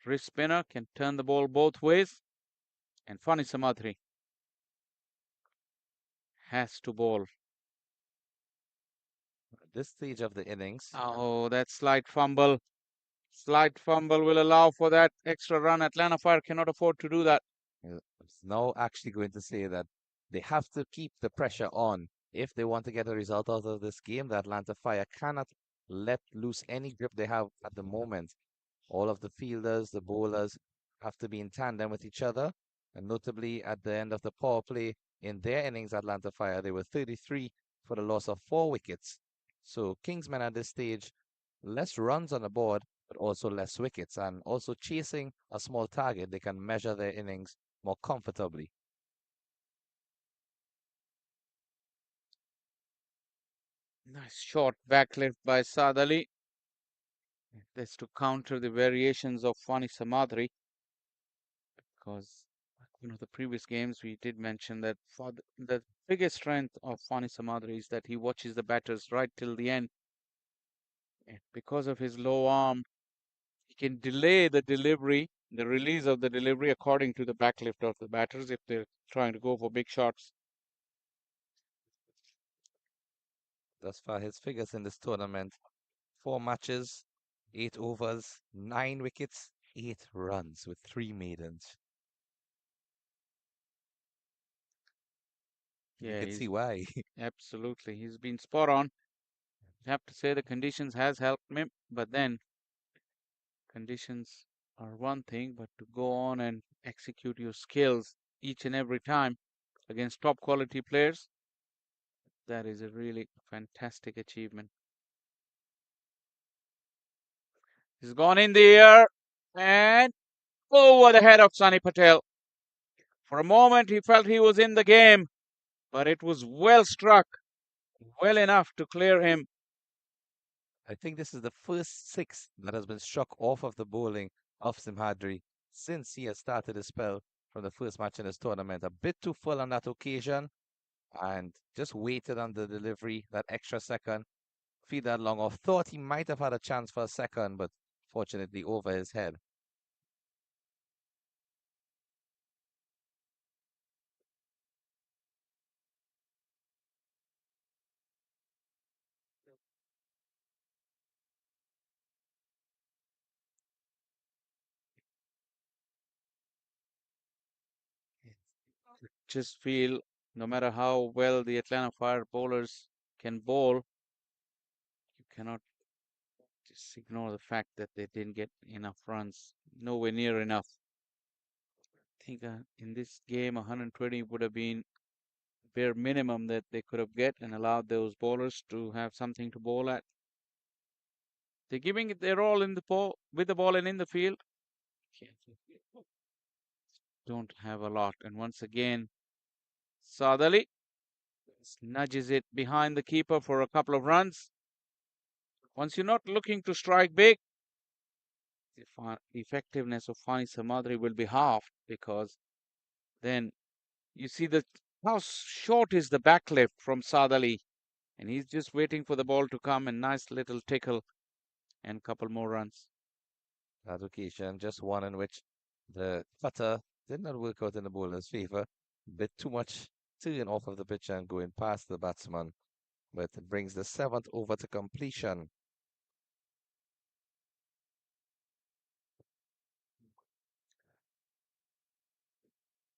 Wrist spinner can turn the ball both ways. And Fani Samadri has to bowl. At this stage of the innings. Oh, that slight fumble. Slight fumble will allow for that extra run. Atlanta Fire cannot afford to do that. It's now actually going to say that they have to keep the pressure on. If they want to get a result out of this game, the Atlanta Fire cannot let loose any grip they have at the moment. All of the fielders, the bowlers have to be in tandem with each other. And notably, at the end of the power play in their innings, Atlanta Fire, they were 33 for the loss of 4 wickets. So Kingsmen at this stage, less runs on the board, but also less wickets. And also chasing a small target, they can measure their innings more comfortably. Nice short backlift by Saad Ali. That's to counter the variations of Fani Samadri. Because the previous games we did mention that the biggest strength of Fani Samadri is that he watches the batters right till the end. And because of his low arm, he can delay the delivery, the release of the delivery according to the backlift of the batters if they're trying to go for big shots. Thus far, his figures in this tournament: 4 matches, 8 overs, 9 wickets, 8 runs with 3 maidens. You Yeah, can see why. absolutely. He's been spot on. You have to say the conditions has helped him, but then conditions are one thing, but to go on and execute your skills each and every time against top quality players, that is a really fantastic achievement. He's gone in the air and over the head of Sunny Patel. For a moment, he felt he was in the game, but it was well struck, well enough to clear him. I think this is the first 6 that has been struck off of the bowling of Simhadri since he has started his spell from the first match in this tournament. A bit too full on that occasion and just waited on the delivery, that extra second. Feed that long off. Thought he might have had a chance for a second, but fortunately over his head. Just feel no matter how well the Atlanta Fire bowlers can bowl, you cannot just ignore the fact that they didn't get enough runs, nowhere near enough. I think in this game, 120 would have been bare minimum that they could have get and allowed those bowlers to have something to bowl at. They're giving it their all in the ball with the ball and in the field. Don't have a lot. And once again, Saad Ali nudges it behind the keeper for a couple of runs. Once you're not looking to strike big, the effectiveness of Fani Samadri will be halved because then you see how short is the backlift from Saad Ali, and he's just waiting for the ball to come and nice little tickle and a couple more runs. That occasion, just one in which the cutter did not work out in the bowler's favor. A bit too much turn off of the pitch and going past the batsman, but it brings the 7th over to completion.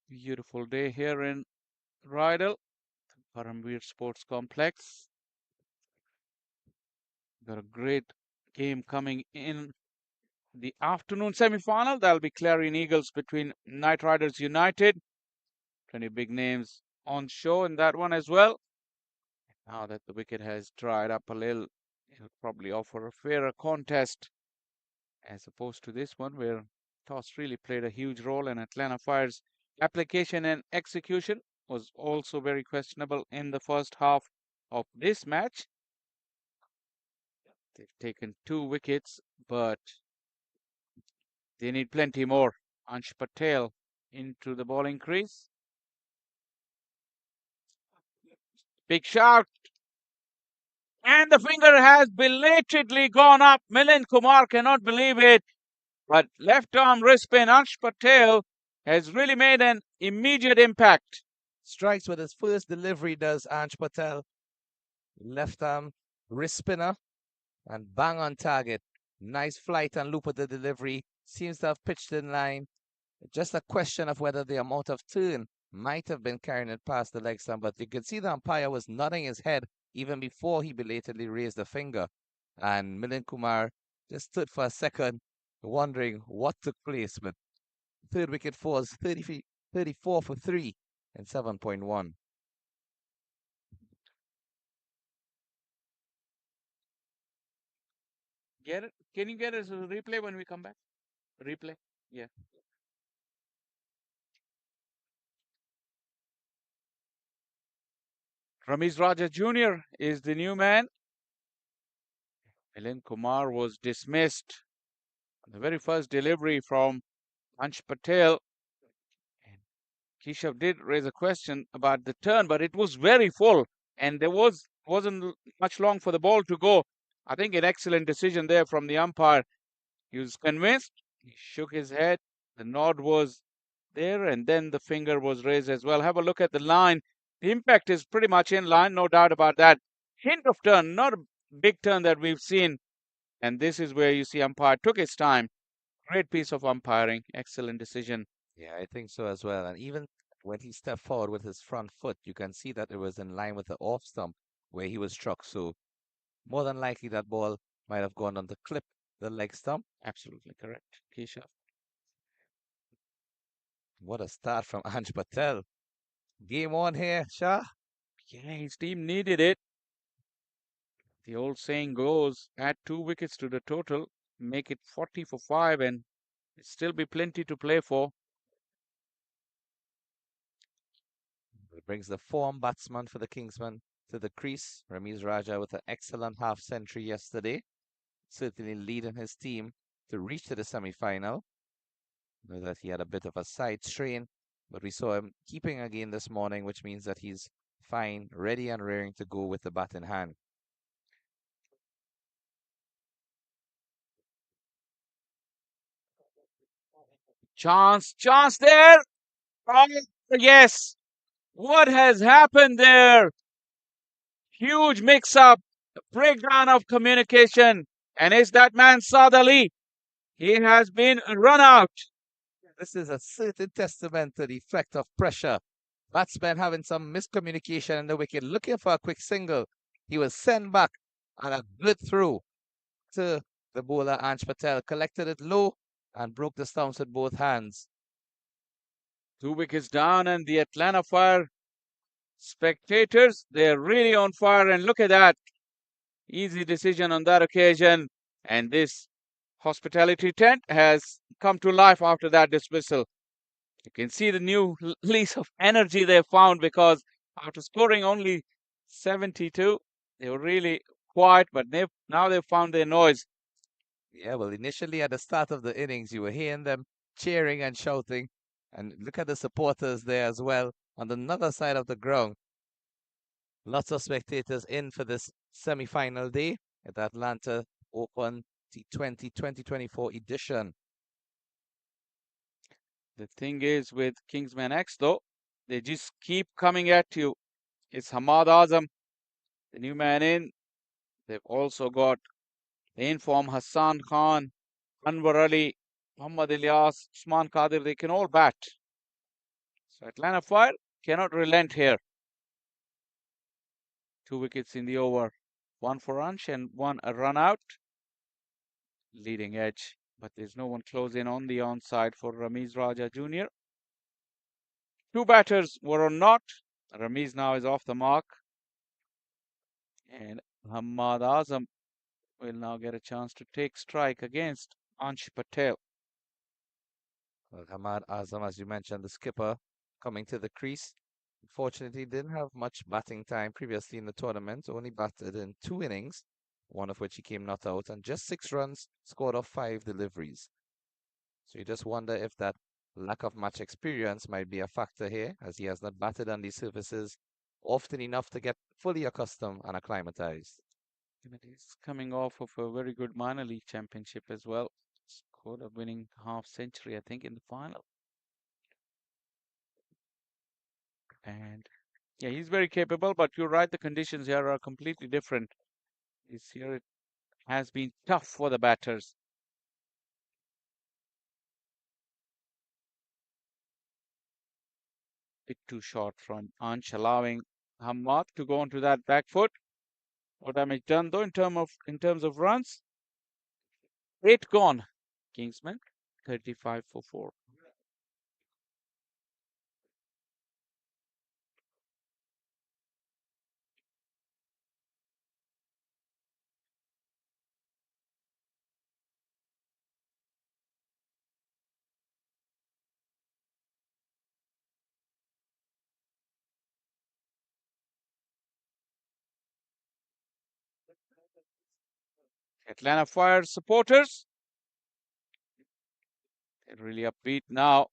Beautiful day here in Rydal, Paramveer Sports Complex. Got a great game coming in the afternoon semi-final. That'll be Clarion Eagles between Knight Riders United. Plenty of big names on show in that one as well. Now that the wicket has dried up a little, it'll probably offer a fairer contest as opposed to this one where toss really played a huge role, and Atlanta Fire's application and execution was also very questionable in the first half of this match. They've taken 2 wickets, but they need plenty more. Ansh Patel into the bowling crease. Big shout. And the finger has belatedly gone up. Milind Kumar cannot believe it. But left arm wrist spin, Ansh Patel has really made an immediate impact. Strikes with his first delivery, does Ansh Patel. Left arm wrist spinner and bang on target. Nice flight and loop of the delivery. Seems to have pitched in line. Just a question of whether the amount of turn might have been carrying it past the leg stump, but you could see the umpire was nodding his head even before he belatedly raised the finger. And Milind Kumar just stood for a second wondering what took place, but third wicket falls 34 for 3 and 7.1. Get it? Can you get us a replay when we come back? Replay? Yeah. Ramiz Raja Jr. is the new man. Milind Kumar was dismissed. The very first delivery from Ansh Patel. And Keshav did raise a question about the turn, but it was very full, and there wasn't much long for the ball to go. I think an excellent decision there from the umpire. He was convinced. He shook his head. The nod was there, and then the finger was raised as well. Have a look at the line. The impact is pretty much in line, no doubt about that. Hint of turn, not a big turn that we've seen. And this is where you see umpire took his time. Great piece of umpiring. Excellent decision. Yeah, I think so as well. And even when he stepped forward with his front foot, you can see that it was in line with the off stump where he was struck. So more than likely that ball might have gone on the clip, the leg stump. Absolutely correct, Keshav. What a start from Anj Patel. Game on here, Shah. Yeah, his team needed it. The old saying goes, add 2 wickets to the total, make it 40 for 5, and it'll still be plenty to play for. It brings the form batsman for the Kingsmen to the crease. Ramiz Raja with an excellent half century yesterday, certainly leading his team to reach to the semi-final. Know that he had a bit of a side strain, but we saw him keeping again this morning, which means that he's fine, ready and raring to go with the bat in hand. Chance there. Oh, yes. What has happened there? Huge mix-up, breakdown of communication. And is that man Saad Ali? He has been run out. This is a certain testament to the effect of pressure. Batsman having some miscommunication in the wicket, looking for a quick single. He was sent back and a good throw to the bowler Anj Patel. Collected it low and broke the stumps with both hands. 2 wickets down, and the Atlanta Fire spectators, they're really on fire. And look at that. Easy decision on that occasion. And this hospitality tent has come to life after that dismissal. You can see the new lease of energy they found, because after scoring only 72, they were really quiet, but now they've found their noise. Yeah, well, initially at the start of the innings, you were hearing them cheering and shouting. And look at the supporters there as well on another side of the ground. Lots of spectators in for this semi-final day at the Atlanta Open T20 2024 edition. The thing is with Kingsman X, though, they just keep coming at you. It's Hamad Azam, the new man in. They've also got the inform Hassan Khan, Anwar Ali, Muhammad Ilyas, Usman Qadir. They can all bat. So Atlanta Fire cannot relent here. 2 wickets in the over. 1 for Ansh and 1 a run out. Leading edge, but there's no one close in on the onside for Ramiz Raja Jr. 2 batters were on not. Ramiz now is off the mark. And Hamad Azam will now get a chance to take strike against Ansh Patel. Well, Hamad Azam, as you mentioned, the skipper coming to the crease. Unfortunately, didn't have much batting time previously in the tournament. Only batted in 2 innings, one of which he came not out, and just 6 runs, scored off 5 deliveries. So you just wonder if that lack of match experience might be a factor here, as he has not batted on these surfaces often enough to get fully accustomed and acclimatized. He's coming off of a very good minor league championship as well. Scored a winning half century, I think, in the final. And yeah, he's very capable, but you're right, the conditions here are completely different. This year it has been tough for the batters. Bit too short from Ansh, allowing Hamad to go onto that back foot. What damage done though in terms of runs? 8 gone. Kingsmen 35 for 4. Atlanta Fire supporters, they're really upbeat now.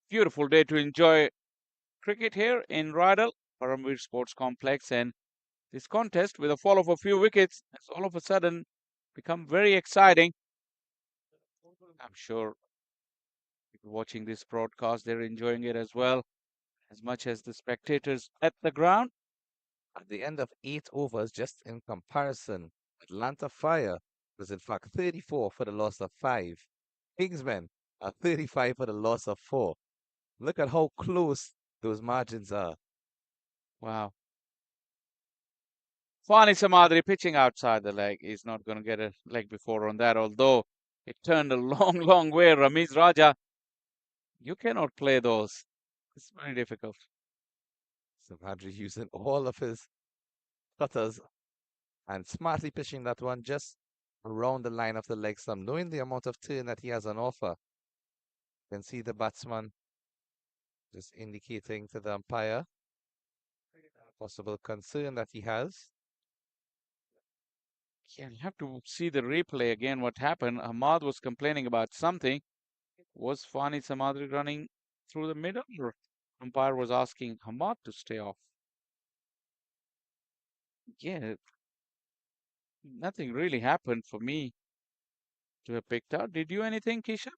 Beautiful day to enjoy cricket here in Rydal, Paramveer Sports Complex, and this contest with a fall of a few wickets has all of a sudden become very exciting. I'm sure people watching this broadcast, they're enjoying it as well, as much as the spectators at the ground. At the end of 8 overs, just in comparison, Atlanta Fire was in fact 34 for the loss of 5. Kingsmen are 35 for the loss of 4. Look at how close those margins are. Wow. Fani Samadri pitching outside the leg. He's not going to get a leg before on that, although it turned a long, long way. Ramiz Raja, you cannot play those. It's very difficult. Simhadri using all of his cutters and smartly pitching that one just around the line of the leg stump, knowing the amount of turn that he has on offer. You can see the batsman just indicating to the umpire possible concern that he has. Yeah, you have to see the replay again. What happened? Ahmad was complaining about something. Was Fani Samadri running through the middle, or umpire was asking Ahmad to stay off? Yeah, nothing really happened for me to have picked out. Did you anything, Kisha?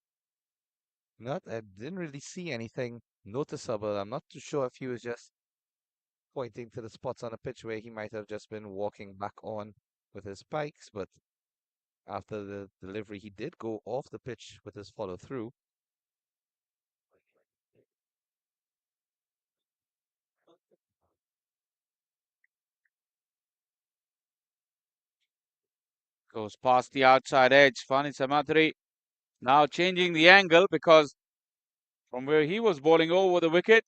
I didn't really see anything noticeable. I'm not too sure if he was just pointing to the spots on the pitch where he might have just been walking back on with his spikes, but after the delivery, he did go off the pitch with his follow through. Goes past the outside edge. Fani Samadri now changing the angle because from where he was bowling over the wicket,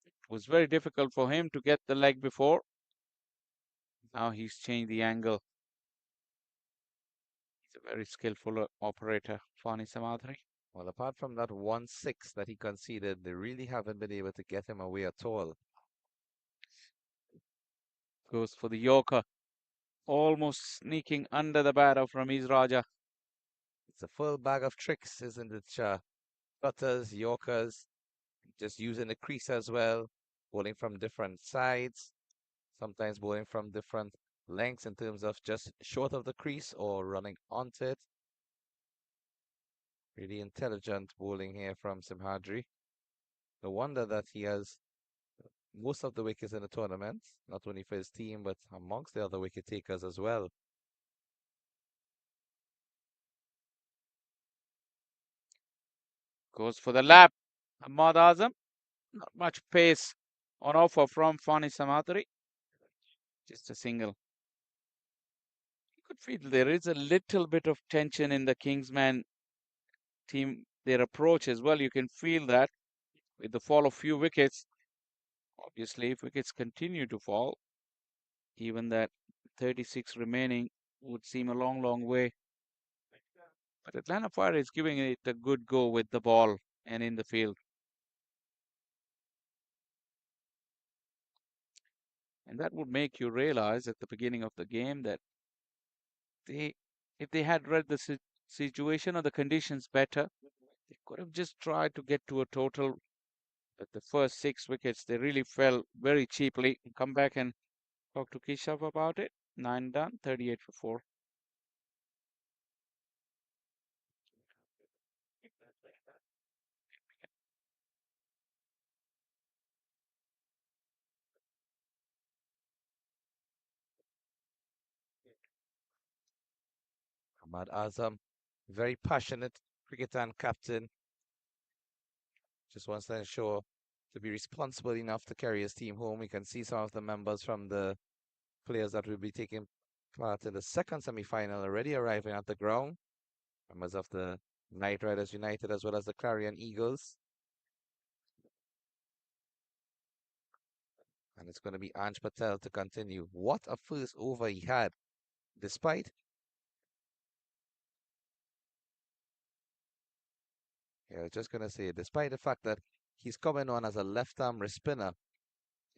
it was very difficult for him to get the leg before. Now he's changed the angle. He's a very skillful operator, Fani Samadri. Well, apart from that 1-6 that he conceded, they really haven't been able to get him away at all. Goes for the Yorker. Almost sneaking under the bat of Ramiz Raja. It's a full bag of tricks, isn't it, Shah? Cutters, Yorkers, just using the crease as well, bowling from different sides, sometimes bowling from different lengths in terms of just short of the crease or running onto it. Really intelligent bowling here from Simhadri. No wonder that he has most of the wickets in the tournament, not only for his team, but amongst the other wicket takers as well. Goes for the lap. Ahmad Azam. Not much pace on offer from Fani Samadri. Just a single. You could feel there is a little bit of tension in the Kingsman team, their approach as well. You can feel that with the fall of few wickets. Obviously, if wickets continue to fall, even that 36 remaining would seem a long, long way. But Atlanta Fire is giving it a good go with the ball and in the field. And that would make you realize at the beginning of the game that if they had read the situation or the conditions better, they could have just tried to get to a total. But the first 6 wickets, they really fell very cheaply. Come back and talk to Keshav about it. 9 done, 38 for 4. Ahmad Azam, very passionate cricketer and captain. Just wants to ensure to be responsible enough to carry his team home. We can see some of the members from the players that will be taking part in the second semi-final already arriving at the ground. Members of the Knight Riders United as well as the Clarion Eagles. And it's going to be Anj Patel to continue. What a first over he had. Despite I was just going to say, despite the fact that he's coming on as a left-arm spinner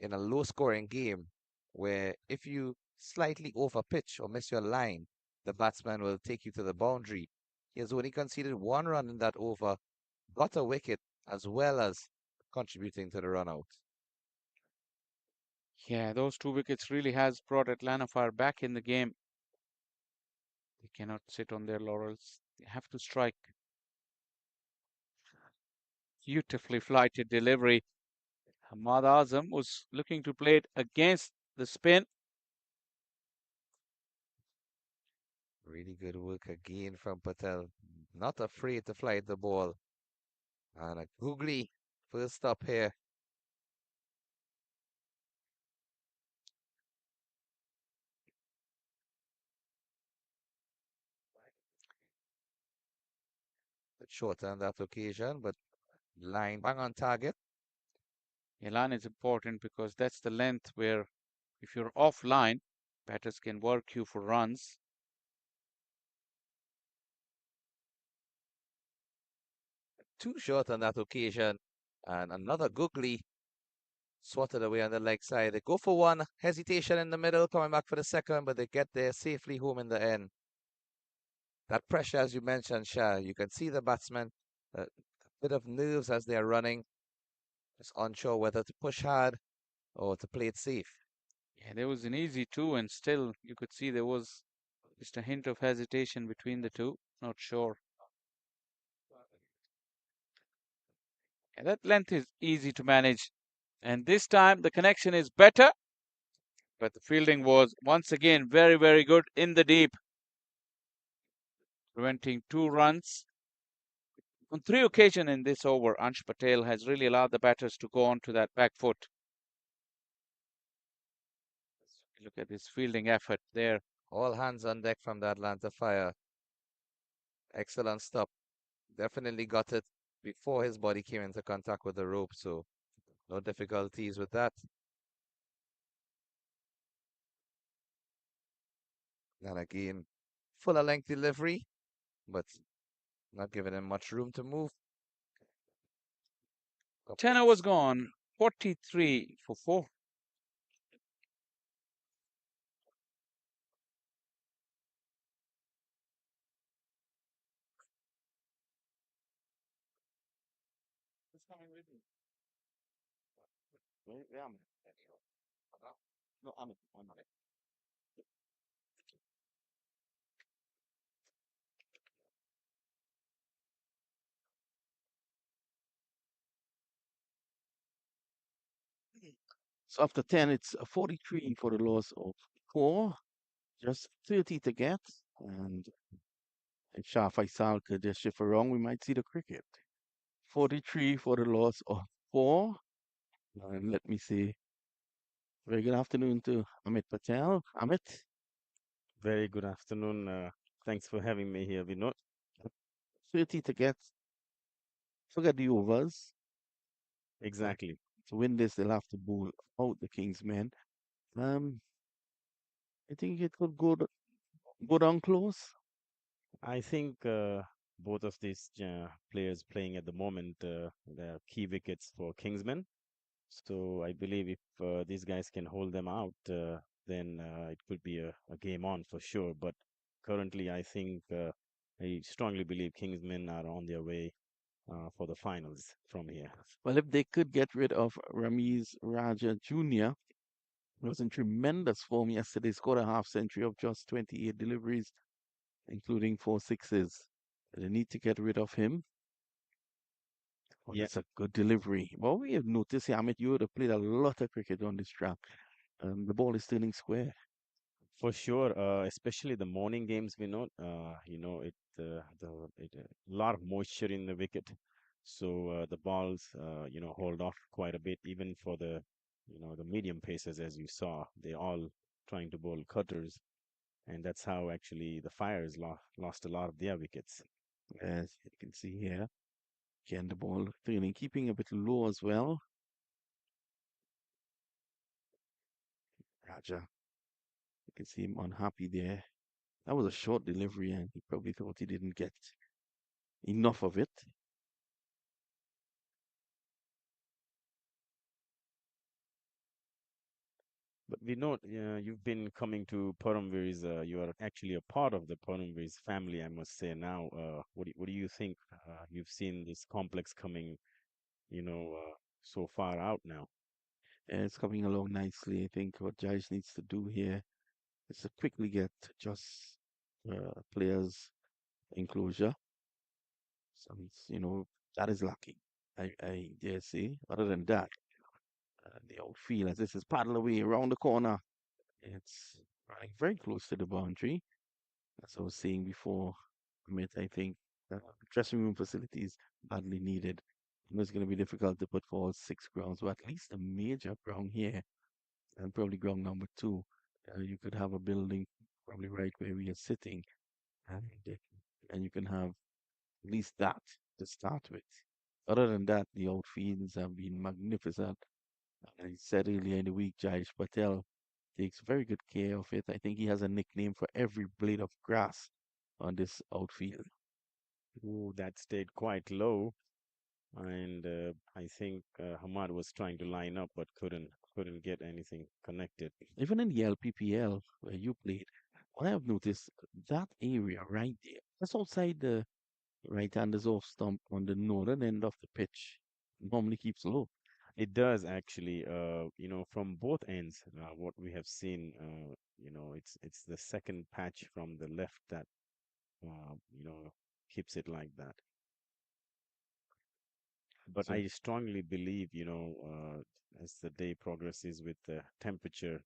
in a low-scoring game, where if you slightly over-pitch or miss your line, the batsman will take you to the boundary. He has only conceded 1 run in that over, got a wicket, as well as contributing to the run out. Yeah, those 2 wickets really has brought Atlanta Fire back in the game. They cannot sit on their laurels. They have to strike. Beautifully flighted delivery. Ahmad Azam was looking to play it against the spin. Really good work again from Patel. Not afraid to flight the ball. And a googly first stop here. Bit shorter on that occasion, but line bang on target. Line is important because that's the length where if you're offline, batters can work you for runs. Too short on that occasion. And another googly swatted away on the leg side. They go for one, hesitation in the middle, coming back for the second, but they get there safely home in the end. That pressure, as you mentioned, Shah, you can see the batsmen, a bit of nerves as they are running, just unsure whether to push hard or to play it safe. Yeah, there was an easy two, and still you could see there was just a hint of hesitation between the two. Not sure. Yeah, that length is easy to manage. And this time the connection is better. But the fielding was once again very, very good in the deep, preventing 2 runs. On 3 occasions in this over, Ansh Patel has really allowed the batters to go on to that back foot. Look at this fielding effort there. All hands on deck from the Atlanta Fire. Excellent stop. Definitely got it before his body came into contact with the rope, so no difficulties with that. And again, full of length delivery, but not giving him much room to move. Tenor was gone, 43 for 4. No, Amit, 1 minute. So after 10, it's 43 for the loss of 4. Just 30 to get. And if Shah Faisal could just shift around, we might see the cricket. 43 for the loss of 4. And let me see. Very good afternoon to Amit Patel. Amit, Very good afternoon. Thanks for having me here, Vinod. 30 to get. Forget the overs. Exactly. To win this, they'll have to bowl out the Kingsmen. I think it could go down close. I think both of these players playing at the moment, they're key wickets for Kingsmen. So I believe if these guys can hold them out, then it could be a game on for sure. But currently, I think I strongly believe Kingsmen are on their way for the finals from here. Well, if they could get rid of Ramiz Raja Jr., was in tremendous form yesterday. Scored a half century of just 28 deliveries, including 4 sixes. They need to get rid of him. Oh, Yeah, that's a good delivery. Well, we have noticed here, Amit, you would have played a lot of cricket on this track. The ball is turning square. for sure. Especially the morning games, we know, lot of moisture in the wicket, so the balls, hold off quite a bit, even for the medium pacers, as you saw. They all trying to bowl cutters, and that's how actually the Fires lost a lot of their wickets. As you can see here, again, the ball turning, keeping a bit low as well. Raja, you can see him unhappy there. That was a short delivery, and he probably thought he didn't get enough of it. But we know you've been coming to Paramvir's. You are actually a part of the Paramvir's family, I must say. Now, what do you think? You've seen this complex coming, you know, so far out now. And it's coming along nicely. I think what Jais needs to do here is to quickly get just players enclosure. So that is lucky. I dare say. Other than that, the outfield, as this is paddle away around the corner, it's running very close to the boundary. As I was saying before, Amit, I think dressing room facilities badly needed. I know it's going to be difficult to put forward 6 grounds, but at least a major ground here and probably ground number two. You could have a building probably right where we are sitting, and and you can have at least that to start with. Other than that, the outfields have been magnificent. And I said earlier in the week, Jayesh Patel takes very good care of it. I think he has a nickname for every blade of grass on this outfield. Ooh, that stayed quite low, and I think Hamad was trying to line up but couldn't get anything connected. Even in the LPPL where you played, what I have noticed, that area right there, just outside the right-handers off stump on the northern end of the pitch, normally keeps low. It does actually, from both ends, what we have seen, it's the second patch from the left that, keeps it like that. But So I strongly believe, as the day progresses with the temperature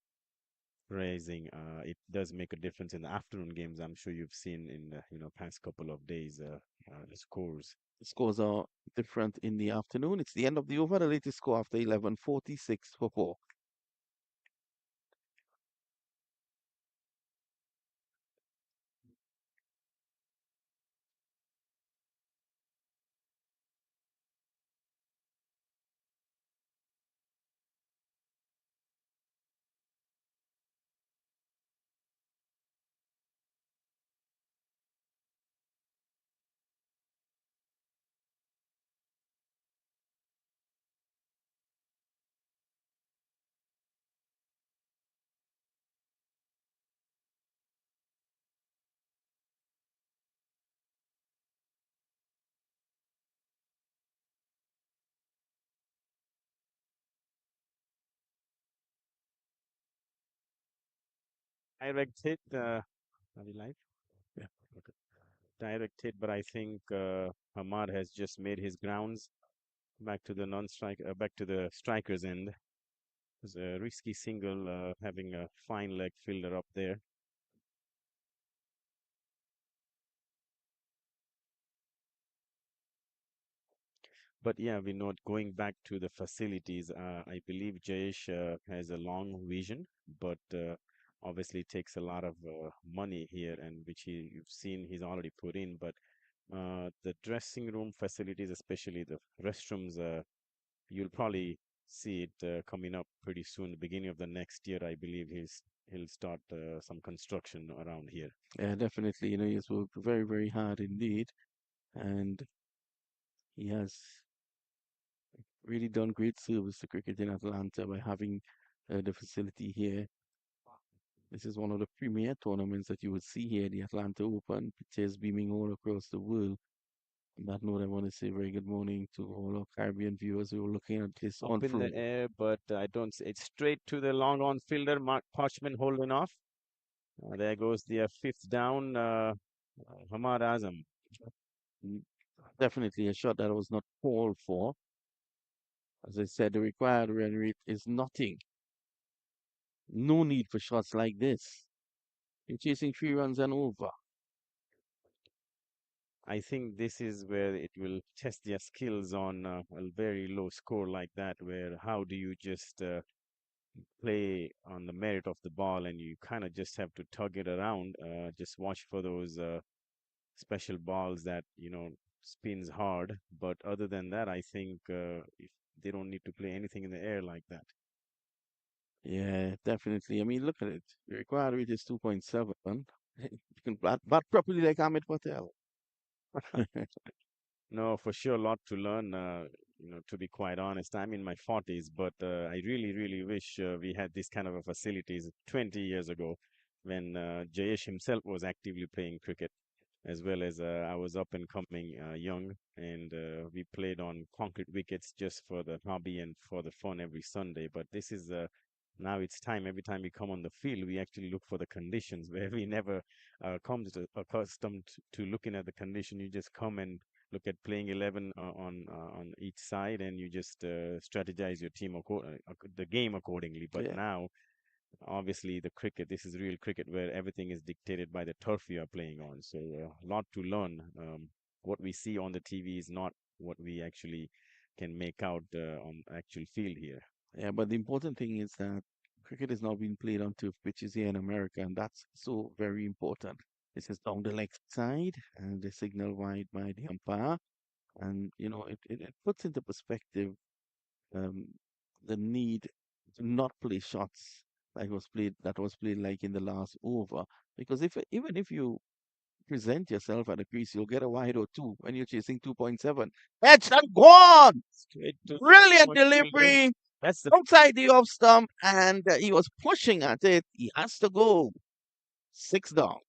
rising, it does make a difference in the afternoon games. I'm sure you've seen in the, past couple of days, the scores. the scores are different in the afternoon. It's the end of the over. The latest score after 11, 46 for 4. Direct hit, are we live? Yeah. Okay. Direct hit, but I think Hamad has just made his grounds back to the non-strike, back to the striker's end. It was a risky single, having a fine leg fielder up there. But yeah, we note going back to the facilities, I believe Jayesh has a long vision, but obviously it takes a lot of money here, and which you've seen he's already put in. But the dressing room facilities, especially the restrooms, you'll probably see it coming up pretty soon. The beginning of the next year, I believe he'll start some construction around here. Yeah, definitely. He's worked very, very hard indeed. And he has really done great service to cricket in Atlanta by having the facility here. This is one of the premier tournaments that you would see here, the Atlanta Open. Pictures beaming all across the world. On that note, I want to say very good morning to all our Caribbean viewers who are looking at this Up on in the floor. air, but I don't see it's straight to the long on fielder, Mark Parchman holding off. There goes the fifth down, Hamad Azam. Mm, Definitely a shot that was not called for. As I said, the required run rate is nothing. No need for shots like this. You're chasing 3 runs and over. I think this is where it will test their skills on a very low score like that, where how do you just play on the merit of the ball and you kind of just have to tug it around. Just watch for those special balls that, spins hard. But other than that, I think if they don't need to play anything in the air like that. Yeah, definitely. I mean, look at it. The required rate is 2.7. You can bat properly like Ahmed Patel. No, for sure, a lot to learn. To be quite honest, I'm in my 40s, but I really, really wish we had this kind of a facilities 20 years ago when Jayesh himself was actively playing cricket. as well as I was up and coming young, and we played on concrete wickets just for the hobby and for the fun every Sunday. But this is now it's time. Every time we come on the field, we actually look for the conditions where we never accustomed to looking at the condition. You just come and look at playing 11 on each side, and you just strategize your team the game accordingly. But Yeah. now obviously the cricket, this is real cricket where everything is dictated by the turf you are playing on, so a lot to learn. What we see on the TV is not what we actually can make out on actual field here. Yeah, but the important thing is that cricket is now being played on turf pitches here in America, and that's so very important. This is down the leg side, and the signal wide by the umpire, and it puts into perspective um, the need to not play shots that was played like in the last over, because if even if you present yourself at the crease, you'll get a wide or two when you're chasing 2.7. Edged and gone! Straight to Brilliant point fielders. delivery That's the outside the off stump, and he was pushing at it. He has to go. 6 down.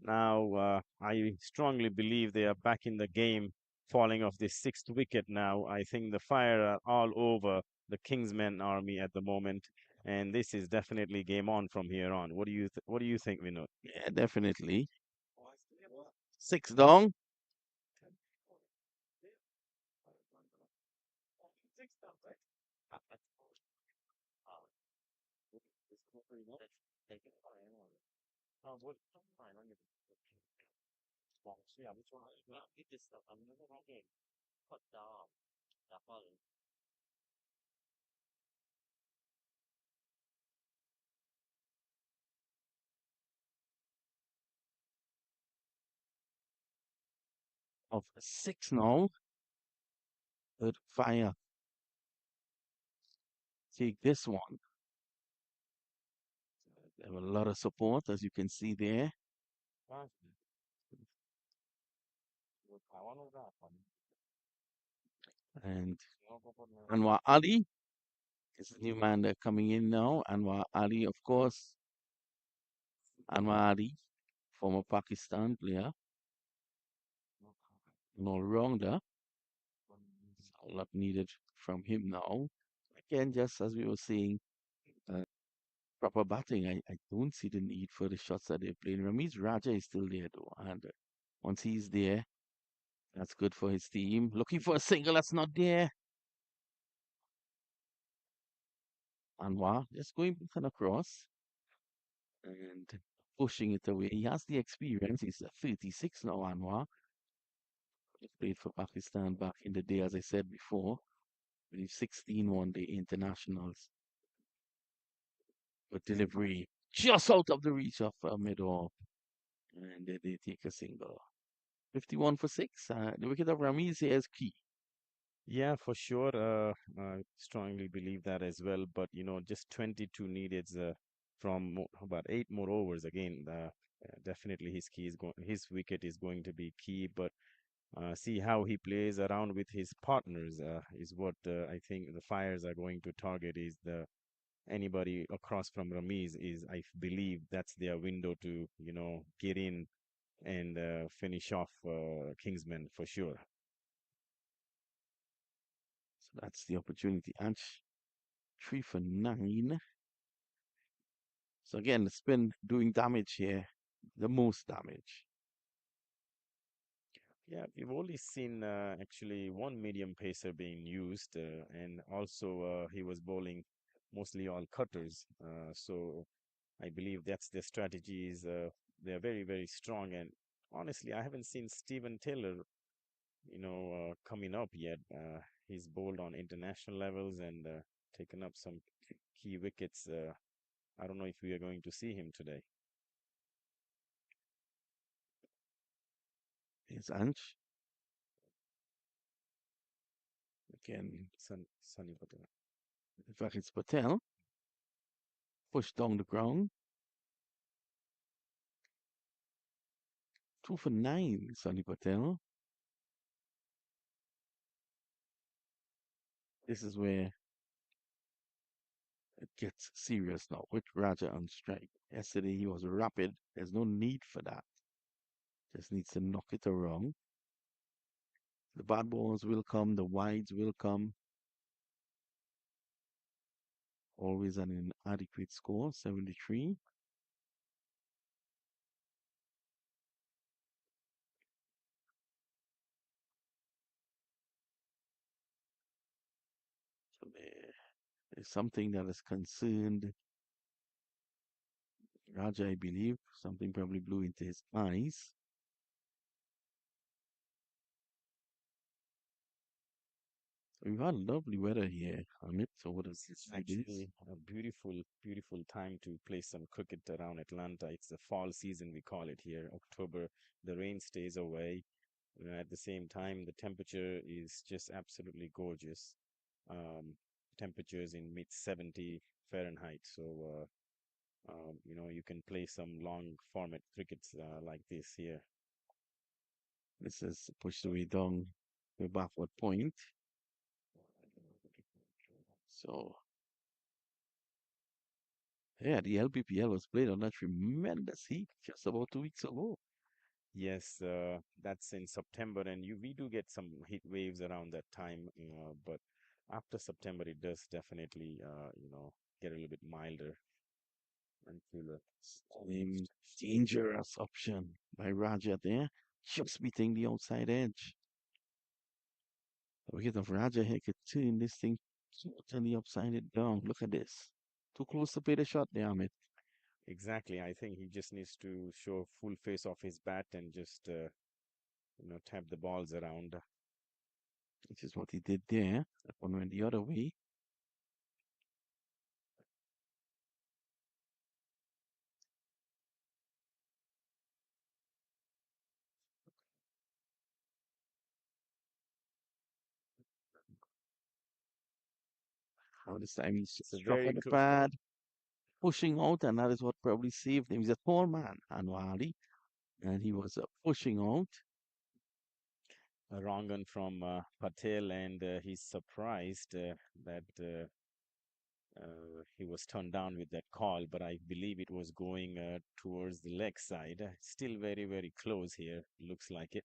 Now, I strongly believe they are back in the game, falling off this sixth wicket now. I think the fire are all over the Kingsmen army at the moment, and this is definitely game on from here on. What do you think, Vinod? Yeah, definitely. 6 down. Of 6 now. Good fire. Take this one. They have a lot of support, as you can see there. And Anwar Ali is the new man that coming in now. Anwar Ali, of course. Anwar Ali, former Pakistan player, an all-rounder. A lot needed from him now. Again, just as we were saying, uh, proper batting. I don't see the need for the shots that they're playing. Ramiz Raja is still there though, and once he's there, that's good for his team. Looking for a single that's not there. Anwar just going back and across and pushing it away. He has the experience. He's 36 now, Anwar. He played for Pakistan back in the day, as I said before. I believe 16 one-day internationals. But delivery just out of the reach of mid-off. And they take a single. 51 for 6. The wicket of Ramiz here is key. Yeah, for sure. I strongly believe that as well. But just 22 needed from about 8 more overs again. Definitely his wicket is going to be key. But see how he plays around with his partners is what I think the Fires are going to target. Is the anybody across from Ramiz is I believe that's their window to get in and finish off Kingsmen for sure. So that's the opportunity. And 3 for 9. So again, the spin doing damage here, the most damage. Yeah, we've only seen actually one medium pacer being used, and also he was bowling mostly all cutters. So I believe that's their strategies. They're very, very strong. And honestly, I haven't seen Stephen Taylor, coming up yet. He's bowled on international levels and taken up some key wickets. I don't know if we are going to see him today. Here's Ansh. Again, Sunny Patel. in fact, it's Patel. Push down the ground. 2 for 9, Sunny Patel. This is where it gets serious now with Raja on strike. Yesterday he was rapid. There's no need for that. Just needs to knock it around. The bad balls will come, the wides will come. Always an inadequate score, 73. So there is something that is concerned Raja, I believe. Something probably blew into his eyes. We've had lovely weather here, Amit, over the It's few days. actually a beautiful, beautiful time to play some cricket around Atlanta. It's the fall season, we call it here. October, the rain stays away. At the same time, the temperature is just absolutely gorgeous. Temperatures in mid 70 Fahrenheit. So, you can play some long format crickets like this here. This is pushed away down the backward point. So, yeah, the LPPL was played on a tremendous heat just about 2 weeks ago. Yes, that's in September, and we do get some heat waves around that time. But after September, it does definitely, get a little bit milder and cooler. Dangerous option by Raja there, just beating the outside edge. The wicket of Raja here could turn this thing totally upside it down. Look at this. Too close to play the shot there, Amit. Exactly. I think he just needs to show full face off his bat and just, tap the balls around. Which is what he did there. That one went the other way. Now this time he's It's a struck very at the close ball. pad, pushing out, and that is what probably saved him. He's a tall man, Anwali, and he was pushing out. A wrong one from Patel, and he's surprised that he was turned down with that call, but I believe it was going towards the leg side. Still very, very close here. Looks like it.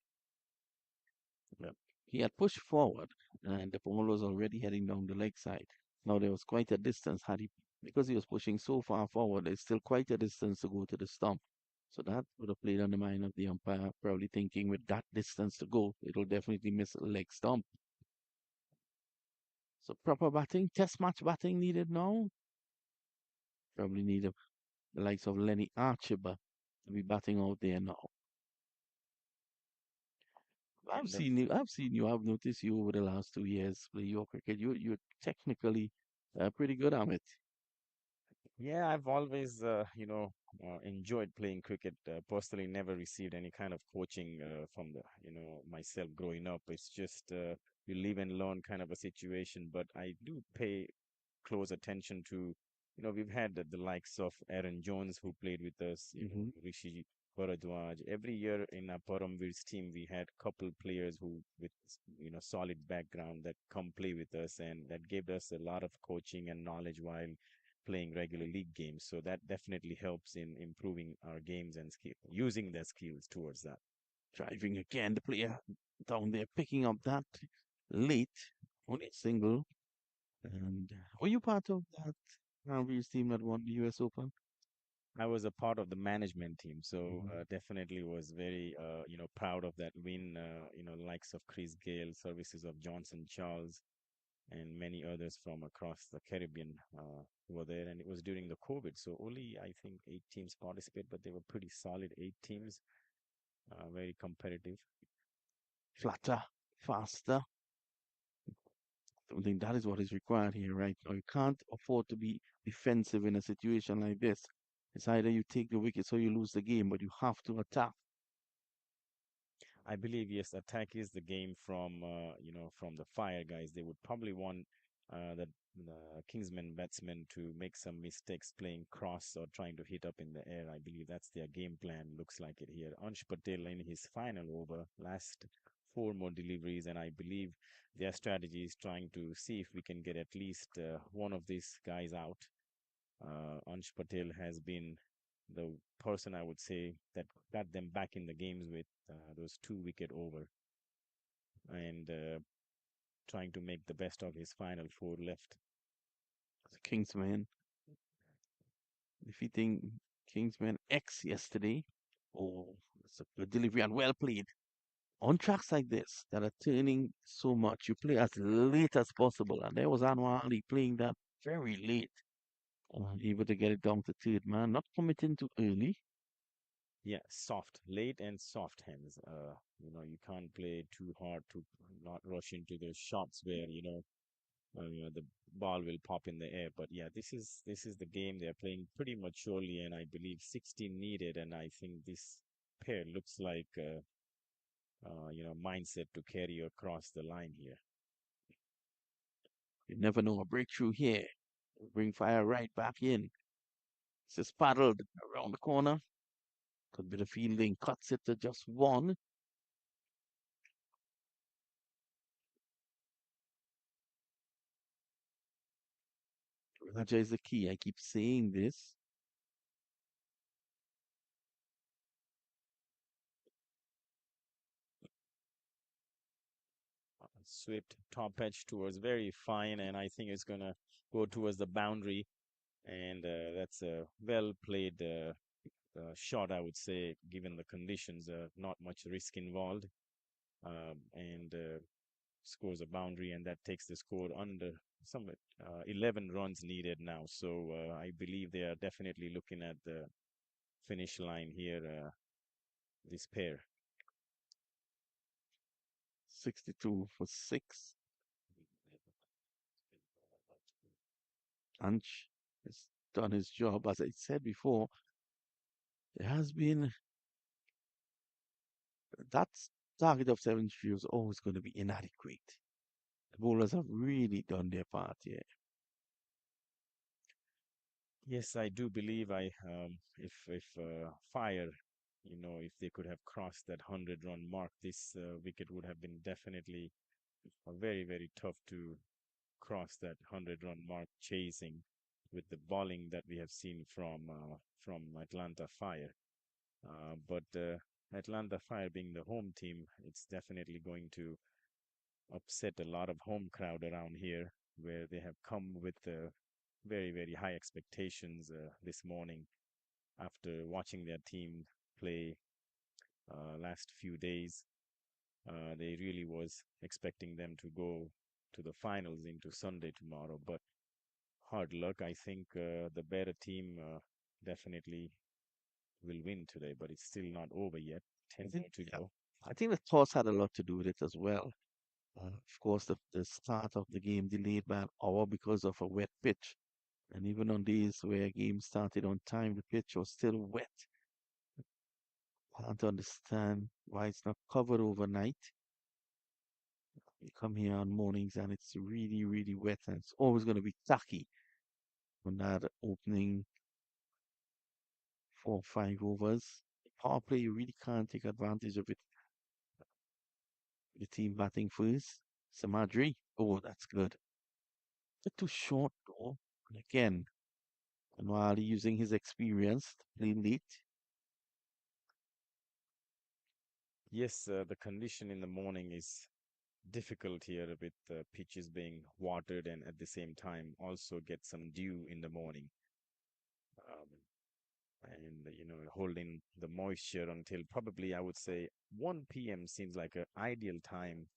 Yep. He had pushed forward, and the ball was already heading down the leg side. Now there was quite a distance. Because he was pushing so far forward, there's still quite a distance to go to the stump. So that would have played on the mind of the umpire, probably thinking with that distance to go, it'll definitely miss a leg stump. So proper batting, test match batting needed now. Probably need the likes of Lenny Archibald to be batting out there now. I've seen you. I've noticed you over the last 2 years play your cricket. You're technically pretty good at it. Yeah, I've always, enjoyed playing cricket. Personally, never received any kind of coaching from myself growing up. It's just you live and learn kind of a situation. But I do pay close attention to, we've had the likes of Aaron Jones who played with us, Rishi Bharadwaj. Every year in our Paramveer's team, we had couple players who with, solid background that come play with us, and that gave us a lot of coaching and knowledge while playing regular league games. So that definitely helps in improving our games and using their skills towards that. Driving again, the player down there picking up that late, only a single. And were you part of that Paramveer's team that won the US Open? I was a part of the management team, so definitely was very, proud of that win. Likes of Chris Gale, services of Johnson Charles, and many others from across the Caribbean were there. And it was during the COVID, so only I think 8 teams participate, but they were pretty solid 8 teams, very competitive. Flatter, faster. I think that is what is required here right now. You can't afford to be defensive in a situation like this. It's either you take the wickets or you lose the game, but you have to attack. I believe yes, attack is the game from from the Fire guys. They would probably want the Kingsmen batsmen to make some mistakes playing cross or trying to hit up in the air. I believe that's their game plan. Looks like it here. Ansh Patel in his final over, last four more deliveries, and I believe their strategy is trying to see if we can get at least one of these guys out. Ansh Patel has been the person I would say that got them back in the games with those 2 wicket over and trying to make the best of his final four left. The Kingsmen defeating Kingsmen X yesterday. Oh, it's a good delivery and well played. On tracks like this that are turning so much, you play as late as possible. And there was Anwar Ali playing that very late, able to get it down to third man, not committing too early. Yeah, soft, late and soft hands. You can't play too hard to not rush into those shots where, the ball will pop in the air. But yeah, this is the game they're playing pretty maturely, and I believe 16 needed. And I think this pair looks like mindset to carry across the line here. You never know, a breakthrough here. Bring fire right back in. It's just paddled around the corner. Good bit of fielding, cuts it to just one. Raja is the key. I keep saying this. Swift top edge towards very fine, and I think it's gonna go towards the boundary, and that's a well played shot, I would say, given the conditions. Not much risk involved, and scores a boundary, and that takes the score under some 11 runs needed now. So I believe they are definitely looking at the finish line here. This pair. 62 for 6. Anch has done his job. As I said before, there has been that target of 73 is always going to be inadequate. The bowlers have really done their part here. Yes, I do believe if Fire, if they could have crossed that 100-run mark, this wicket would have been definitely very, very tough to cross that 100-run mark chasing with the bowling that we have seen from Atlanta Fire. But Atlanta Fire being the home team, it's definitely going to upset a lot of home crowd around here where they have come with very, very high expectations this morning after watching their team play last few days. They really was expecting them to go to the finals into Sunday tomorrow, but hard luck. I think the better team definitely will win today, but it's still not over yet. 10 to go. I think the toss had a lot to do with it as well. Of course, the start of the game delayed by an hour because of a wet pitch. And even on days where games started on time, the pitch was still wet. Can't understand why it's not covered overnight. You come here on mornings and it's really, really wet, and it's always going to be tacky on that opening 4 or 5 overs. Power play, you really can't take advantage of it. The team batting first. Samadri. Oh, that's good. Bit too short though. And again, Anwali using his experience to play late. Yes, the condition in the morning is difficult here with the pitches being watered and at the same time also get some dew in the morning. Um, and holding the moisture until probably I would say 1 p.m. seems like an ideal time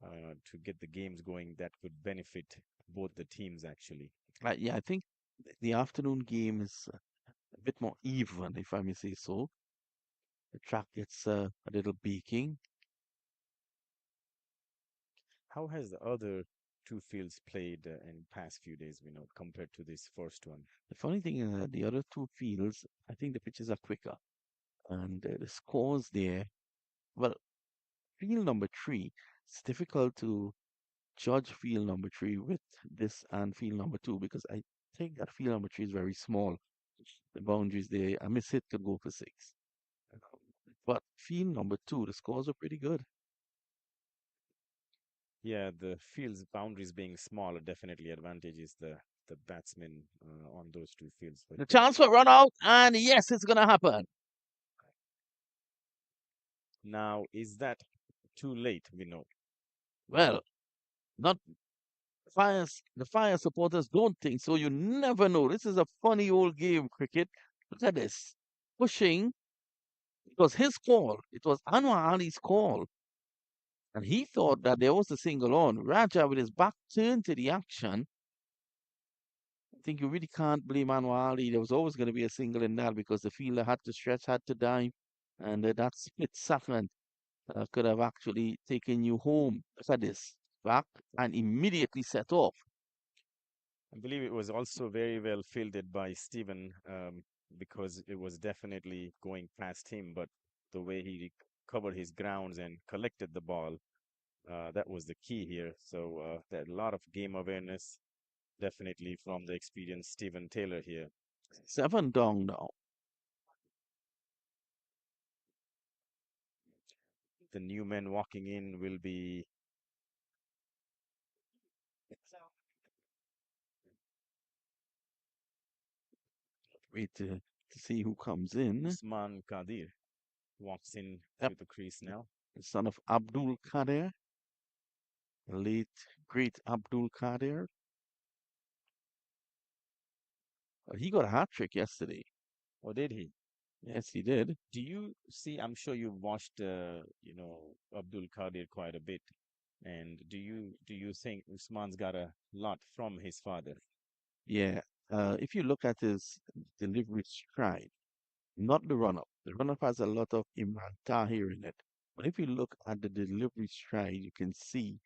to get the games going that could benefit both the teams actually. Yeah, I think the afternoon game is a bit more even, if I may say so. The track gets a little baking. How has the other two fields played in past few days, compared to this first one? The funny thing is that the other two fields, I think the pitches are quicker. And the scores there, well, field number 3, it's difficult to judge field number 3 with this and field number 2 because I think that field number 3 is very small. The boundaries there, a miss hit could go for 6. But field number 2, the scores are pretty good. Yeah, the field's boundaries being smaller definitely advantages the the batsmen on those two fields. But The chance for run out, and yes, it's going to happen. now, is that too late? We know. Well, not the Fire supporters don't think so. You never know. This is a funny old game, cricket. Look at this. Pushing. It was his call. It was Anwar Ali's call. And he thought that there was a single on. Raja, with his back turned to the action, I think you really can't blame Anwar Ali. There was always going to be a single in that because the fielder had to stretch, had to dive. And that split second could have actually taken you home. Look at this. Back and immediately set off. I believe it was also very well fielded by Stephen because it was definitely going past him, but the way he covered his grounds and collected the ball, that was the key here. So that a lot of game awareness, definitely from the experienced Stephen Taylor here. 7 down now. The new men walking in will be Wait to see who comes in. Usman Kadir walks in Yep. to the crease now. The son of Abdul Kader, the late great Abdul Kader. He got a hat trick yesterday. Or did he? Yes, he did. Do you see? I'm sure you've watched, Abdul Kadir quite a bit. And do you think Usman's got a lot from his father? Yeah. If you look at his delivery stride, not the run up. The run up has a lot of Imran Tahir in it. But if you look at the delivery stride, you can see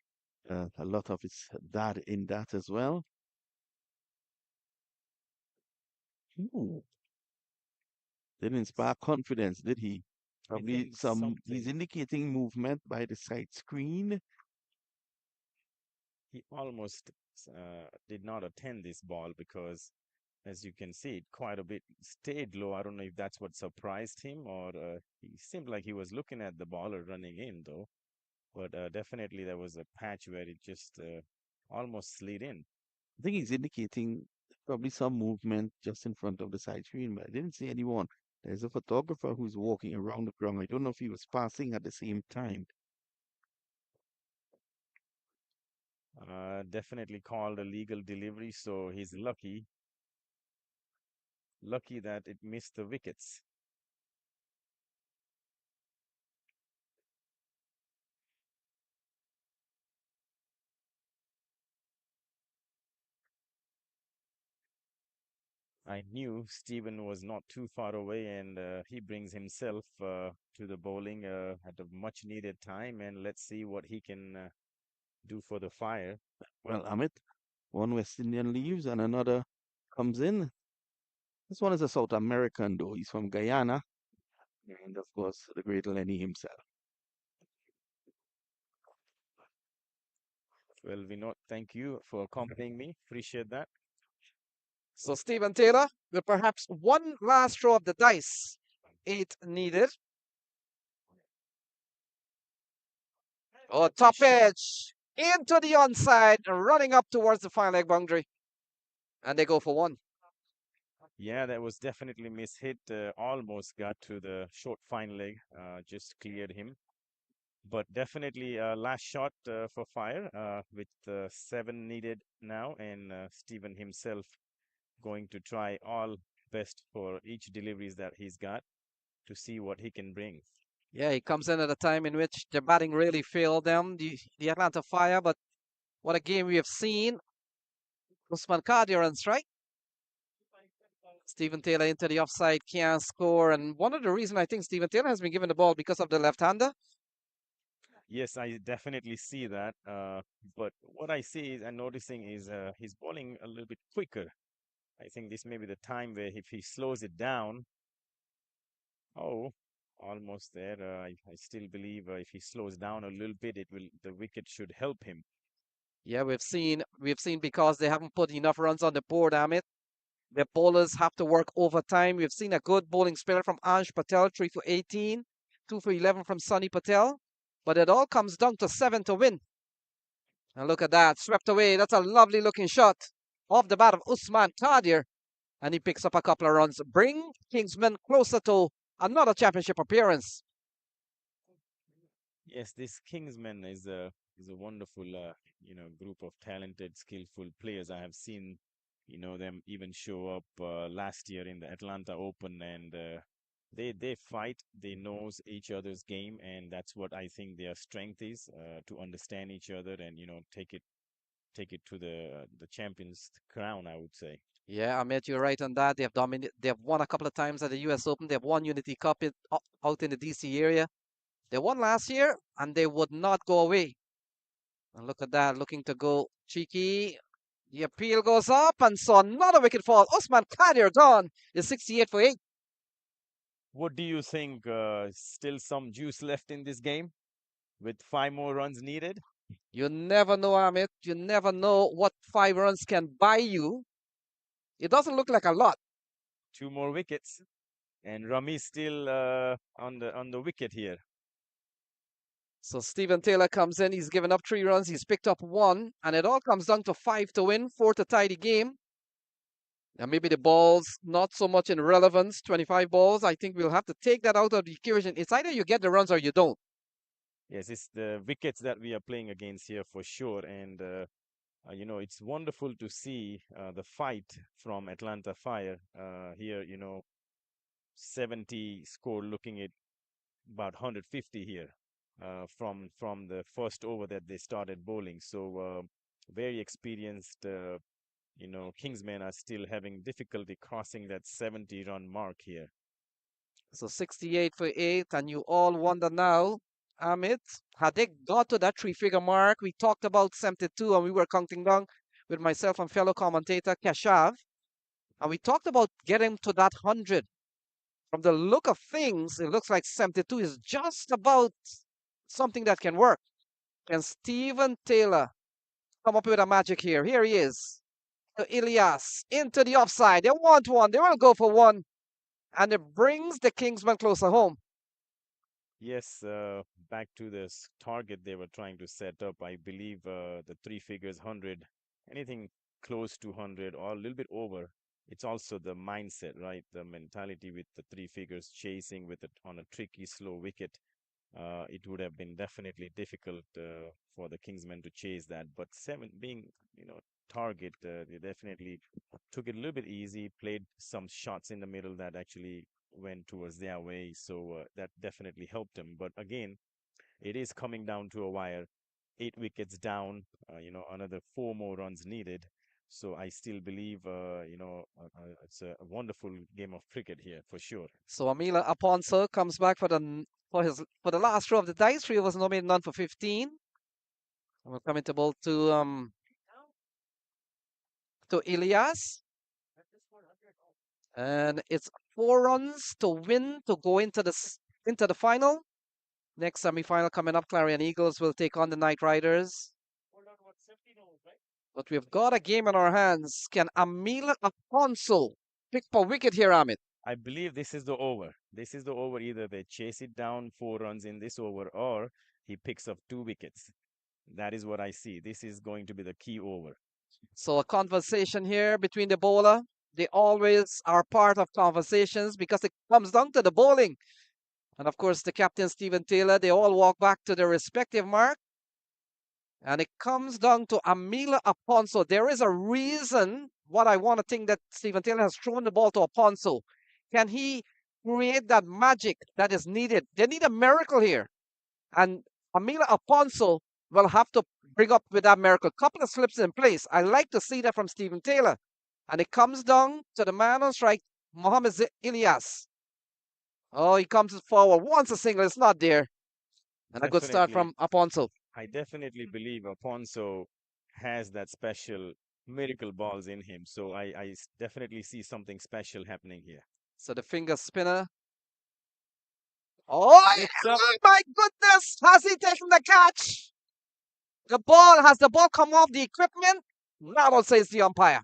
a lot of his dad in that as well. Ooh. Didn't inspire confidence, did he? I Probably think he's something. indicating movement by the side screen. He almost did not attend this ball because, as you can see, it quite a bit stayed low. I don't know if that's what surprised him or he seemed like he was looking at the ball or running in, though. But definitely there was a patch where it just almost slid in. I think he's indicating probably some movement just in front of the side screen, but I didn't see anyone. There's a photographer who's walking around the ground. I don't know if he was passing at the same time. Definitely called a legal delivery, so he's lucky that it missed the wickets. I knew Stephen was not too far away, and he brings himself to the bowling at a much needed time. And let's see what he can do for the Fire. Well, Amit, one West Indian leaves and another comes in. This one is a South American, though. He's from Guyana. And of course, the great Lenny himself. Well, Vinod, thank you for accompanying me. Appreciate that. So Stephen Taylor with perhaps one last throw of the dice. 8 needed. Oh, top edge into the onside, running up towards the fine leg boundary. And they go for 1. Yeah, that was definitely mishit. Almost got to the short fine leg, just cleared him. But definitely last shot for Fire with 7 needed now, and Stephen himself going to try all best for each deliveries that he's got to see what he can bring. Yeah, he comes in at a time in which the batting really failed them, the Atlanta Fire, but what a game we have seen. Usman Kadir on strike. Stephen Taylor into the offside, can't score. And one of the reasons I think Stephen Taylor has been given the ball because of the left-hander. Yes, I definitely see that. But what I see is, and noticing is he's bowling a little bit quicker. I think this may be the time where if he slows it down, oh, almost there. I still believe if he slows down a little bit, the wicket should help him. Yeah, we've seen because they haven't put enough runs on the board, Amit. The bowlers have to work overtime. We've seen a good bowling spell from Ansh Patel, 3 for 18, 2 for 11 from Sunny Patel. But it all comes down to 7 to win. And look at that, swept away. That's a lovely looking shot. off the bat of Usman Kadir, and he picks up a couple of runs, bring Kingsmen closer to another championship appearance. Yes, this Kingsman is a wonderful group of talented, skillful players. I have seen them even show up last year in the Atlanta Open, and they fight, they knows each other's game, and that's what I think their strength is, to understand each other and take it to the champion's crown, I would say. Yeah, Ahmed, you're right on that. They have dominated. They have won a couple of times at the U.S. Open. They have won Unity Cup out in the D.C. area. They won last year, and they would not go away. And look at that, looking to go cheeky. The appeal goes up, and so another wicket fall. Usman Kadir gone is 68 for 8. What do you think? Still some juice left in this game with 5 more runs needed? You never know, Amit. You never know what 5 runs can buy you. It doesn't look like a lot. 2 more wickets, and Rami's still on the wicket here. So Stephen Taylor comes in. He's given up 3 runs. He's picked up 1, and it all comes down to 5 to win, 4 to tie the game. And maybe the balls not so much in relevance. 25 balls. I think we'll have to take that out of the equation. It's either you get the runs or you don't. Yes, it's the wickets that we are playing against here for sure, and it's wonderful to see the fight from Atlanta Fire here. 70 score, looking at about 150 here from the first over that they started bowling. So very experienced. Kingsmen are still having difficulty crossing that 70-run mark here. So 68 for 8, and you all wonder now, Amit, had they got to that 3-figure mark? We talked about 72, and we were counting down with myself and fellow commentator Kashav, and we talked about getting to that 100. From the look of things, it looks like 72 is just about something that can work. Can Stephen Taylor come up with a magic here? Here he is. To Ilias into the offside. They want one. They will go for one. And it brings the Kingsmen closer home. Yes, back to this target they were trying to set up. I believe the 3 figures 100, anything close to 100 or a little bit over. It's also the mindset, right? The mentality with the 3 figures chasing with it on a tricky, slow wicket. It would have been definitely difficult for the Kingsmen to chase that. But 7 being, target, they definitely took it a little bit easy, played some shots in the middle that actually went towards their way. So that definitely helped them. But again, it is coming down to a wire. 8 wickets down, another 4 more runs needed. So I still believe, it's a wonderful game of cricket here for sure. So Amila Aponso comes back for the last row of the dice. 3 was nominated, none for 15. And we're coming to ball to Ilias. And it's 4 runs to win to go into the final. Next semi-final coming up, Clarion Eagles will take on the Knight Riders. But we've got a game in our hands. Can Amila Aponso pick for wicket here, Amit? I believe this is the over. This is the over. Either they chase it down 4 runs in this over, or he picks up 2 wickets. That is what I see. This is going to be the key over. So a conversation here between the bowler. They always are part of conversations because it comes down to the bowling. And of course, the captain, Stephen Taylor, they all walk back to their respective mark. And it comes down to Amila Aponso. There is a reason what I want to think that Stephen Taylor has thrown the ball to Aponso. Can he create that magic that is needed? They need a miracle here. And Amila Aponso will have to bring up with that miracle. Couple of slips in place. I like to see that from Stephen Taylor. And it comes down to the man on strike, Mohamed Ilias. Oh, he comes forward. Once a single, it's not there. And a good start from Aponso. I definitely believe Aponso has that special miracle balls in him. So I definitely see something special happening here. So the finger spinner. Oh, my goodness! Has he taken the catch? Has the ball come off the equipment? Not says the umpire.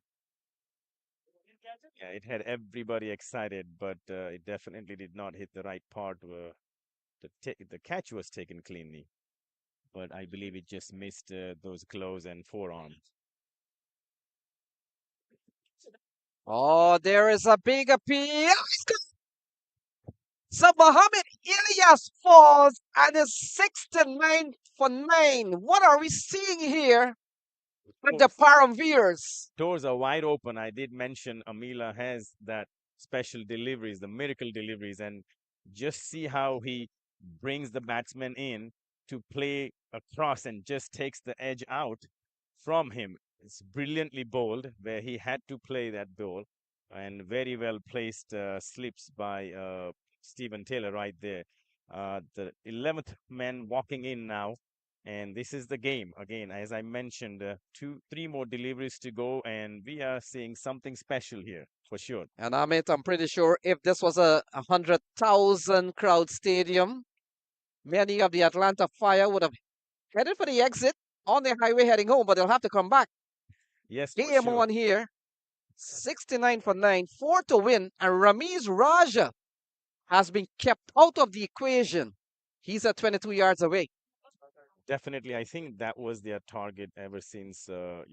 Yeah, it had everybody excited, but it definitely did not hit the right part. The catch was taken cleanly, but I believe it just missed those gloves and forearms. Oh, there is a big appeal. So Mohammed Ilyas falls and is 69 for 9. What are we seeing here with the Paramveers? Doors are wide open. I did mention Amila has that special deliveries, the miracle deliveries, and just see how he brings the batsman in to play across and just takes the edge out from him. It's brilliantly bowled where he had to play that ball, and very well placed slips by Stephen Taylor right there. The 11th man walking in now, and this is the game again. As I mentioned, three more deliveries to go, and we are seeing something special here for sure. And Amit, I'm pretty sure if this was a 100,000 crowd stadium, many of the Atlanta Fire would have headed for the exit on their highway heading home, but they'll have to come back. Yes, for Game sure. on here, 69 for 9, 4 to win, and Ramiz Raja has been kept out of the equation. He's at 22 yards away. Definitely, I think that was their target ever since the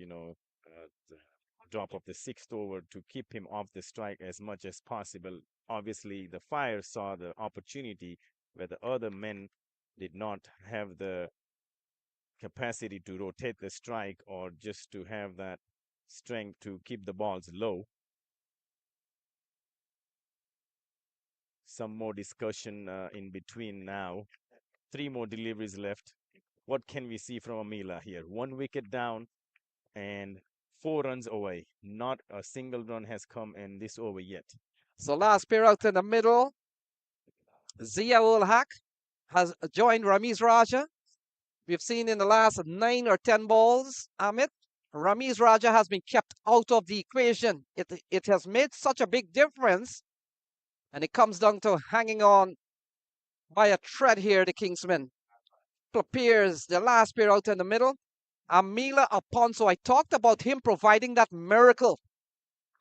drop of the sixth over, to keep him off the strike as much as possible. Obviously, the Fire saw the opportunity where the other men did not have the capacity to rotate the strike or just to have that strength to keep the balls low. Some more discussion in between now. Three more deliveries left. What can we see from Amila here? 1 wicket down and 4 runs away. Not a single run has come in this over yet. So last pair out in the middle, Zia ul Haq has joined Ramiz Raja. We've seen in the last 9 or 10 balls, Amit, Ramiz Raja has been kept out of the equation. It has made such a big difference, and it comes down to hanging on by a thread here, the Kingsmen. Appears the last pair out in the middle. Amila Aponso, I talked about him providing that miracle.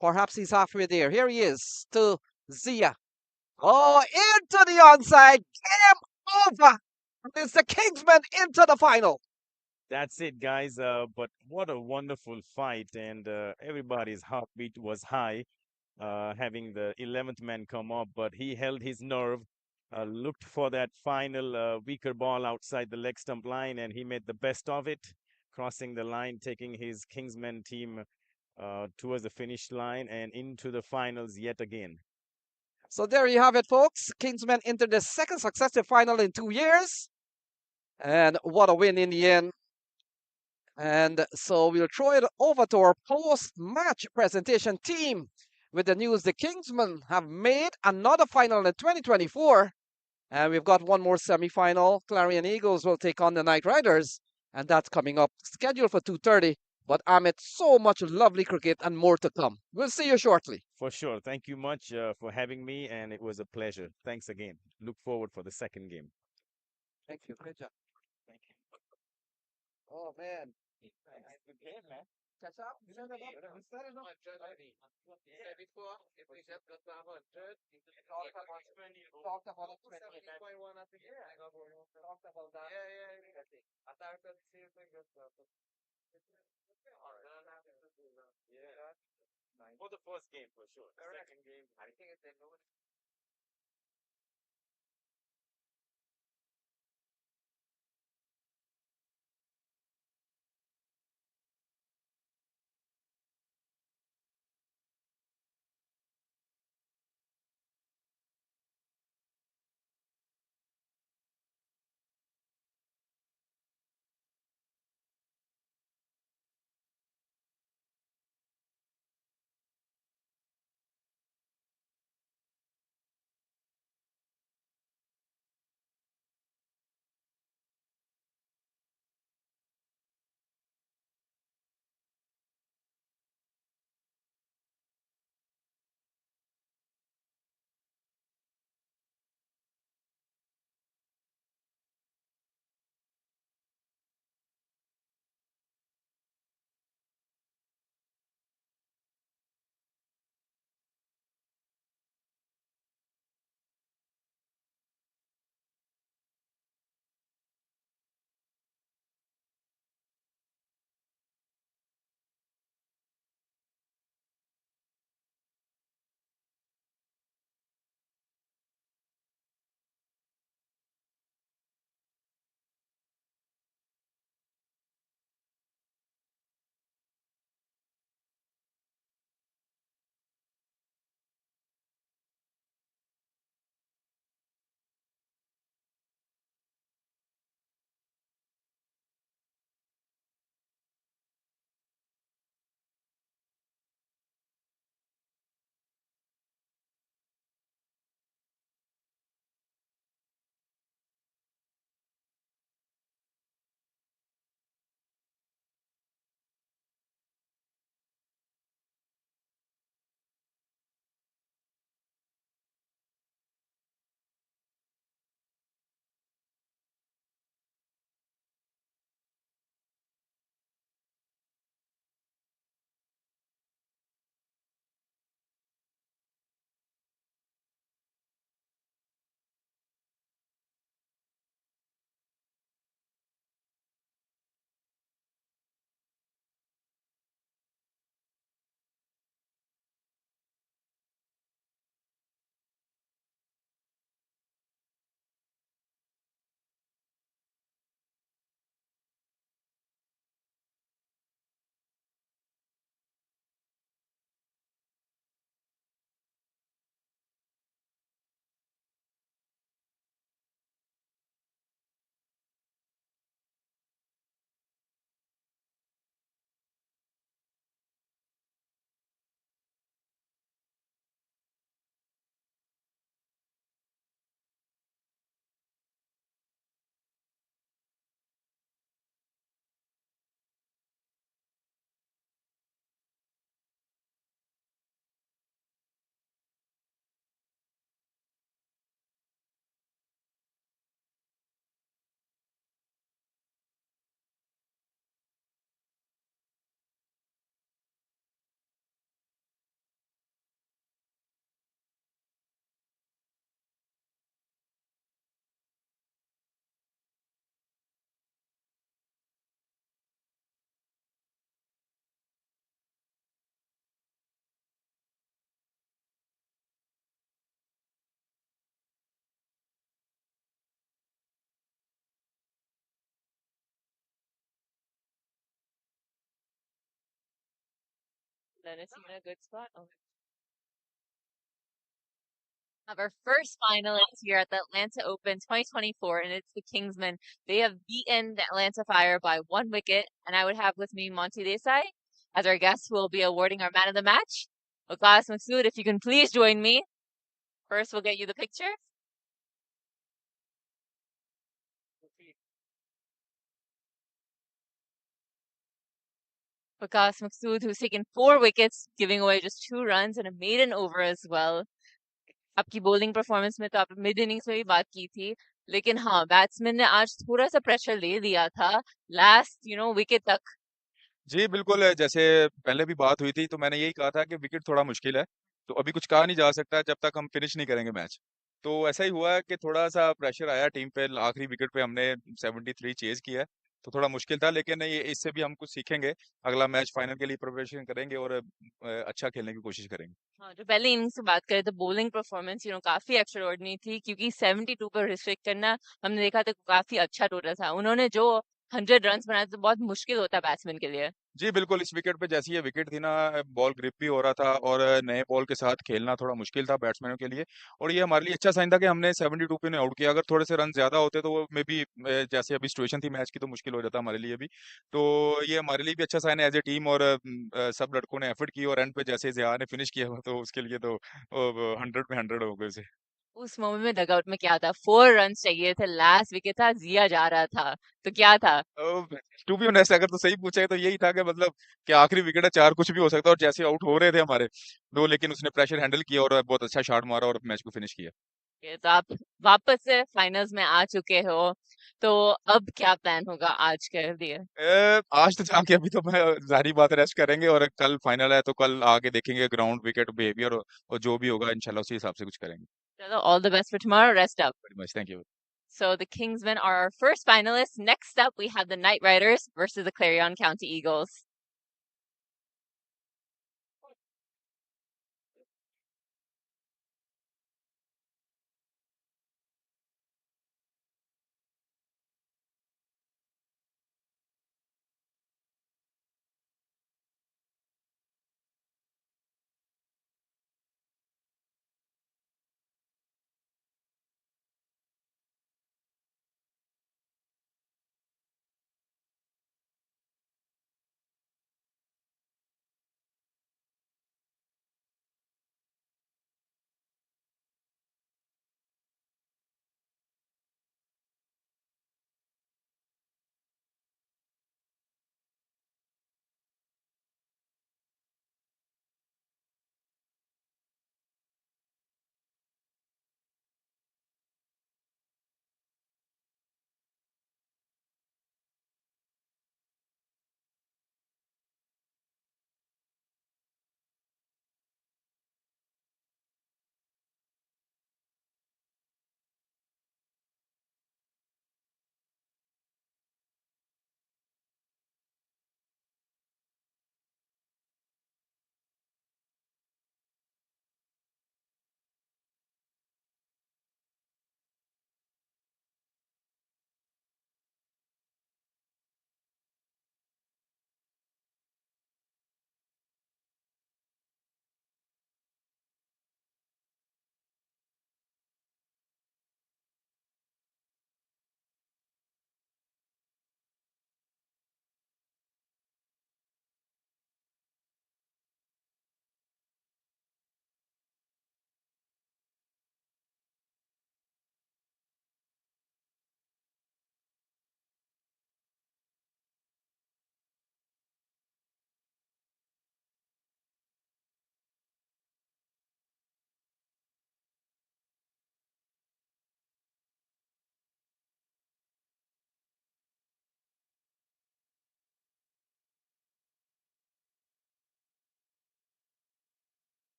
Perhaps he's halfway there. Here he is to Zia. Oh, into the onside. Game over. It's the Kingsmen into the final. That's it, guys. But what a wonderful fight, and everybody's heartbeat was high, having the 11th man come up, but he held his nerve, looked for that final weaker ball outside the leg stump line, and he made the best of it, crossing the line, taking his Kingsmen team towards the finish line and into the finals yet again. So there you have it, folks. Kingsmen entered the second successive final in 2 years. And what a win in the end. And so we'll throw it over to our post-match presentation team with the news the Kingsmen have made another final in 2024. And we've got one more semi-final. Clarion Eagles will take on the Knight Riders. And that's coming up, scheduled for 2:30. But Amit, so much lovely cricket and more to come. We'll see you shortly. For sure. Thank you much for having me, and it was a pleasure. Thanks again. Look forward for the second game. Thank you. Great job. Thank you. Oh, man. Good game, man. Catch up? You set it up? You set it up? Yeah, before, if we just got to have 100, you talked about 70.1 at the end. Yeah, talked about that. Yeah. I thought the same thing just happened. All right. I'm happy to do that. Yeah. For the first game, for sure. The second game, I think it's Then it's in a good spot. Oh. Have our first finalist here at the Atlanta Open 2024, and it's the Kingsmen. They have beaten the Atlanta Fire by 1 wicket, and I would have with me Monty Desai as our guest who will be awarding our man of the match. Waqas Masood, if you can please join me. First, we'll get you the picture. Waqas Masood, who's taken 4 wickets, giving away just 2 runs and a maiden over as well. आपकी bowling performance में तो आप mid innings में भी बात की थी, लेकिन हाँ बैट्समैन ने आज थोड़ा सा प्रेशर ले दिया था लास्ट विकेट तक. जी, बिल्कुल जैसे पहले भी बात हुई थी तो मैंने यही कहा था कि विकेट थोड़ा मुश्किल है, तो अभी कुछ कहा नहीं जा सकता जब तक हम फिनिश नहीं करेंगे मैच। तो ऐसा ही हुआ कि थोड़ा-सा प्रेशर आया टीम पे, आखिरी विकेट पे हमने 73 चेज़ किया है, तो थोड़ा मुश्किल था लेकिन ये इससे भी हम कुछ सीखेंगे, अगला मैच फाइनल के लिए प्रिपरेशन करेंगे और अच्छा खेलने की कोशिश करेंगे। हाँ, जो पहले इनिंग्स की बात करें तो बॉलिंग परफॉर्मेंस काफी एक्स्ट्राऑर्डिनरी थी, क्योंकि 72 पर रिस्ट्रिक्ट करना हमने देखा तो काफी अच्छा टोटल था. उन्होंने जो 100 रन्स बनाए तो बहुत मुश्किल होता है बैट्समैन के लिए. जी, बिल्कुल इस विकेट पे जैसी ये विकेट थी ना, बॉल ग्रिप भी हो रहा था और नए बॉल के साथ खेलना थोड़ा मुश्किल था बैट्समैनों के लिए और ये हमारे लिए अच्छा साइन था कि हमने 72 पे उन्हें आउट किया। अगर थोड़े से रन ज़्यादा होते तो वो मे बी जैसे अभी सिचुएशन थी मैच की तो मुश्किल हो जाता हमारे लिए भी। तो ये हमारे लिए भी अच्छा साइन है एज़ ए टीम और सब लड़कों ने एफर्ट की और एंड पे जैसे ज़िया ने फिनिश किया हुआ तो उसके लिए तो 100 में 100 हो गए उसे। उस मोमेंट में डगआउट में क्या था, 4 रन्स चाहिए थे, लास्ट विकेट था, जिया जा रहा था, तो क्या था? टू बी ऑनेस्ट अगर तो सही पूछे तो यही था कि मतलब कि आखिरी विकेट है, 4 कुछ भी हो सकता है और जैसे आउट हो रहे थे हमारे 2 लेकिन उसने प्रेशर हैंडल किया और बहुत अच्छा शॉट मारा और मैच को फिनिश किया। ये तो आप वापस से फाइनल्स में आ चुके हो, तो अब क्या प्लान होगा आज के लिए? आज तो जाके अभी तो मैं ज़ाहिर बात है रेस्ट करेंगे और कल फाइनल है तो कल आके देखेंगे ग्राउंड विकेट बिहेवियर और जो भी होगा इंशाल्लाह उसी हिसाब से कुछ करेंगे। चलो, all the best for tomorrow. Rest up. Very much thank you. So the Kingsmen are our first finalists. Next up, we have the Knight Riders versus the Clarion County Eagles.